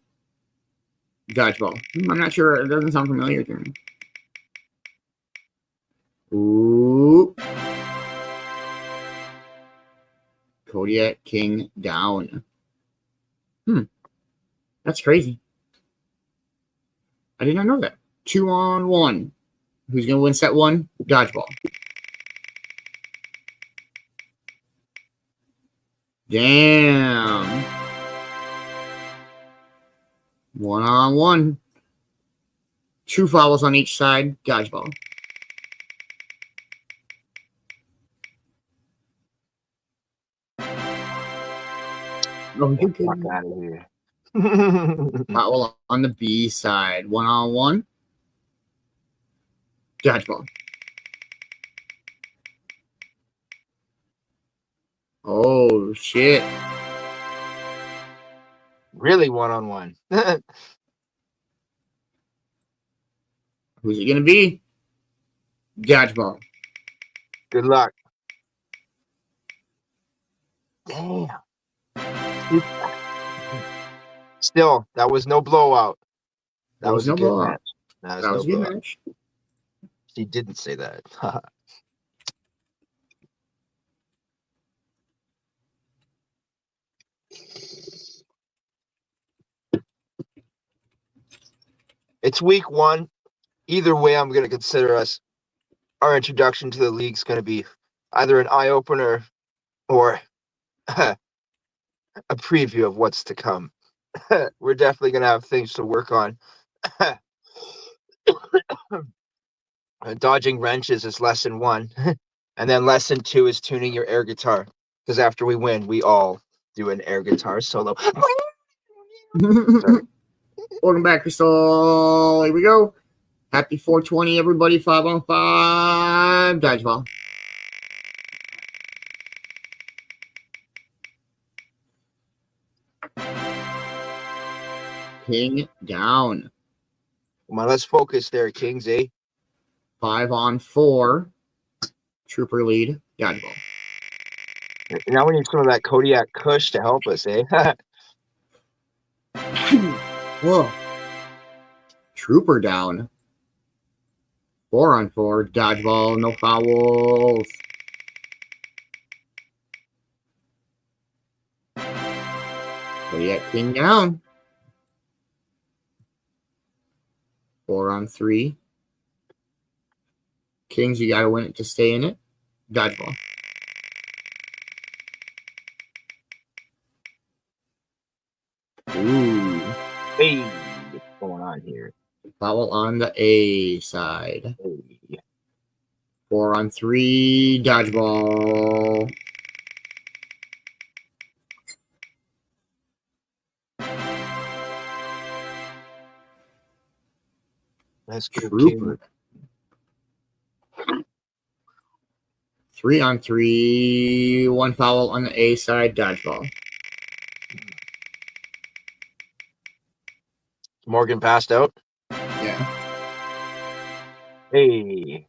Dodgeball. I'm not sure. It doesn't sound familiar to me. Ooh. Kodiak King down. That's crazy. I did not know that. 2-on-1. Who's going to win set 1? Dodgeball. Damn. 1-on-1. 2 fouls on each side. Dodgeball. Oh, Get you're the fuck kidding. out of here. Foul on the B side. 1-on-1. Dodgeball. Oh, shit. Really 1-on-1. Who's it going to be? Dodgeball. Good luck. Damn. Still, that was no blowout. That was a good match. That was no blowout. Match. She didn't say that. It's week 1. Either way, I'm going to consider our introduction to the league's going to be either an eye-opener or a preview of what's to come. We're definitely going to have things to work on. Dodging wrenches is lesson 1. And then lesson 2 is tuning your air guitar. Because after we win, we all do an air guitar solo. Welcome back, Crystal. Here we go. Happy 420, everybody. 5-on-5. Dodgeball. King down. Come on, let's focus there, Kings, eh? 5-on-4. Trooper lead. Dodgeball. Now we need some of that Kodiak Kush to help us, eh? Whoa. Trooper down. 4-on-4. Dodgeball. No fouls. Kodiak King down. 4-on-3. Kings, you gotta win it to stay in it. Dodgeball. Ooh. Hey, what's going on here? Foul on the A side. Hey. 4-on-3. Dodgeball. Let's go, Trooper. King. 3-on-3. 1 foul on the A side. Dodgeball. Morgan passed out. Yeah. Hey.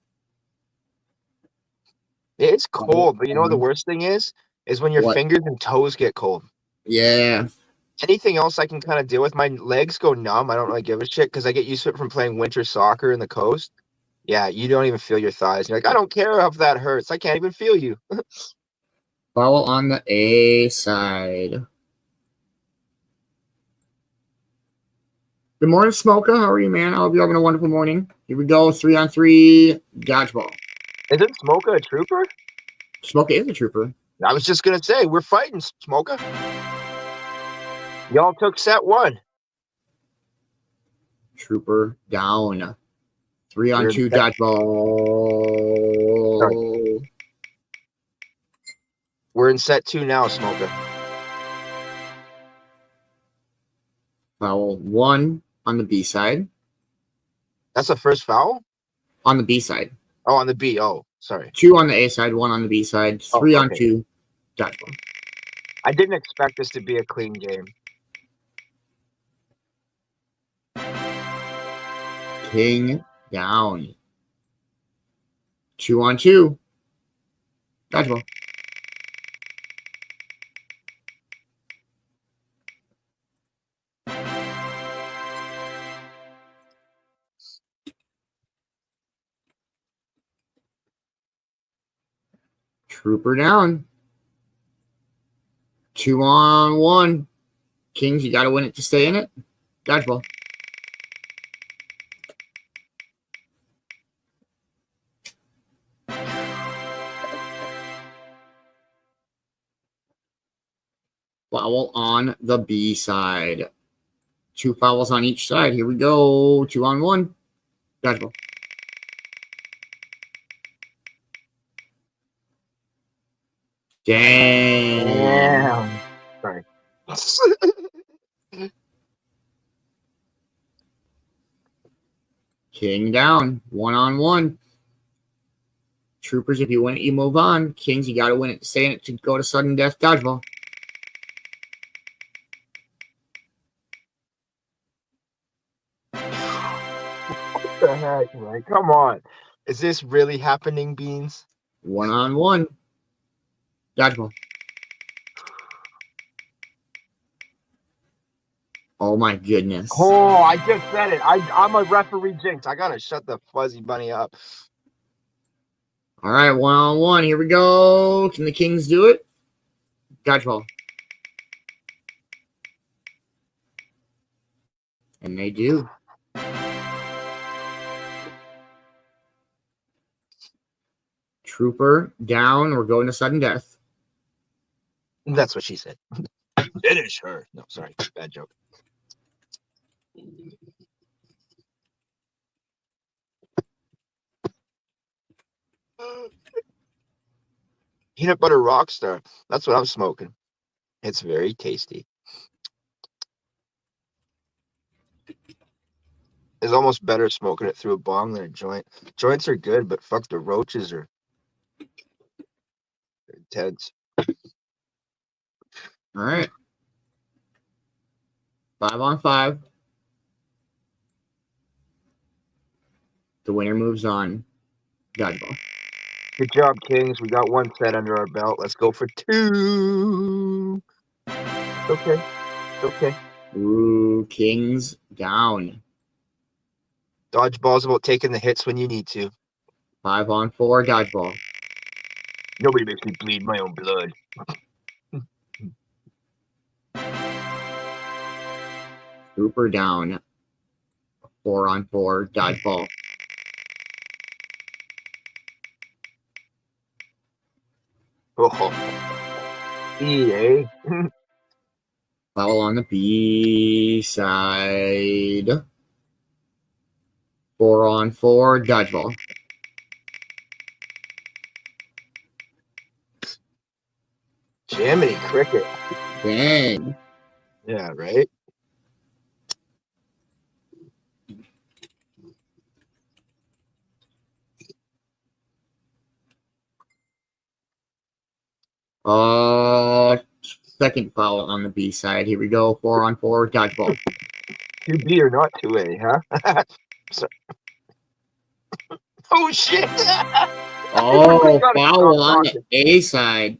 It's cold, but you know what the worst thing is when your fingers and toes get cold. Yeah. Anything else I can kind of deal with. My legs go numb. I don't really give a shit because I get used to it from playing winter soccer in the coast. Yeah, you don't even feel your thighs. You're like, I don't care if that hurts. I can't even feel you. Foul on the A side. Good morning, Smoka. How are you, man? I hope you're having a wonderful morning. Here we go. 3-on-3. Dodgeball. Isn't Smoka a trooper? Smoka is a trooper. I was just going to say, we're fighting, Smoka. Y'all took set 1. Trooper down. 3-on-2. Dodgeball. Sorry. We're in set 2 now, Smoka. Foul 1 on the B side. That's the first foul? On the B side. Oh, on the B. Oh, sorry. 2 on the A side, 1 on the B side. 3-on-2. Dodgeball. I didn't expect this to be a clean game. King down. 2-on-2. Dodgeball. Trooper down. 2-on-1. Kings, you got to win it to stay in it. Dodgeball. Foul on the B side. 2 fouls on each side. Here we go. 2-on-1. Dodgeball. Damn. Sorry. King down, 1-on-1. Troopers, if you win it, you move on. Kings, you got to win it. Stay in it to go to sudden death dodgeball. What the heck, man? Come on. Is this really happening, Beans? 1-on-1. Dodgeball. Oh my goodness. Oh, I just said it. I'm a referee jinx. I gotta shut the fuzzy bunny up. All right, 1-on-1. Here we go. Can the Kings do it? Dodgeball. And they do. Trooper down. We're going to sudden death. That's what she said. Finish her. No, sorry. Bad joke. Peanut butter rockstar. That's what I'm smoking. It's very tasty. It's almost better smoking it through a bong than a joint. Joints are good, but fuck, the roaches are intense. All right. 5-on-5. The winner moves on. Dodgeball. Good job, Kings. We got one set under our belt. Let's go for two. Okay. Okay. Ooh, Kings down. Dodgeball's about taking the hits when you need to. 5-on-4. Dodgeball. Nobody makes me bleed my own blood. Trooper down. 4-on-4. Dodgeball. Oh. EA. Foul on the B side. 4-on-4. Dodgeball. Jiminy Cricket. Dang. Yeah, right? Second foul on the B side. Here we go. 4-on-4. Dodgeball. 2B or not 2A, huh? Sorry. Oh, shit! Oh, foul on the A side.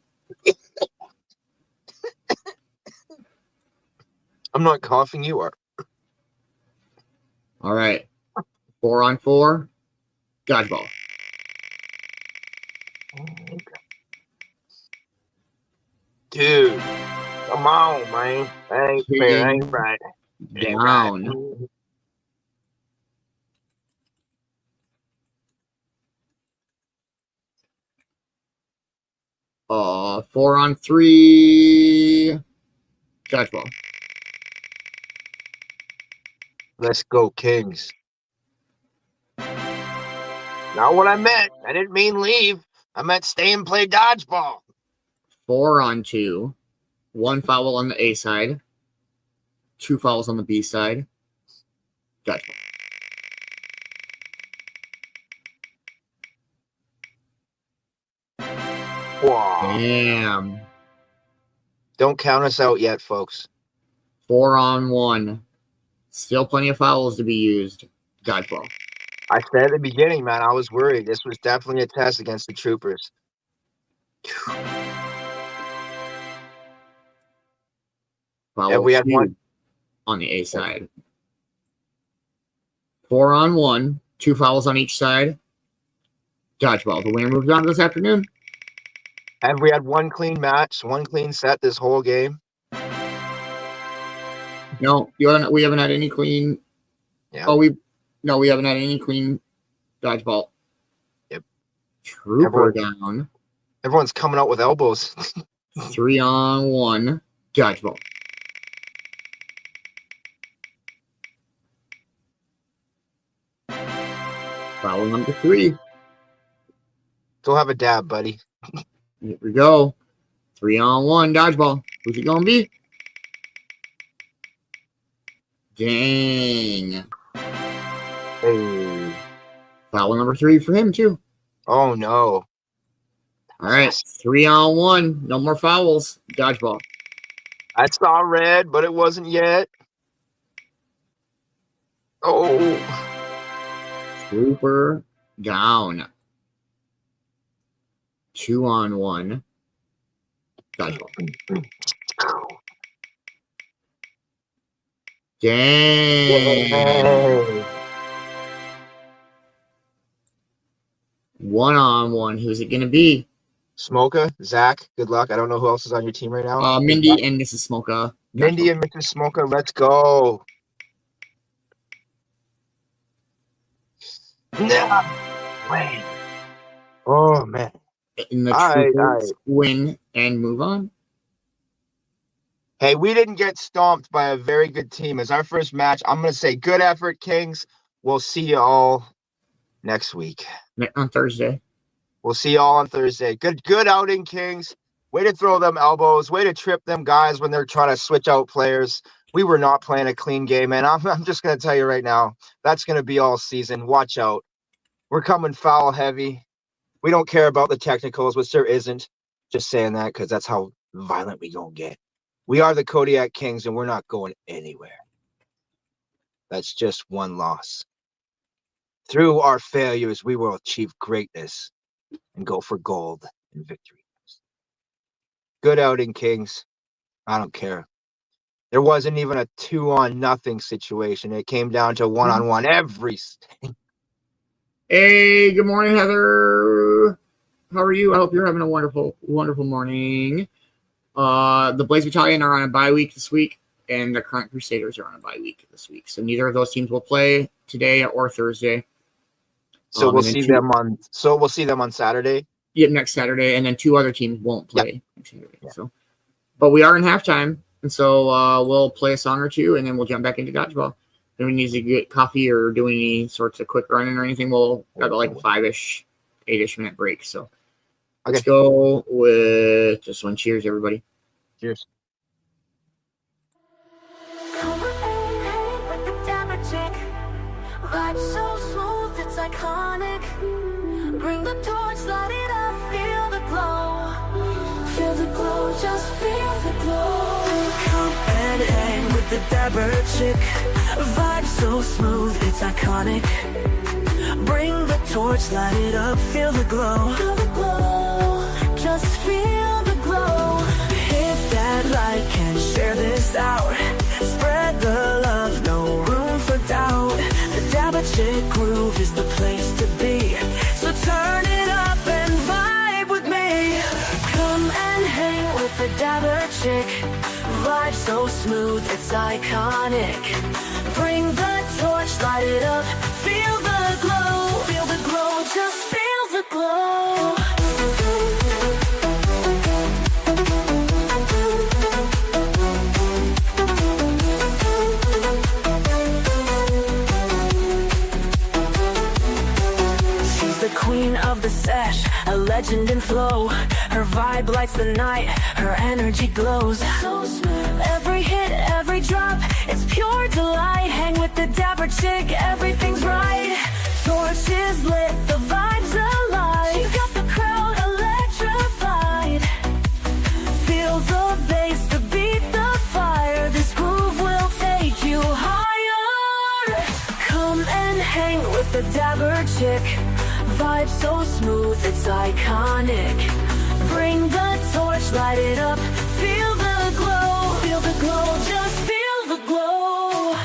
I'm not coughing, you are. All right. 4-on-4. Dodgeball. Dude, come on, man. That ain't fair. That ain't right. Ain't Down. right. 4-on-3. Dodgeball. Let's go, Kings. Not what I meant. I didn't mean leave. I meant stay and play dodgeball. 4-on-2. 1 foul on the A side. 2 fouls on the B side. Dodgeball. Wow. Damn. Don't count us out yet, folks. 4-on-1. Still plenty of fouls to be used. Dodgeball. I said at the beginning, man, I was worried. This was definitely a test against the Troopers. Foul Have we had 2 one? on the A side. 4-on-1. 2 fouls on each side. Dodgeball. The winner moves on this afternoon. Have we had one clean match, one clean set this whole game? No, we haven't had any clean. Yeah. Oh, we haven't had any clean dodgeball. Yep. Trooper down. Everyone's coming out with elbows. 3-on-1. Dodgeball. Foul number 3. Go have a dab, buddy. Here we go. 3-on-1. Dodgeball. Who's it gonna be? Dang. Hey. Foul number 3 for him, too. Oh, no. All right, 3-on-1. No more fouls. Dodgeball. I saw red, but it wasn't yet. Oh. Trooper down. 2-on-1. Dodgeball. Dang. 1-on-1. Who's it going to be? Smoka, Zach, good luck. I don't know who else is on your team right now. Mindy and Mrs. Smoka. Mindy and Mrs. Smoka, let's go. No. Wait. Oh, man. And the All Troopers right. win and move on. Hey, we didn't get stomped by a very good team. It's our first match. I'm going to say good effort, Kings. We'll see you all next week. On Thursday. We'll see you all on Thursday. Good outing, Kings. Way to throw them elbows. Way to trip them guys when they're trying to switch out players. We were not playing a clean game, and I'm just going to tell you right now, that's going to be all season. Watch out. We're coming foul heavy. We don't care about the technicals, which there isn't. Just saying that because that's how violent we going to get. We are the Kodiak Kings, and we're not going anywhere. That's just one loss. Through our failures, we will achieve greatness and go for gold and victory. Good outing, Kings. I don't care. There wasn't even a 2-on-0 situation. It came down to 1-on-1 every. Hey, good morning, Heather. How are you? I hope you're having a wonderful, wonderful morning. The Blaze Battalion are on a bye week this week, and the Current Crusaders are on a bye week this week. So neither of those teams will play today or Thursday. So we'll see them on. So we'll see them on Saturday. Yeah, next Saturday, and then 2 other teams won't play next Saturday. Yeah. So, but we are in halftime, and so we'll play a song or 2, and then we'll jump back into dodgeball. If we need to get coffee or do any sorts of quick running or anything, we'll have like a 5-ish, 8-ish minute break. So let's go with this one. Cheers, everybody. Cheers. Vibe so smooth, it's iconic. Bring the torch, light it up, feel the glow. Feel the glow, just feel the glow. Come and hang with the Dapper Chick. Vibe so smooth, it's iconic. Bring the torch, light it up, feel the glow. Feel the glow, just feel the glow. Hit that like and share this out. Spread the love, no room for doubt. The Dapper Chick groove is the place to be. So turn it up and vibe with me. Come and hang with the Dapper Chick. Vibe so smooth, it's iconic. Bring the torch, light it up, feel the glow. Feel the glow, just feel the glow. Queen of the sesh, a legend in flow. Her vibe lights the night, her energy glows. So smooth. Every hit, every drop, it's pure delight. Hang with the Dapper Chick, everything's right. Torch is lit, the vibe's alive. She's got the crowd electrified. Feel the bass, the beat, the fire. This groove will take you higher. Come and hang with the Dapper Chick. Vibe so smooth, it's iconic. Bring the torch, light it up, feel the glow. Feel the glow, just feel the glow.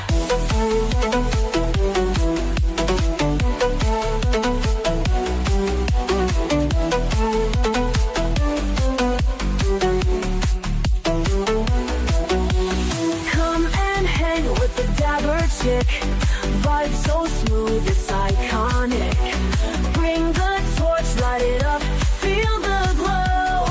Come and hang with the Dapper Chick. Vibe so smooth, it's iconic. Bring the torch, light it up, feel the glow.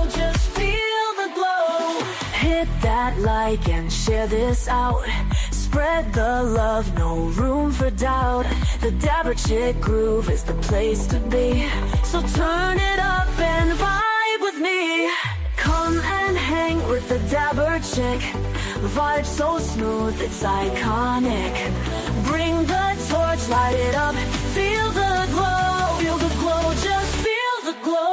Just feel the glow. Hit that like and share this out. Spread the love, no room for doubt. The Dapper Chick groove is the place to be. So turn it up and vibe with me. Come and hang with the Dapper Chick. Vibe so smooth, it's iconic. Bring the torch, light it up. Feel the glow, just feel the glow.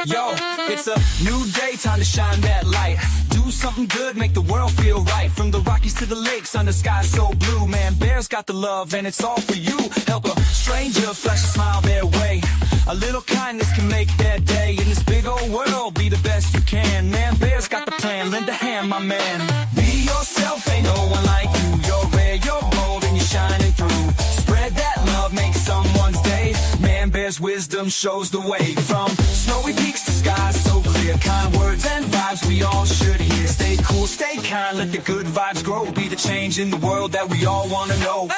Yo, it's a new day, time to shine that light. Do something good, make the world feel right. From the Rockies to the lakes, under sky so blue. Man-Bear's got the love and it's all for you. Help a stranger, flash a smile their way. A little kindness can make their day. In this big old world, be the best you can. Man-Bear's got the plan, lend a hand, my man. Be yourself, ain't no one like you. You're rare, you're bold, and you're shining through. Spread that love, make someone's day. Man-Bear's wisdom shows the way. From snowy peaks to skies so clear. Kind words and vibes we all should hear. Stay cool, stay kind, let the good vibes grow. Be the change in the world that we all wanna know. Hey!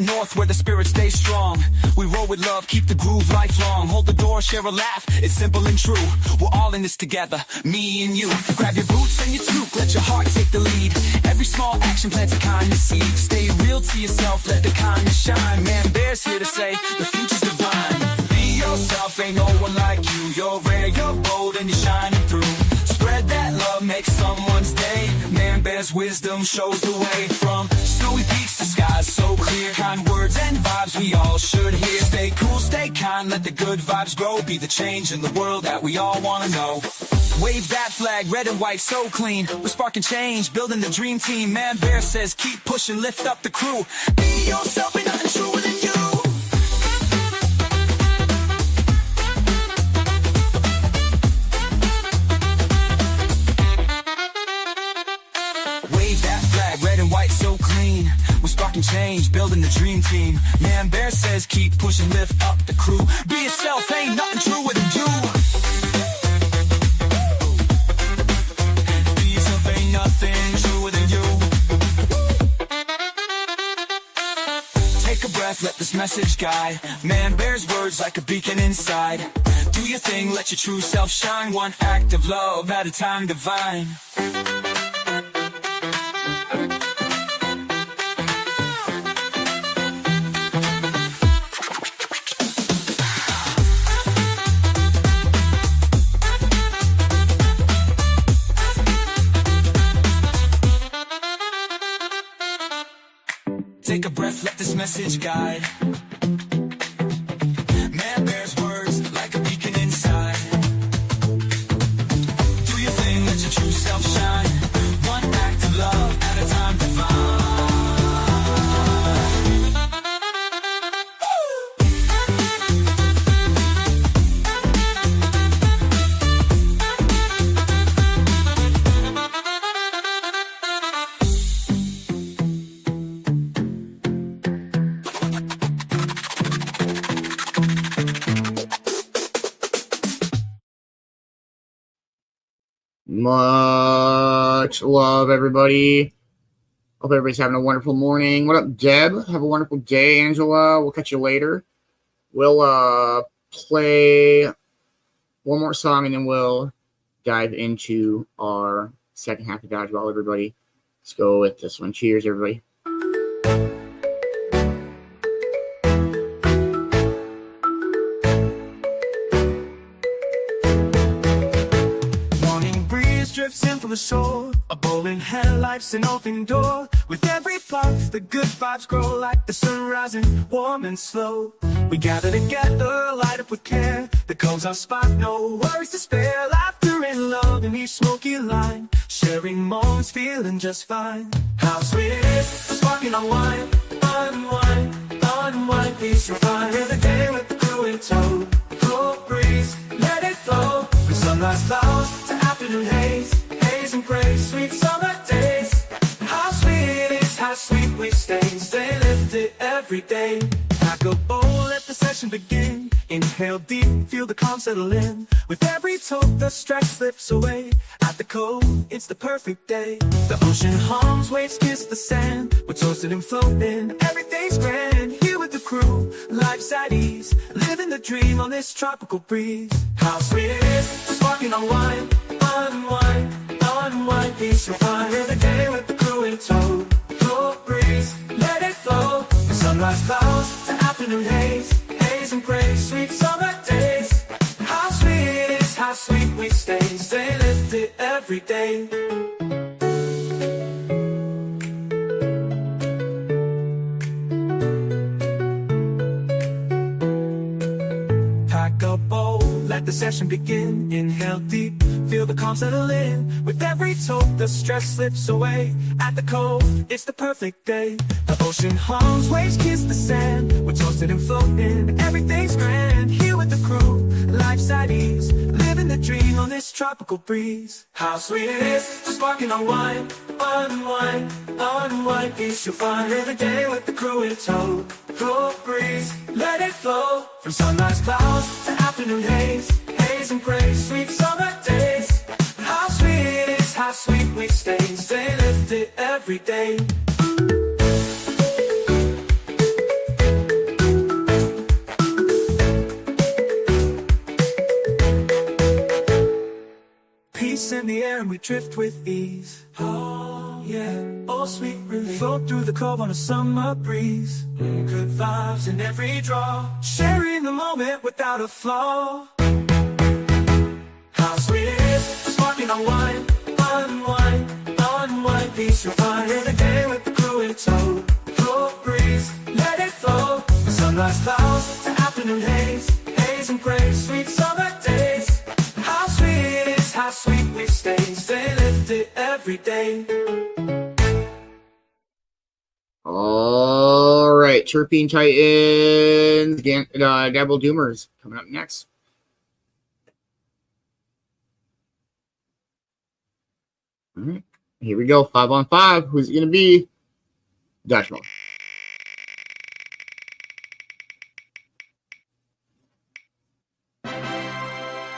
North where the spirit stays strong. We roll with love, keep the groove lifelong. Hold the door, share a laugh, it's simple and true. We're all in this together, me and you. Grab your boots and your toque, let your heart take the lead. Every small action plants a kindness seed. Stay real to yourself, let the kindness shine. Man-Bear's here to say, the future's divine. Be yourself, ain't no one like you. You're rare, you're bold, and you're shining through. Spread that love, make someone's day. Man-Bear's wisdom shows the way. From snowy peaks to skies so clear. Kind words and vibes we all should hear. Stay cool, stay kind, let the good vibes grow. Be the change in the world that we all wanna know. Wave that flag, red and white, so clean. We're sparking change, building the dream team. Man-Bear says keep pushing, lift up the crew. Be yourself, ain't nothing truer than you. White so clean, we're sparking change, building the dream team. Man-Bear says keep pushing, lift up the crew. Be yourself, ain't nothing truer than you. Be yourself, ain't nothing truer than you. Take a breath, let this message guide. Man-Bear's words like a beacon inside. Do your thing, let your true self shine. One act of love at a time divine. Take a breath, let this message guide. Man-Bear's words like a beacon inside. Do your thing, let your true self shine. One act of love at a time divine. Much love, everybody. Hope everybody's having a wonderful morning. What up, Deb? Have a wonderful day, Angela. We'll catch you later. We'll play one more song, and then we'll dive into our second half of Dodgeball, everybody. Let's go with this one. Cheers, everybody. shore. A bowling hand, life's an open door. With every puck, the good vibes grow like the sun rising, warm and slow. We gather together, light up with care. The Cove's our spot, no worries to spare. Laughter and love in each smoky line. Sharing moments, feeling just fine. How sweet it is, sparking on wine. Unwind, unwind, peace, you'll find the day with the crew in tow. Cool breeze, let it flow. From sunrise clouds to afternoon haze. Haze and praise, sweet summer days. How sweet it is, how sweet we stay. Stay lifted every day. Pack a bowl, let the session begin. Inhale deep, feel the calm settle in. With every toke, the stress slips away. At the Cove, it's the perfect day. The ocean hums, waves kiss the sand. We're toasted and floating, everything's grand. Here with the crew, life's at ease. Living the dream on this tropical breeze. How sweet it is, sparking on wine. Unwind, unwind, peace, you'll find the day with the crew in tow. Cool breeze, let it flow. From sunrise clouds to afternoon haze. Haze and praise, sweet summer days. How sweet it is, how sweet we stay. Stay lifted every day. Pack a bowl, let the session begin. Inhale deep, feel the calm settle in. With every toke, the stress slips away. At the Cove, it's the perfect day. The ocean hums, waves kiss the sand. We're toasted and floating, everything's grand. Here with the crew, life's at ease. Living the dream on this tropical breeze. How sweet it is, sparking on wine. Unwind, unwind, peace, you'll find every day with the crew in tow. Cool breeze, let it flow. From sunrise clouds to afternoon haze. Haze and praise, sweet summer days. How sweet it is, how sweet we stay. Stay lifted every day. Peace in the air and we drift with ease. Oh yeah, oh sweet relief. Float through the Cove on a summer breeze. Good vibes in every draw. Sharing the moment without a flaw. How sweet it is, sparking on wine. Unwind, unwind, peace, you'll find the day with the crew in tow. Cool breeze, let it flow. From sunrise clouds to afternoon haze. Haze and praise, sweet summer days. How sweet it is, how sweet we stay. Stay lifted every day. All right, Chirping Titans, Dabble Doomers coming up next. All right, here we go. 5-on-5. Who's it going to be? Dodgeball.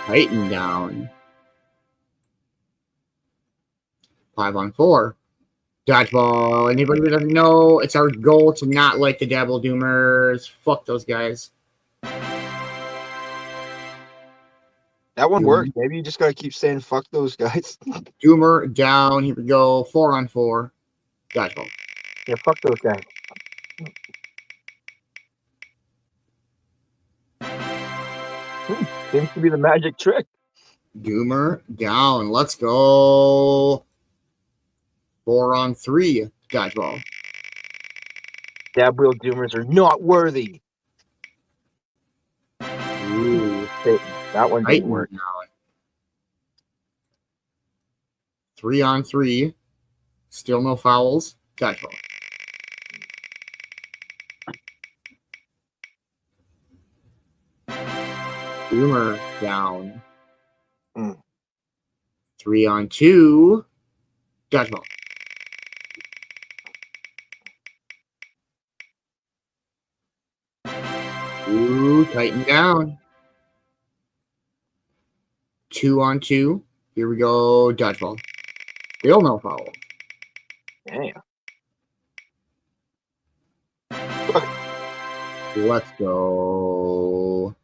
Tighten down. 5-on-4. Dodgeball. Anybody that doesn't know, it's our goal to not like the Dabble Doomers. Fuck those guys. That one worked. Maybe you just gotta keep saying fuck those guys. Doomer down. Here we go. 4-on-4. Dodgeball. Yeah, fuck those guys. Seems to be the magic trick. Doomer down. Let's go. 4-on-3. Dodgeball. Dab wheel doomers are not worthy. Ooh. That one didn't work. 3-on-3. Still no fouls. Dodgeball. Doomer down. 3-on-2. Dodgeball. Ooh, tighten down. 2-on-2. Here we go. Dodgeball. Still no foul. Damn. Let's go.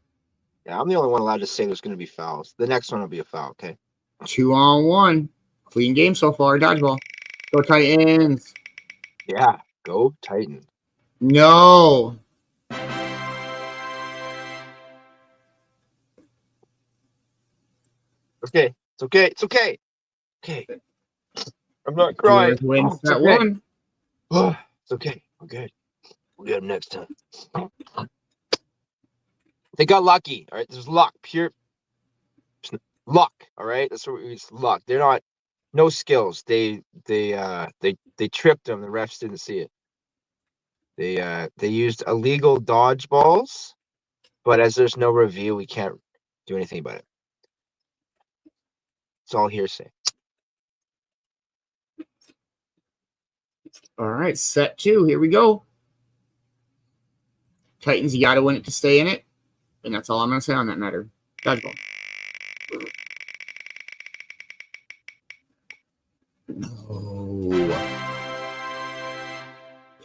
Yeah, I'm the only one allowed to say there's going to be fouls. The next one will be a foul, okay? 2-on-1. Clean game so far. Dodgeball. Go Titans. Yeah, go Titans. No. Okay, it's okay. It's okay. Okay. I'm not crying. Doomers wins It's that okay. one. It's okay. We're good. We'll get them next time. They got lucky. All right. There's luck. Pure luck. All right. That's what it's luck. They're not no skills. They tripped them. The refs didn't see it. They used illegal dodgeballs, but as there's no review, we can't do anything about it. It's all hearsay. All right, set 2. Here we go. Titans, you got to win it to stay in it. And that's all I'm going to say on that matter. Dodgeball. Oh.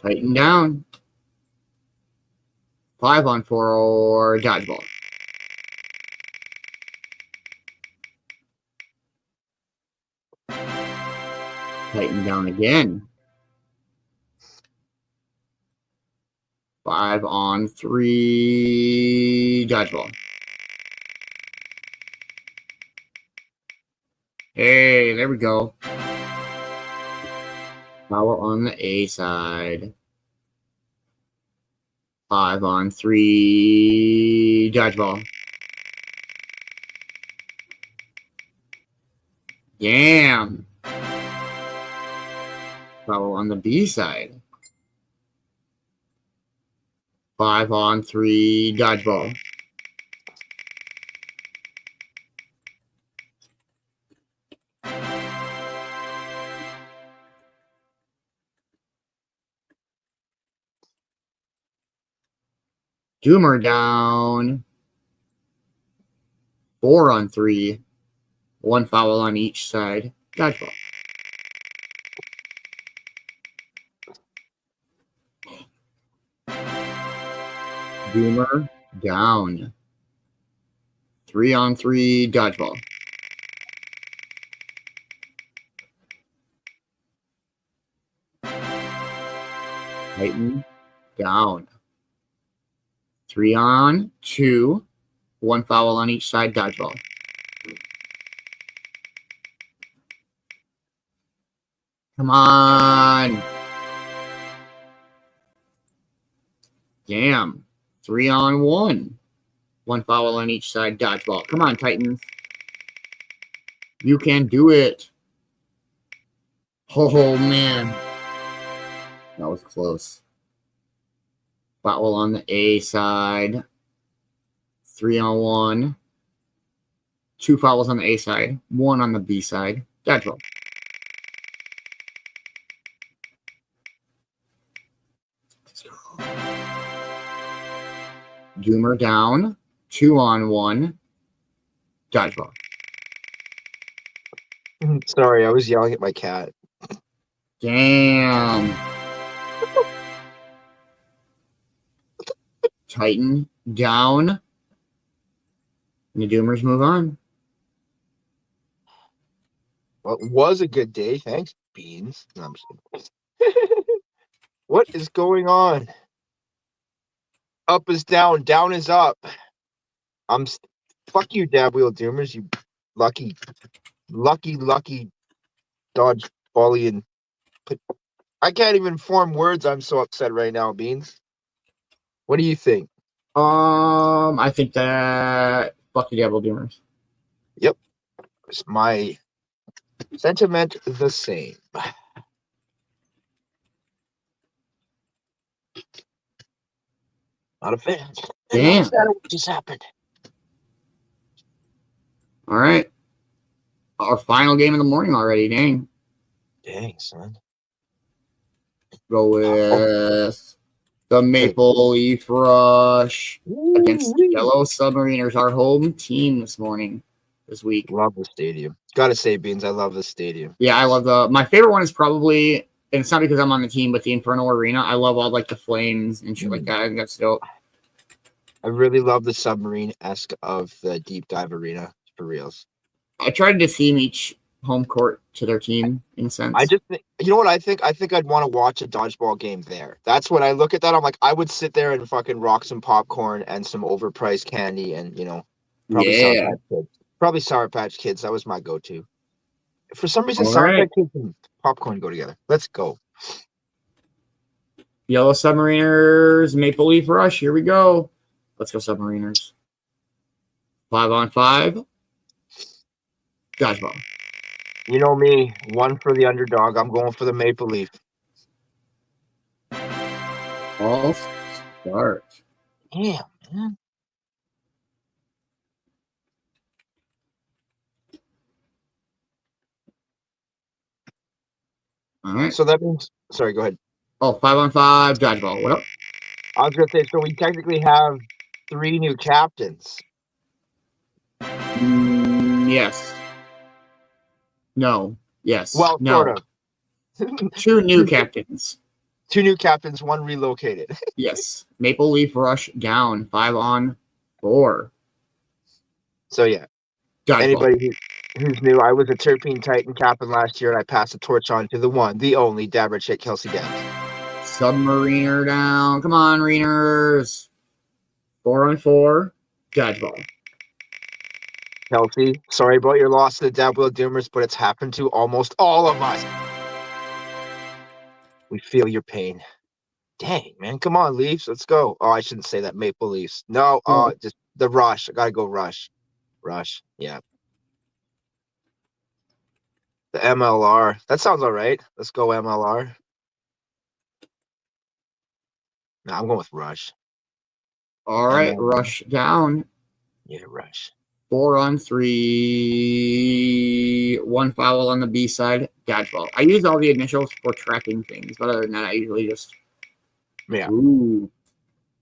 Tighten down. 5 on 4 dodgeball. Tighten down again. 5 on 3 dodgeball. Hey, there we go. Foul on the A side. 5 on 3 dodgeball. Damn. Foul on the B side. 5 on 3 dodgeball. Doomer down. 4 on 3. 1 foul on each side. Dodgeball. Doomer down. 3 on 3 dodgeball. Tighten down. 3 on 2. 1 foul on each side. Dodgeball. Come on. Damn. 3 on 1. 1 foul on each side. Dodgeball. Come on, Titans. You can do it. Oh, man. That was close. Foul on the A side. 3 on 1. 2 fouls on the A side. 1 on the B side. Dodgeball. Let's go. Doomer down. 2 on 1. Dodgeball. Sorry, I was yelling at my cat. Damn. Tighten down. And the Doomers move on. Well, it was a good day. Thanks, Beans. No, I'm just kidding. What is going on? Up is down. Down is up. Fuck you, Dab Wheel Doomers. You lucky dodgeballian. I can't even form words. I'm so upset right now, Beans. What do you think? I think that fuck the Devil Doomers. Yep. It's my sentiment the same. Not a fan. Damn. What just happened? All right. Our final game of the morning already. Dang. Dang, son. Go with the Maple Leaf Rush against the Yellow Submariners, our home team this week. Love the stadium. Gotta say, Beans, I love the stadium. Yeah, I love my favorite one is probably, and it's not because I'm on the team, but the Inferno Arena. I love all like the flames and shit like that. I think that's dope. I really love the submarine-esque of the deep dive arena, for reals. I tried to theme each home court to their team in a sense. I just think, you know what I think? I think I'd want to watch a dodgeball game there. That's when I look at that. I'm like, I would sit there and fucking rock some popcorn and some overpriced candy and, probably Sour Patch Kids. Probably Sour Patch Kids. That was my go-to. For some reason, Sour Patch Kids and popcorn go together. Let's go. Yellow Submariners, Maple Leaf Rush. Here we go. Let's go, Submariners. 5-on-5. Dodgeball. You know me, one for the underdog. I'm going for the Maple Leaf. False start. Damn, man. All right. So that means, sorry, go ahead. Oh, 5-on-5. Dodgeball. What up? I was going to say, so we technically have 3 new captains. Yes. No. Yes. Well, no. sort of. 2 new captains. 2 new captains, 1 relocated. Yes. Maple Leaf Rush down. 5-on-4. So, yeah. Dodgeball. Anybody who's new, I was a Terpene Titan captain last year, and I passed the torch on to the one, the only Dabber chick, Kelsey Debs. Submariner down. Come on, Reners. 4-on-4. Dodgeball. Kelsey, sorry about your loss to the Dabwheel Doomers, but it's happened to almost all of us. We feel your pain. Dang, man. Come on, Leafs. Let's go. Oh, I shouldn't say that. Maple Leafs. No, just the Rush. I got to go Rush. Rush. Yeah. The MLR. That sounds all right. Let's go MLR. No, I'm going with Rush. All right. MLR. Rush down. Yeah, Rush. 4-on-3. 1 foul on the B side. Dodgeball. I use all the initials for tracking things, but other than that, I usually just. Yeah. Ooh.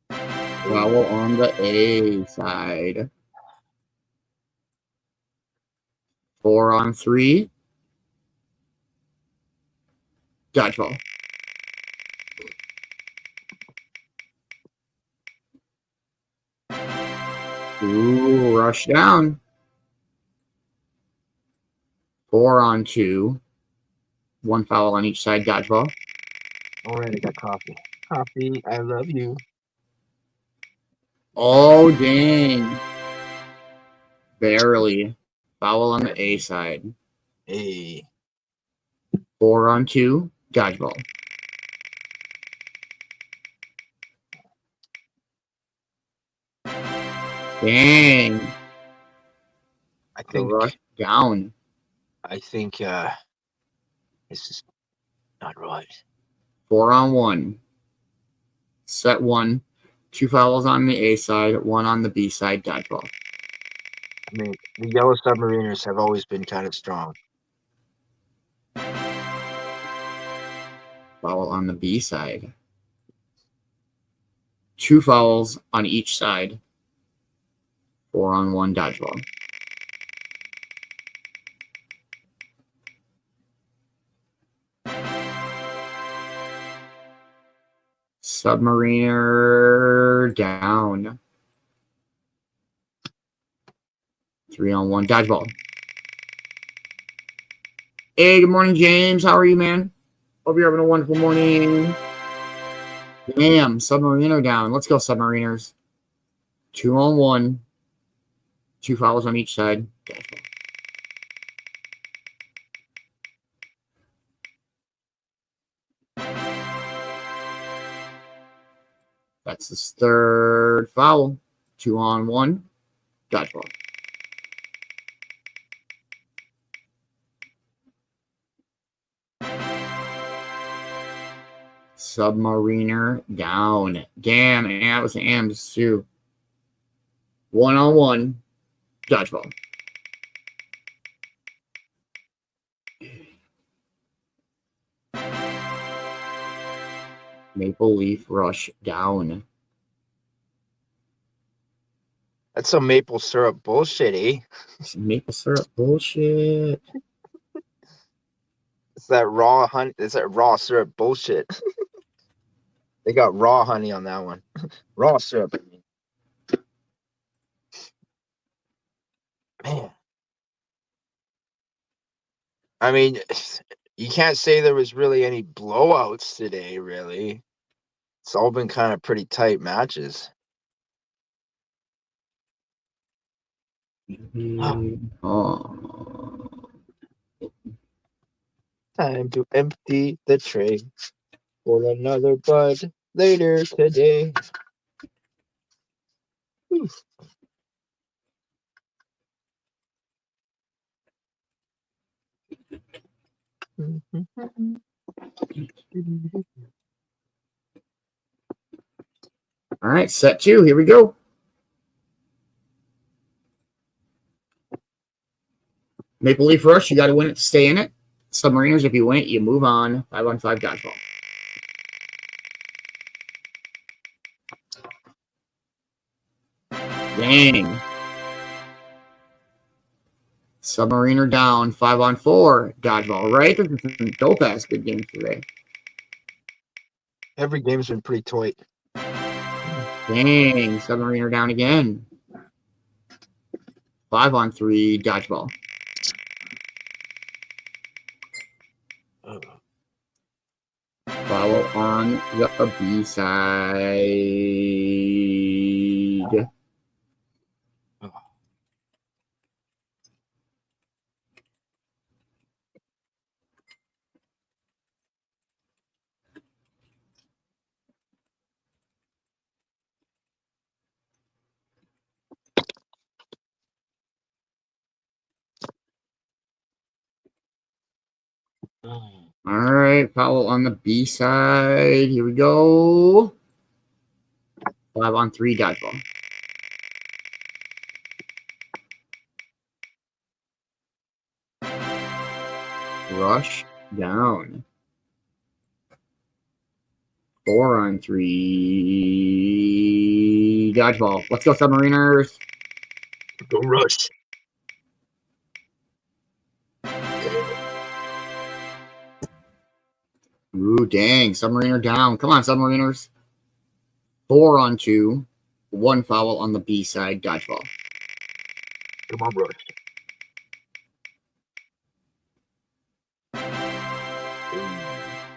Foul on the A side. 4-on-3. Dodgeball. Ooh, rush down. 4-on-2. 1 foul on each side. Dodgeball. All right, I got coffee. Coffee, I love you. Oh, dang. Barely. Foul on the A side. Hey. 4-on-2. Dodgeball. Dang. I think rush down. I think this is not right. 4-on-1. Set 1. 2 fouls on the A side, 1 on the B side. Dodgeball. I mean, the Yellow Submariners have always been kind of strong. Foul on the B side. 2 fouls on each side. 4-on-1. Dodgeball. Submariner down. 3-on-1. Dodgeball. Hey, good morning, James. How are you, man? Hope you're having a wonderful morning. Damn, Submariner down. Let's go, Submariners. 2-on-1. 2 fouls on each side. Dodgeball. That's his 3rd foul. 2-on-1. Dodgeball. Submariner down. Damn, and that was AMS too. 1-on-1. Dodgeball. Maple Leaf Rush down. That's some maple syrup bullshit, eh? Some maple syrup bullshit. It's that raw honey. It's that raw syrup bullshit. They got raw honey on that one. Raw syrup. Man. I mean, you can't say there was really any blowouts today, really. It's all been kind of pretty tight matches. Oh. Time to empty the tray for another bud later today. Whew. All right, set 2. Here we go. Maple Leaf Rush, you got to win it to stay in it. Submariners, if you win it, you move on. 5-on-5 dodgeball. Dang. Submariner down. 5-on-4 dodgeball. Right? This is some dope-ass good games today. Every game's been pretty tight. Dang. Submariner down again. 5-on-3 dodgeball. Follow on the B side. All right, follow on the B side. Here we go. 5-on-3 dodgeball. Rush down. 4-on-3 dodgeball. Let's go, Submariners. Go Rush. Ooh, dang. Submariner down. Come on, Submariners. 4-on-2. 1 foul on the B side dodgeball. Come on, Rush.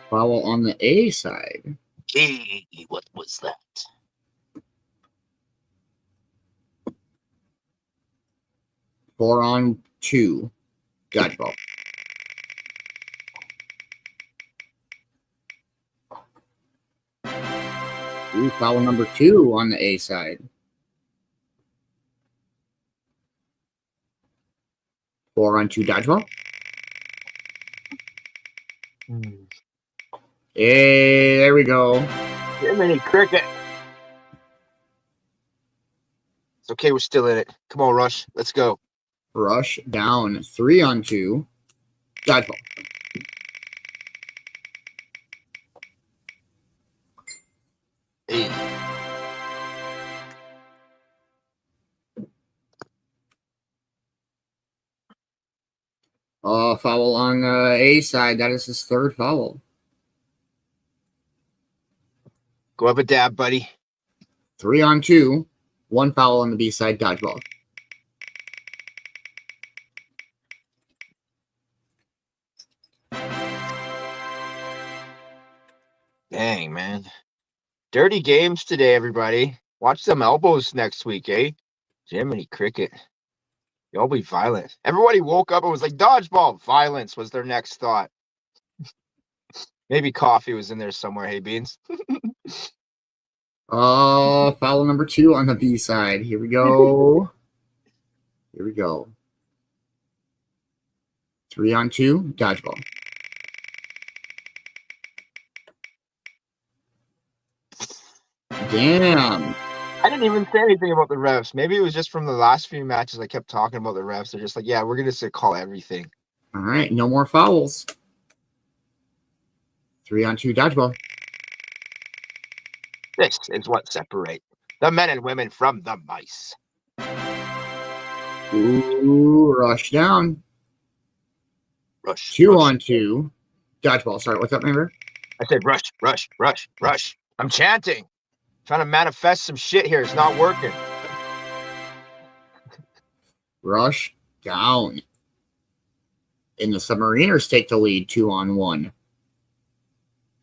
Foul on the A side. Hey, what was that? 4-on-2 dodgeball. Ooh, foul number 2 on the A side. 4-on-2 dodgeball. Hey, there we go. Jiminy Cricket. It's okay, we're still in it. Come on, Rush. Let's go. Rush down. 3-on-2 dodgeball. Hey. Foul on the A side. That is his 3rd foul. Go have a dab, buddy. 3-on-2. 1 foul on the B side dodgeball. Dang, man. Dirty games today, everybody. Watch some elbows next week, eh? Jiminy Cricket. Y'all be violent. Everybody woke up and was like, dodgeball. Violence was their next thought. Maybe coffee was in there somewhere. Hey, Beans. Foul number 2 on the B side. Here we go. Here we go. 3-on-2 dodgeball. Damn. I didn't even say anything about the refs. Maybe it was just from the last few matches I kept talking about the refs. They're just like, yeah, we're going to call everything. All right, no more fouls. 3-on-2 dodgeball. This is what separates the men and women from the mice. Ooh, rush down. Rush. 2-on-2 dodgeball. Sorry, what's up, member? I said rush, rush, rush, rush. I'm chanting. Trying to manifest some shit here. It's not working. Rush down. And the Submariners take the lead 2-on-1.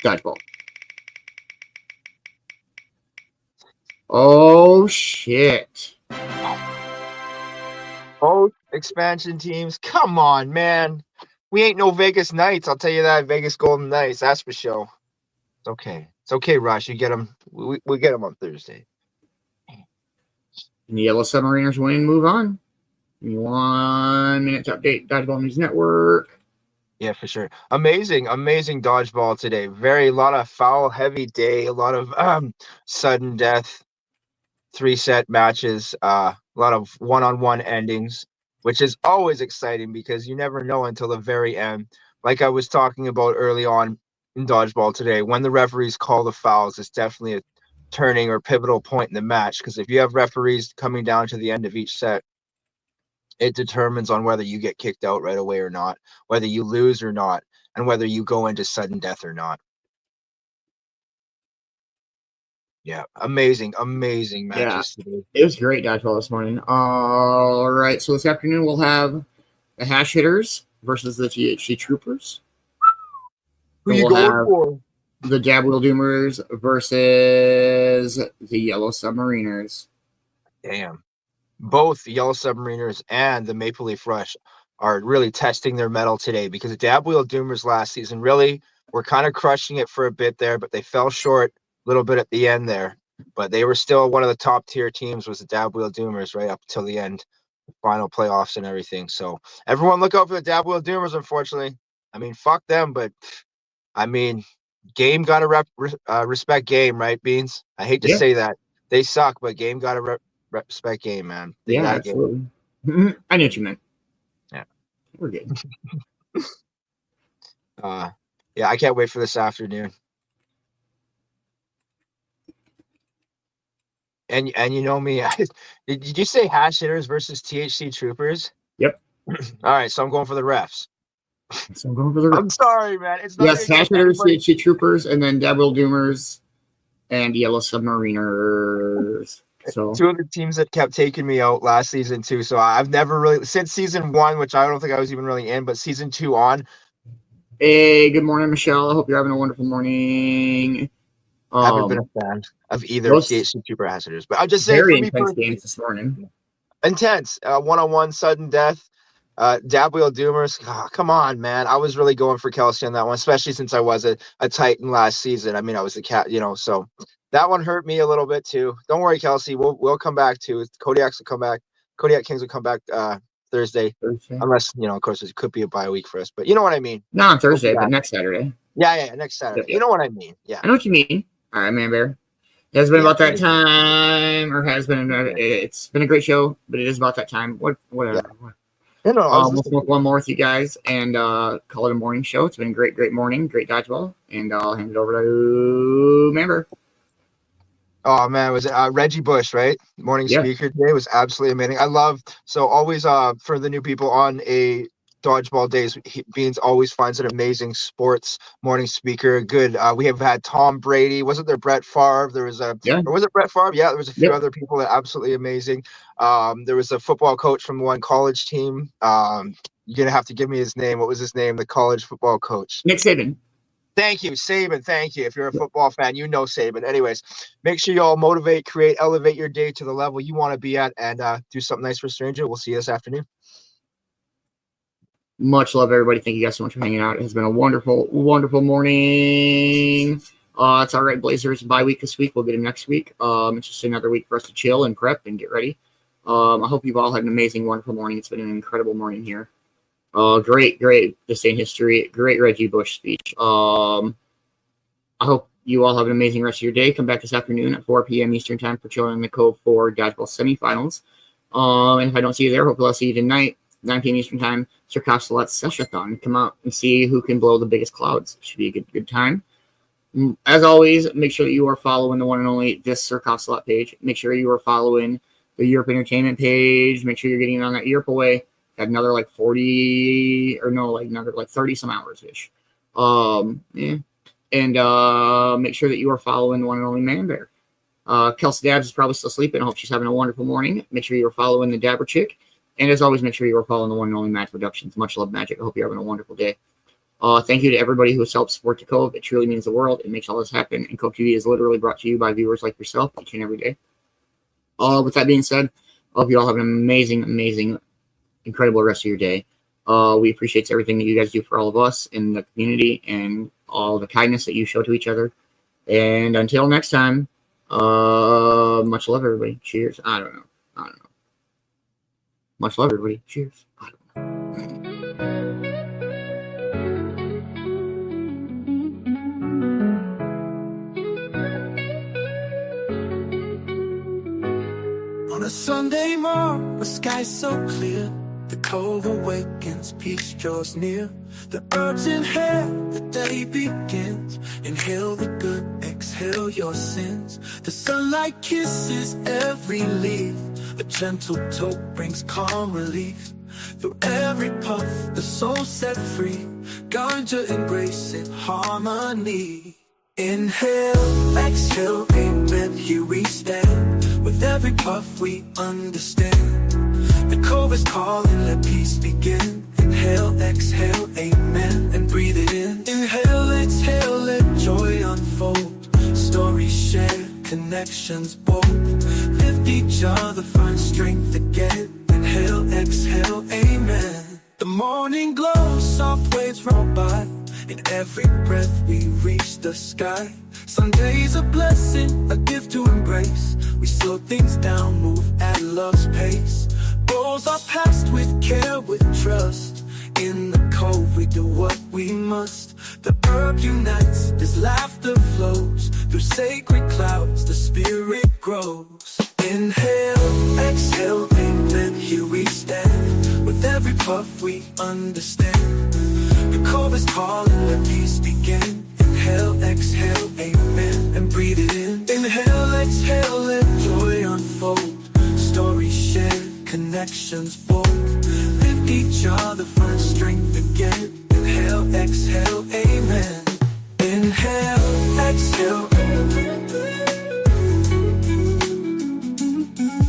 Dodgeball. Oh, shit. Both expansion teams. Come on, man. We ain't no Vegas Knights. I'll tell you that. Vegas Golden Knights. That's for sure. It's okay. It's okay, Rush. You get them. We get them on Thursday. And the Yellow Submariners win and move on. Give me 1 minute to update Dodgeball News Network. Yeah, for sure. Amazing dodgeball today. A lot of foul heavy day, a lot of sudden death, 3-set matches, a lot of one-on-one endings, which is always exciting because you never know until the very end. Like I was talking about early on in dodgeball today, when the referees call the fouls, it's definitely a turning or pivotal point in the match, because if you have referees coming down to the end of each set, it determines on whether you get kicked out right away or not, whether you lose or not, and whether you go into sudden death or not. Yeah, amazing matches today. It was great dodgeball this morning. All right, so this afternoon we'll have the Hash Hitters versus the THC Troopers. Who you going for? The Dab Wheel Doomers versus the Yellow Submariners. Damn. Both the Yellow Submariners and the Maple Leaf Rush are really testing their mettle today, because the Dab Wheel Doomers last season really were kind of crushing it for a bit there, but they fell short a little bit at the end there. But they were still one of the top tier teams, was the Dab Wheel Doomers right up till the end, final playoffs and everything. So everyone look out for the Dab Wheel Doomers, unfortunately. I mean, fuck them, but I mean, game got to respect game, right, Beans? I hate to say that. They suck, but game got to respect game, man. They absolutely. I knew what you meant. Yeah. We're good. Yeah, I can't wait for this afternoon. And you know me, did you say Hash Hitters versus THC Troopers? Yep. All right, so I'm going for the refs. So I'm going for the refs. I'm sorry, man. It's not Hash Hitters, THC Troopers, and then Dab Wheel Doomers and Yellow Submariners. So two of the teams that kept taking me out last season too. So I've never really, since season 1, which I don't think I was even really in, but season 2 on. Hey, good morning, Michelle. I hope you're having a wonderful morning. I haven't been a fan of either THC Trooper Hash Hitters, but I'm just saying, very for me intense games this morning. Intense, one-on-one sudden death. Dab Wheel Doomers, come on, man. I was really going for Kelsey on that one, especially since I was a Titan last season. I mean, I was the cat, so that one hurt me a little bit too. Don't worry, Kelsey. We'll come back to it. Kodiaks will come back. Kodiak Kings will come back Thursday. Unless, of course, it could be a bye week for us, but you know what I mean. Not on Thursday, but next Saturday. Yeah, next Saturday. Yeah. You know what I mean. Yeah. I know what you mean. All right, Man-Bear. It has been about that time, or has been. It's been a great show, but it is about that time. Whatever. Yeah. We'll smoke one more with you guys and call it a morning show. It's been a great morning, great dodgeball, and I'll hand it over to Man-Bear. Oh man, it was Reggie Bush, right? Morning speaker today was absolutely amazing. I love, so always for the new people on a dodgeball days, Beans always finds an amazing sports morning speaker. Good. We have had Tom Brady. Wasn't there Brett Favre? There was or was it Brett Favre? Yeah, there was a few other people that absolutely amazing. There was a football coach from one college team. You're gonna have to give me his name. What was his name? The college football coach. Nick Saban. Thank you, Saban. Thank you. If you're a football fan, you know Saban. Anyways, make sure you all motivate, create, elevate your day to the level you want to be at, and do something nice for a stranger. We'll see you this afternoon. Much love, everybody. Thank you guys so much for hanging out. It has been a wonderful morning. It's all right, Blazers bye week this week. We'll get him next week. It's just another week for us to chill and prep and get ready. I hope you've all had an amazing, wonderful morning. It's been an incredible morning here. Great this day in history. Great Reggie Bush speech. I hope you all have an amazing rest of your day. Come back this afternoon at 4 p.m. Eastern time for chilling in the Cove for Dodgeball semifinals. And if I don't see you there, hopefully I'll see you tonight, 9 p.m. Eastern time, Sir Costellet's Seshathon. Come out and see who can blow the biggest clouds. Should be a good time. As always, make sure that you are following the one and only this Sir Costellet page. Make sure you are following the Europe Entertainment page. Make sure you're getting on that Europe away. Got another another 30 some hours ish. And make sure that you are following the one and only Man-Bear. Kelsey Dabbs is probably still sleeping. I hope she's having a wonderful morning. Make sure you are following the Dabber Chick. And as always, make sure you are following the one and only Magic Productions. Much love, Magic. I hope you're having a wonderful day. Thank you to everybody who has helped support the Cove. It truly means the world. It makes all this happen. And Cove TV is literally brought to you by viewers like yourself each and every day. With that being said, I hope you all have an amazing, incredible rest of your day. We appreciate everything that you guys do for all of us in the community and all the kindness that you show to each other. And until next time, much love, everybody. Cheers. I don't know. Much love, everybody. Cheers. I don't know. On a Sunday morning, the sky's so clear, the cove awakens, peace draws near. The herbs inhale, the day begins. Inhale the good, exhale your sins. The sunlight kisses every leaf. A gentle toke brings calm relief. Through every puff, the soul set free. Ganja embracing harmony. Inhale, exhale, amen, here we stand. With every puff we understand. The cove is calling, let peace begin. Inhale, exhale, amen, and breathe it in. Inhale, exhale, let joy unfold. Stories shared, connections bold. Lift each other, find strength again. Inhale, exhale, amen. The morning glow, soft waves roll by. In every breath we reach the sky. Sunday's a blessing, a gift to embrace. We slow things down, move at love's pace. Goals are passed with care, with trust. In the cove we do what we must. The herb unites, as laughter flows. Through sacred clouds the spirit grows. Inhale, exhale, amen, here we stand. With every puff we understand. The cove is calling, let peace begin. Inhale, exhale, amen, and breathe it in. Inhale, exhale, let joy unfold. Stories shared, connections bold. Lift each other, find strength again. Inhale, exhale, amen. Inhale, exhale,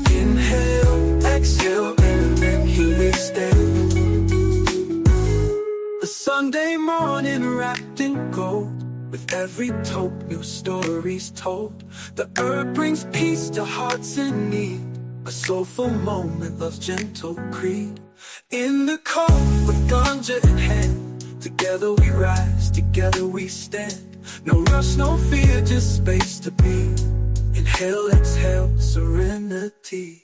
inhale, exhale, amen, here we stand. A Sunday morning wrapped in gold. With every toke, new stories told. The herb brings peace to hearts in need. A soulful moment, love's gentle creed. In the cove with ganja in hand. Together we rise, together we stand. No rush, no fear, just space to be. Inhale, exhale, serenity.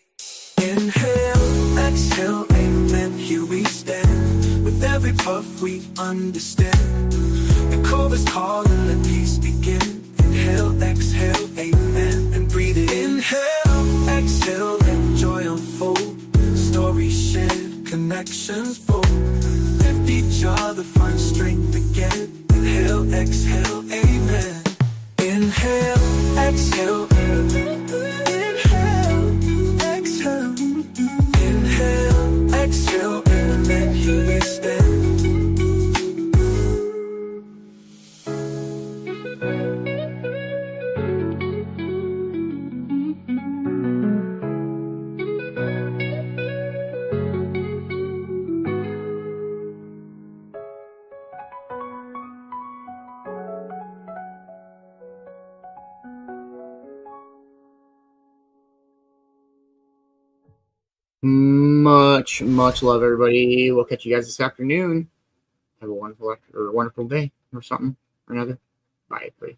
Inhale, exhale, amen, here we stand. With every puff we understand. The cove is calling, let peace begin. Inhale, exhale, amen, and breathe it in. Inhale, exhale, let joy unfold. Stories shared, connections bold. Lift each other, find strength again. Inhale, exhale, amen. Inhale, exhale, inhale, exhale. Inhale, exhale, amen, here we stand. Much love, everybody. We'll catch you guys this afternoon. Have a wonderful day or something or another. Bye, everybody.